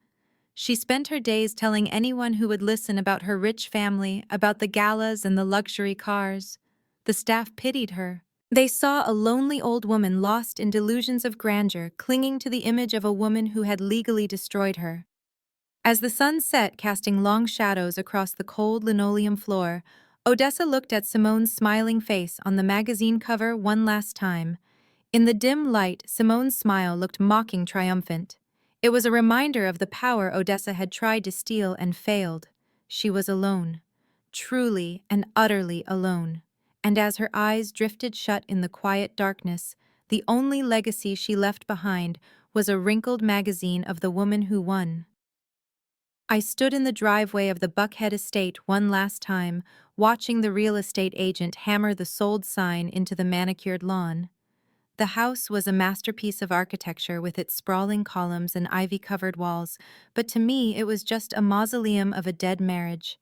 She spent her days telling anyone who would listen about her rich family, about the galas and the luxury cars. The staff pitied her. They saw a lonely old woman lost in delusions of grandeur, clinging to the image of a woman who had legally destroyed her. As the sun set, casting long shadows across the cold linoleum floor, Odessa looked at Simone's smiling face on the magazine cover one last time. In the dim light, Simone's smile looked mocking triumphant. It was a reminder of the power Odessa had tried to steal and failed. She was alone. Truly and utterly alone. And as her eyes drifted shut in the quiet darkness, the only legacy she left behind was a wrinkled magazine of the woman who won. I stood in the driveway of the Buckhead estate one last time, watching the real estate agent hammer the sold sign into the manicured lawn. The house was a masterpiece of architecture with its sprawling columns and ivy-covered walls, but to me it was just a mausoleum of a dead marriage.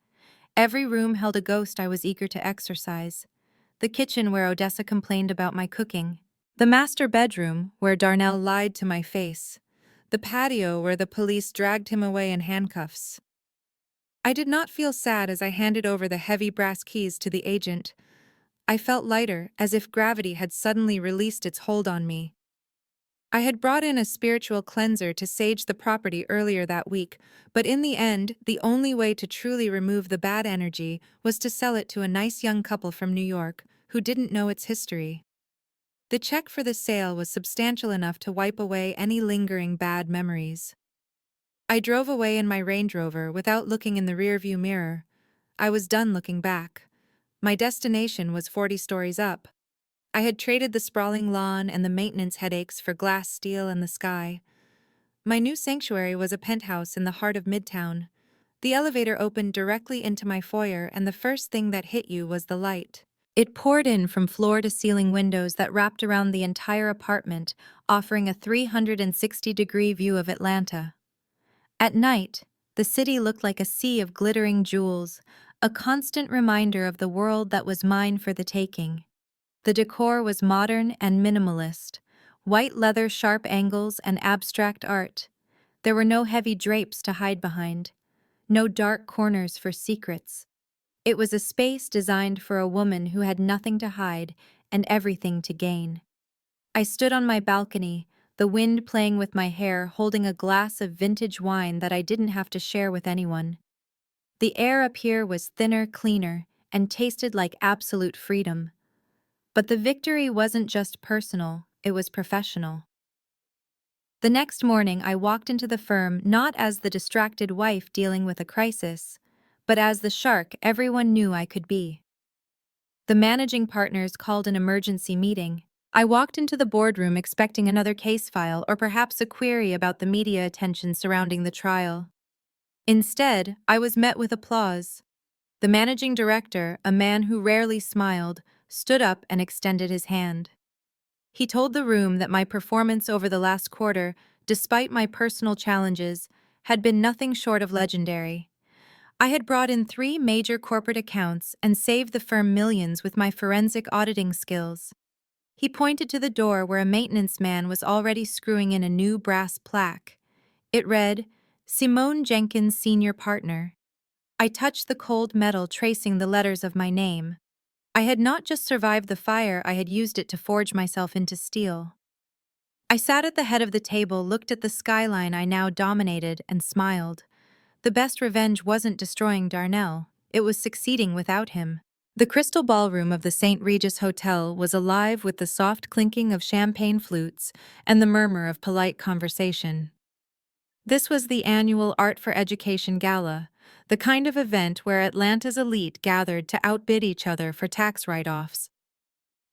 Every room held a ghost I was eager to exorcise. The kitchen where Odessa complained about my cooking. The master bedroom where Darnell lied to my face. The patio where the police dragged him away in handcuffs. I did not feel sad as I handed over the heavy brass keys to the agent. I felt lighter, as if gravity had suddenly released its hold on me. I had brought in a spiritual cleanser to sage the property earlier that week, but in the end, the only way to truly remove the bad energy was to sell it to a nice young couple from New York who didn't know its history. The check for the sale was substantial enough to wipe away any lingering bad memories. I drove away in my Range Rover without looking in the rearview mirror. I was done looking back. My destination was 40 stories up. I had traded the sprawling lawn and the maintenance headaches for glass steel and the sky. My new sanctuary was a penthouse in the heart of Midtown. The elevator opened directly into my foyer, and the first thing that hit you was the light. It poured in from floor-to-ceiling windows that wrapped around the entire apartment, offering a 360-degree view of Atlanta. At night, the city looked like a sea of glittering jewels, a constant reminder of the world that was mine for the taking. The decor was modern and minimalist, white leather sharp angles and abstract art. There were no heavy drapes to hide behind, no dark corners for secrets. It was a space designed for a woman who had nothing to hide and everything to gain. I stood on my balcony, the wind playing with my hair, holding a glass of vintage wine that I didn't have to share with anyone. The air up here was thinner, cleaner, and tasted like absolute freedom. But the victory wasn't just personal, it was professional. The next morning, I walked into the firm not as the distracted wife dealing with a crisis, but as the shark everyone knew I could be. The managing partners called an emergency meeting. I walked into the boardroom expecting another case file or perhaps a query about the media attention surrounding the trial. Instead, I was met with applause. The managing director, a man who rarely smiled, stood up and extended his hand. He told the room that my performance over the last quarter, despite my personal challenges, had been nothing short of legendary. I had brought in 3 major corporate accounts and saved the firm millions with my forensic auditing skills. He pointed to the door where a maintenance man was already screwing in a new brass plaque. It read, "Simone Jenkins, Senior Partner." I touched the cold metal tracing the letters of my name. I had not just survived the fire, I had used it to forge myself into steel. I sat at the head of the table, looked at the skyline I now dominated, and smiled. The best revenge wasn't destroying Darnell, it was succeeding without him. The crystal ballroom of the St. Regis Hotel was alive with the soft clinking of champagne flutes and the murmur of polite conversation. This was the annual Art for Education Gala, the kind of event where Atlanta's elite gathered to outbid each other for tax write-offs.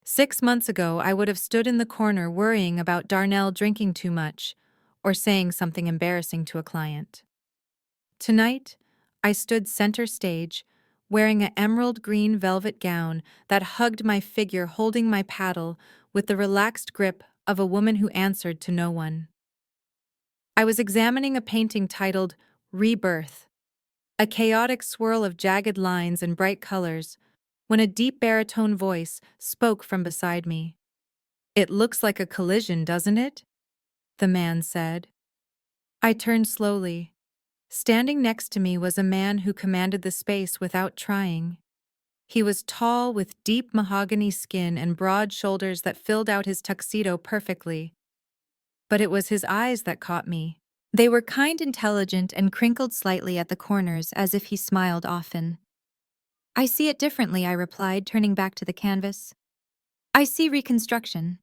6 months ago, I would have stood in the corner worrying about Darnell drinking too much or saying something embarrassing to a client. Tonight, I stood center stage, wearing an emerald green velvet gown that hugged my figure, holding my paddle with the relaxed grip of a woman who answered to no one. I was examining a painting titled Rebirth, a chaotic swirl of jagged lines and bright colors, when a deep baritone voice spoke from beside me. "It looks like a collision, doesn't it?" the man said. I turned slowly. Standing next to me was a man who commanded the space without trying. He was tall, with deep mahogany skin and broad shoulders that filled out his tuxedo perfectly. But it was his eyes that caught me. They were kind, intelligent, and crinkled slightly at the corners, as if he smiled often. "I see it differently," I replied, turning back to the canvas. "I see reconstruction."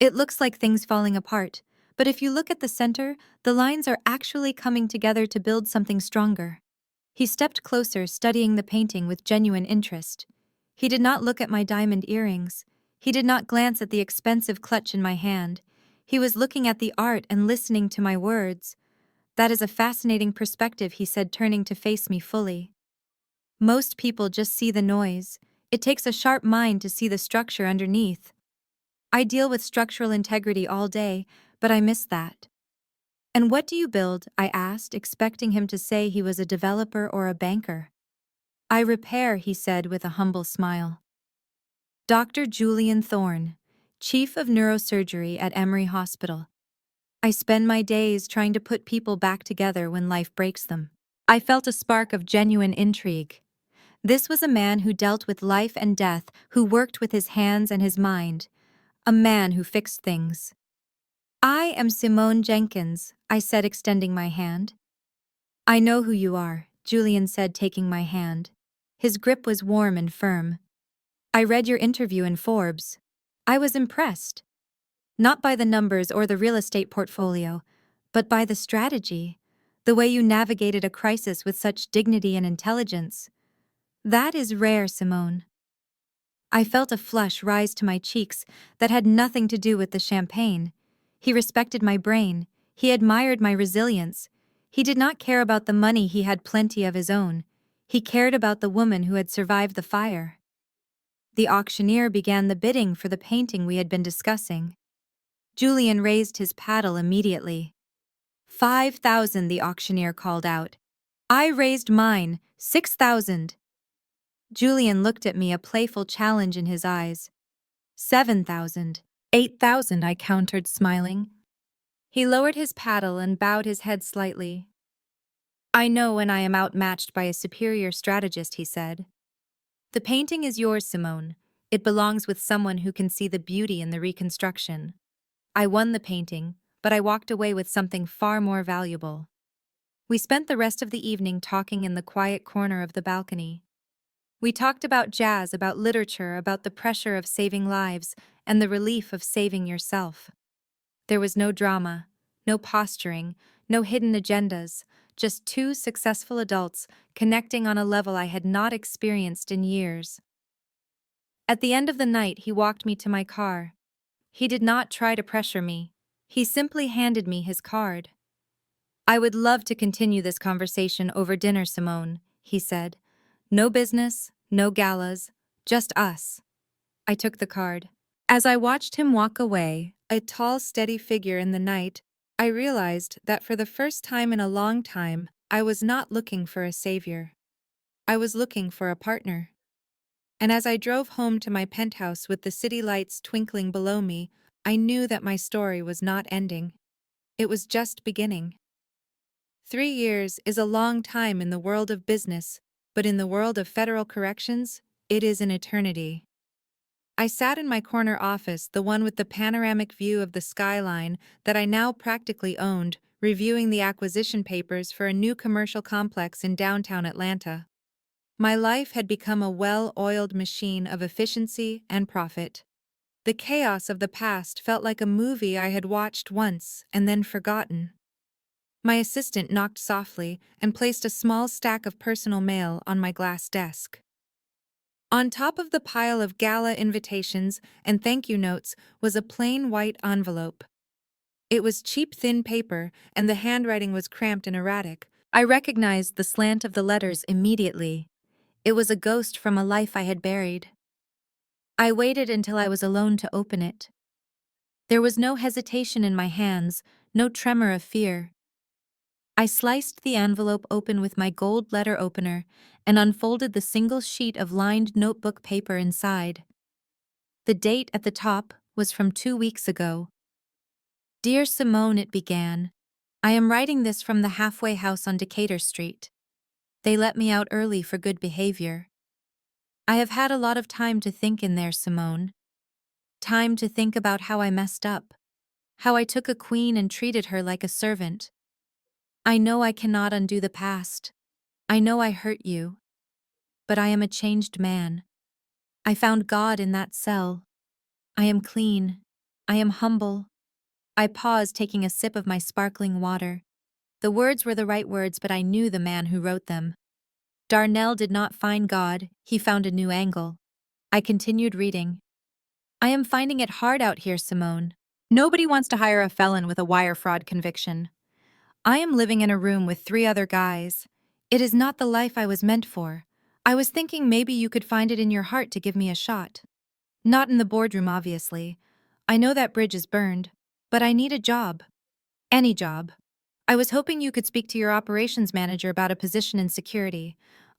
It looks like things falling apart, but if you look at the center, the lines are actually coming together to build something stronger. He stepped closer, studying the painting with genuine interest. He did not look at my diamond earrings. He did not glance at the expensive clutch in my hand. He was looking at the art and listening to my words. "That is a fascinating perspective," he said, turning to face me fully. "Most people just see the noise. It takes a sharp mind to see the structure underneath. I deal with structural integrity all day, but I miss that." "And what do you build?" I asked, expecting him to say he was a developer or a banker. "I repair," he said with a humble smile. Dr. Julian Thorne, Chief of Neurosurgery at Emory Hospital. I spend my days trying to put people back together when life breaks them. I felt a spark of genuine intrigue. This was a man who dealt with life and death, who worked with his hands and his mind, a man who fixed things. "I am Simone Jenkins," I said, extending my hand. "I know who you are," Julian said, taking my hand. His grip was warm and firm. "I read your interview in Forbes. I was impressed. Not by the numbers or the real estate portfolio, but by the strategy, the way you navigated a crisis with such dignity and intelligence. That is rare, Simone." I felt a flush rise to my cheeks that had nothing to do with the champagne. He respected my brain. He admired my resilience. He did not care about the money, he had plenty of his own. He cared about the woman who had survived the fire. The auctioneer began the bidding for the painting we had been discussing. Julian raised his paddle immediately. 5,000, the auctioneer called out. I raised mine, 6,000. Julian looked at me, a playful challenge in his eyes. 7,000. 8,000, I countered, smiling. He lowered his paddle and bowed his head slightly. "I know when I am outmatched by a superior strategist," he said. "The painting is yours, Simone. It belongs with someone who can see the beauty in the reconstruction." I won the painting, but I walked away with something far more valuable. We spent the rest of the evening talking in the quiet corner of the balcony. We talked about jazz, about literature, about the pressure of saving lives, and the relief of saving yourself. There was no drama, no posturing, no hidden agendas, just two successful adults connecting on a level I had not experienced in years. At the end of the night, he walked me to my car. He did not try to pressure me. He simply handed me his card. "I would love to continue this conversation over dinner, Simone," he said. "No business, no galas, just us." I took the card. As I watched him walk away, a tall, steady figure in the night, I realized that for the first time in a long time, I was not looking for a savior. I was looking for a partner. And as I drove home to my penthouse with the city lights twinkling below me, I knew that my story was not ending. It was just beginning. 3 years is a long time in the world of business, but in the world of federal corrections, it is an eternity. I sat in my corner office, the one with the panoramic view of the skyline that I now practically owned, reviewing the acquisition papers for a new commercial complex in downtown Atlanta. My life had become a well-oiled machine of efficiency and profit. The chaos of the past felt like a movie I had watched once and then forgotten. My assistant knocked softly and placed a small stack of personal mail on my glass desk. On top of the pile of gala invitations and thank you notes was a plain white envelope. It was cheap, thin paper, and the handwriting was cramped and erratic. I recognized the slant of the letters immediately. It was a ghost from a life I had buried. I waited until I was alone to open it. There was no hesitation in my hands, no tremor of fear. I sliced the envelope open with my gold letter opener and unfolded the single sheet of lined notebook paper inside. The date at the top was from 2 weeks ago. "Dear Simone," it began, "I am writing this from the halfway house on Decatur Street. They let me out early for good behavior. I have had a lot of time to think in there, Simone. Time to think about how I messed up, how I took a queen and treated her like a servant. I know I cannot undo the past. I know I hurt you. But I am a changed man. I found God in that cell. I am clean. I am humble. I paused, taking a sip of my sparkling water. The words were the right words, but I knew the man who wrote them. Darnell did not find God, he found a new angle. I continued reading. I am finding it hard out here, Simone. Nobody wants to hire a felon with a wire fraud conviction. I am living in a room with 3 other guys. It is not the life I was meant for. I was thinking maybe you could find it in your heart to give me a shot. Not in the boardroom, obviously. I know that bridge is burned, but I need a job. Any job. I was hoping you could speak to your operations manager about a position in security.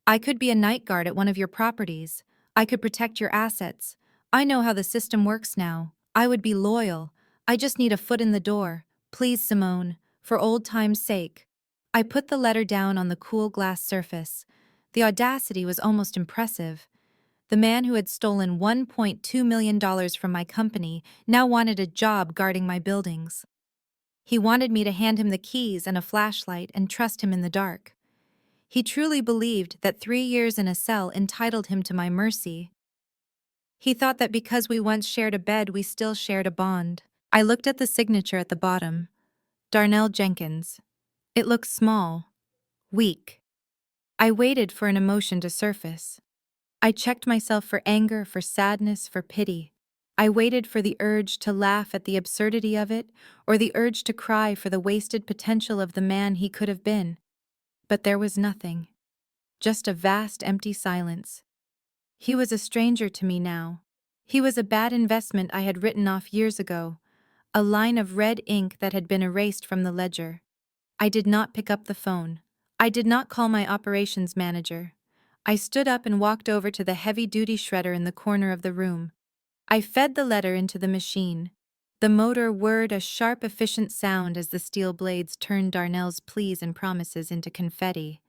I could be a night guard at one of your properties. I could protect your assets. I know how the system works now. I would be loyal. I just need a foot in the door. Please, Simone, for old time's sake. I put the letter down on the cool glass surface. The audacity was almost impressive. The man who had stolen $1.2 million from my company now wanted a job guarding my buildings. He wanted me to hand him the keys and a flashlight and trust him in the dark. He truly believed that 3 years in a cell entitled him to my mercy. He thought that because we once shared a bed, we still shared a bond. I looked at the signature at the bottom. Darnell Jenkins. It looked small, weak. I waited for an emotion to surface. I checked myself for anger, for sadness, for pity. I waited for the urge to laugh at the absurdity of it, or the urge to cry for the wasted potential of the man he could have been. But there was nothing. Just a vast, empty silence. He was a stranger to me now. He was a bad investment I had written off years ago, a line of red ink that had been erased from the ledger. I did not pick up the phone. I did not call my operations manager. I stood up and walked over to the heavy-duty shredder in the corner of the room. I fed the letter into the machine. The motor whirred a sharp, efficient sound as the steel blades turned Darnell's pleas and promises into confetti.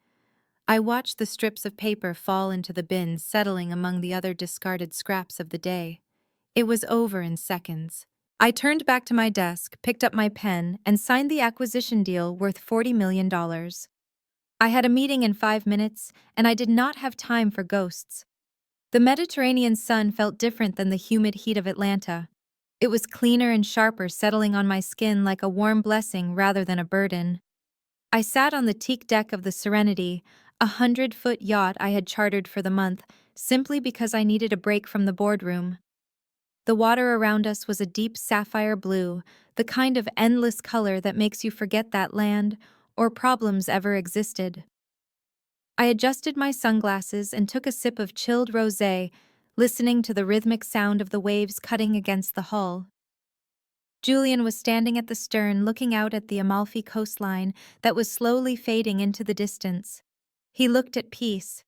I watched the strips of paper fall into the bin, settling among the other discarded scraps of the day. It was over in seconds. I turned back to my desk, picked up my pen, and signed the acquisition deal worth $40 million. I had a meeting in 5 minutes, and I did not have time for ghosts. The Mediterranean sun felt different than the humid heat of Atlanta. It was cleaner and sharper, settling on my skin like a warm blessing rather than a burden. I sat on the teak deck of the Serenity, a 100-foot yacht I had chartered for the month, simply because I needed a break from the boardroom. The water around us was a deep sapphire blue, the kind of endless color that makes you forget that land or problems ever existed. I adjusted my sunglasses and took a sip of chilled rosé, listening to the rhythmic sound of the waves cutting against the hull. Julian was standing at the stern, looking out at the Amalfi coastline that was slowly fading into the distance. He looked at peace.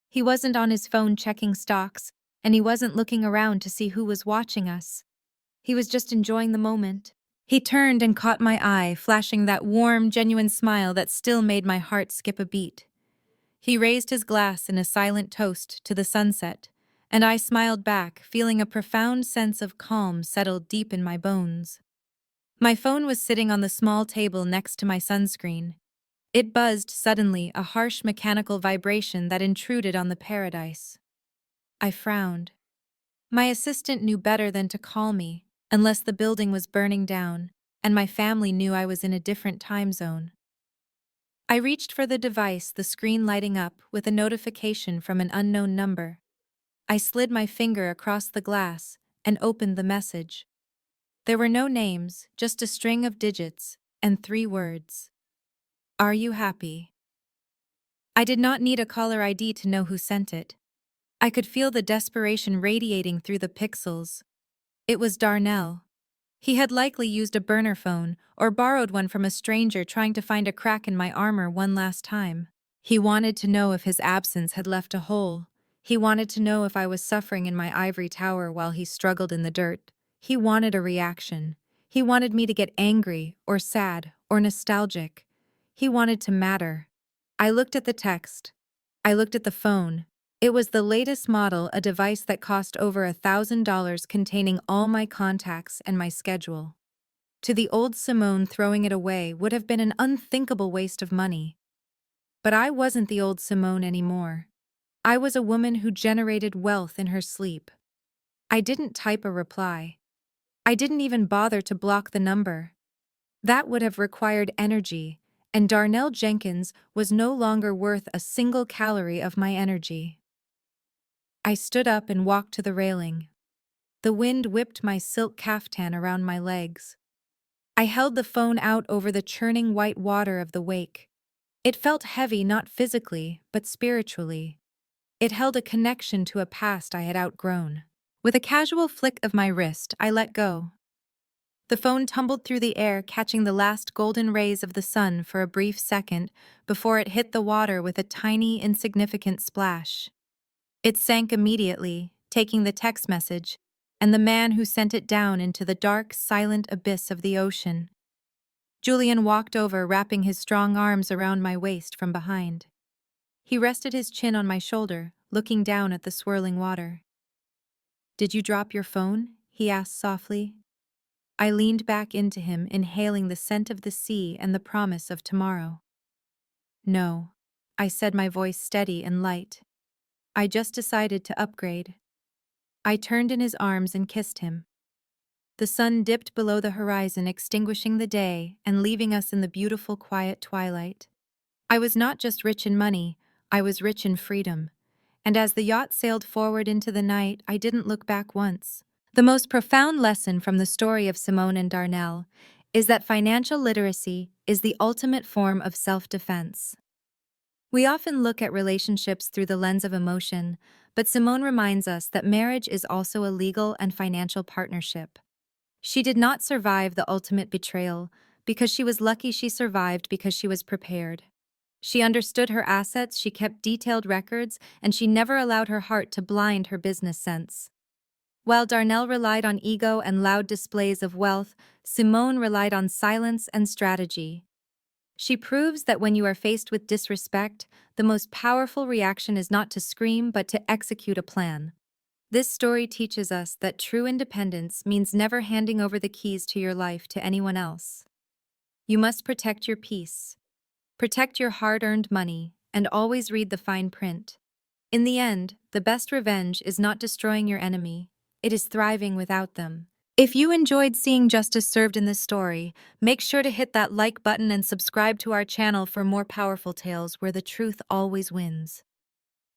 He wasn't on his phone checking stocks, and he wasn't looking around to see who was watching us. He was just enjoying the moment. He turned and caught my eye, flashing that warm, genuine smile that still made my heart skip a beat. He raised his glass in a silent toast to the sunset, and I smiled back, feeling a profound sense of calm settle deep in my bones. My phone was sitting on the small table next to my sunscreen. It buzzed suddenly, a harsh mechanical vibration that intruded on the paradise. I frowned. My assistant knew better than to call me, unless the building was burning down, and my family knew I was in a different time zone. I reached for the device, the screen lighting up with a notification from an unknown number. I slid my finger across the glass and opened the message. There were no names, just a string of digits and 3 words. Are you happy? I did not need a caller ID to know who sent it. I could feel the desperation radiating through the pixels. It was Darnell. He had likely used a burner phone or borrowed one from a stranger trying to find a crack in my armor one last time. He wanted to know if his absence had left a hole. He wanted to know if I was suffering in my ivory tower while he struggled in the dirt. He wanted a reaction. He wanted me to get angry or sad or nostalgic. He wanted to matter. I looked at the text. I looked at the phone. It was the latest model, a device that cost over $1,000, containing all my contacts and my schedule. To the old Simone, throwing it away would have been an unthinkable waste of money. But I wasn't the old Simone anymore. I was a woman who generated wealth in her sleep. I didn't type a reply. I didn't even bother to block the number. That would have required energy, and Darnell Jenkins was no longer worth a single calorie of my energy. I stood up and walked to the railing. The wind whipped my silk caftan around my legs. I held the phone out over the churning white water of the wake. It felt heavy not physically, but spiritually. It held a connection to a past I had outgrown. With a casual flick of my wrist, I let go. The phone tumbled through the air, catching the last golden rays of the sun for a brief second before it hit the water with a tiny, insignificant splash. It sank immediately, taking the text message and the man who sent it down into the dark, silent abyss of the ocean. Julian walked over, wrapping his strong arms around my waist from behind. He rested his chin on my shoulder, looking down at the swirling water. "Did you drop your phone?" he asked softly. I leaned back into him, inhaling the scent of the sea and the promise of tomorrow. "No," I said, my voice steady and light. "I just decided to upgrade." I turned in his arms and kissed him. The sun dipped below the horizon, extinguishing the day and leaving us in the beautiful, quiet twilight. I was not just rich in money, I was rich in freedom. And as the yacht sailed forward into the night, I didn't look back once. The most profound lesson from the story of Simone and Darnell is that financial literacy is the ultimate form of self-defense. We often look at relationships through the lens of emotion, but Simone reminds us that marriage is also a legal and financial partnership. She did not survive the ultimate betrayal because she was lucky. She survived because she was prepared. She understood her assets, she kept detailed records, and she never allowed her heart to blind her business sense. While Darnell relied on ego and loud displays of wealth, Simone relied on silence and strategy. She proves that when you are faced with disrespect, the most powerful reaction is not to scream but to execute a plan. This story teaches us that true independence means never handing over the keys to your life to anyone else. You must protect your peace. Protect your hard-earned money, and always read the fine print. In the end, the best revenge is not destroying your enemy, it is thriving without them. If you enjoyed seeing justice served in this story, make sure to hit that like button and subscribe to our channel for more powerful tales where the truth always wins.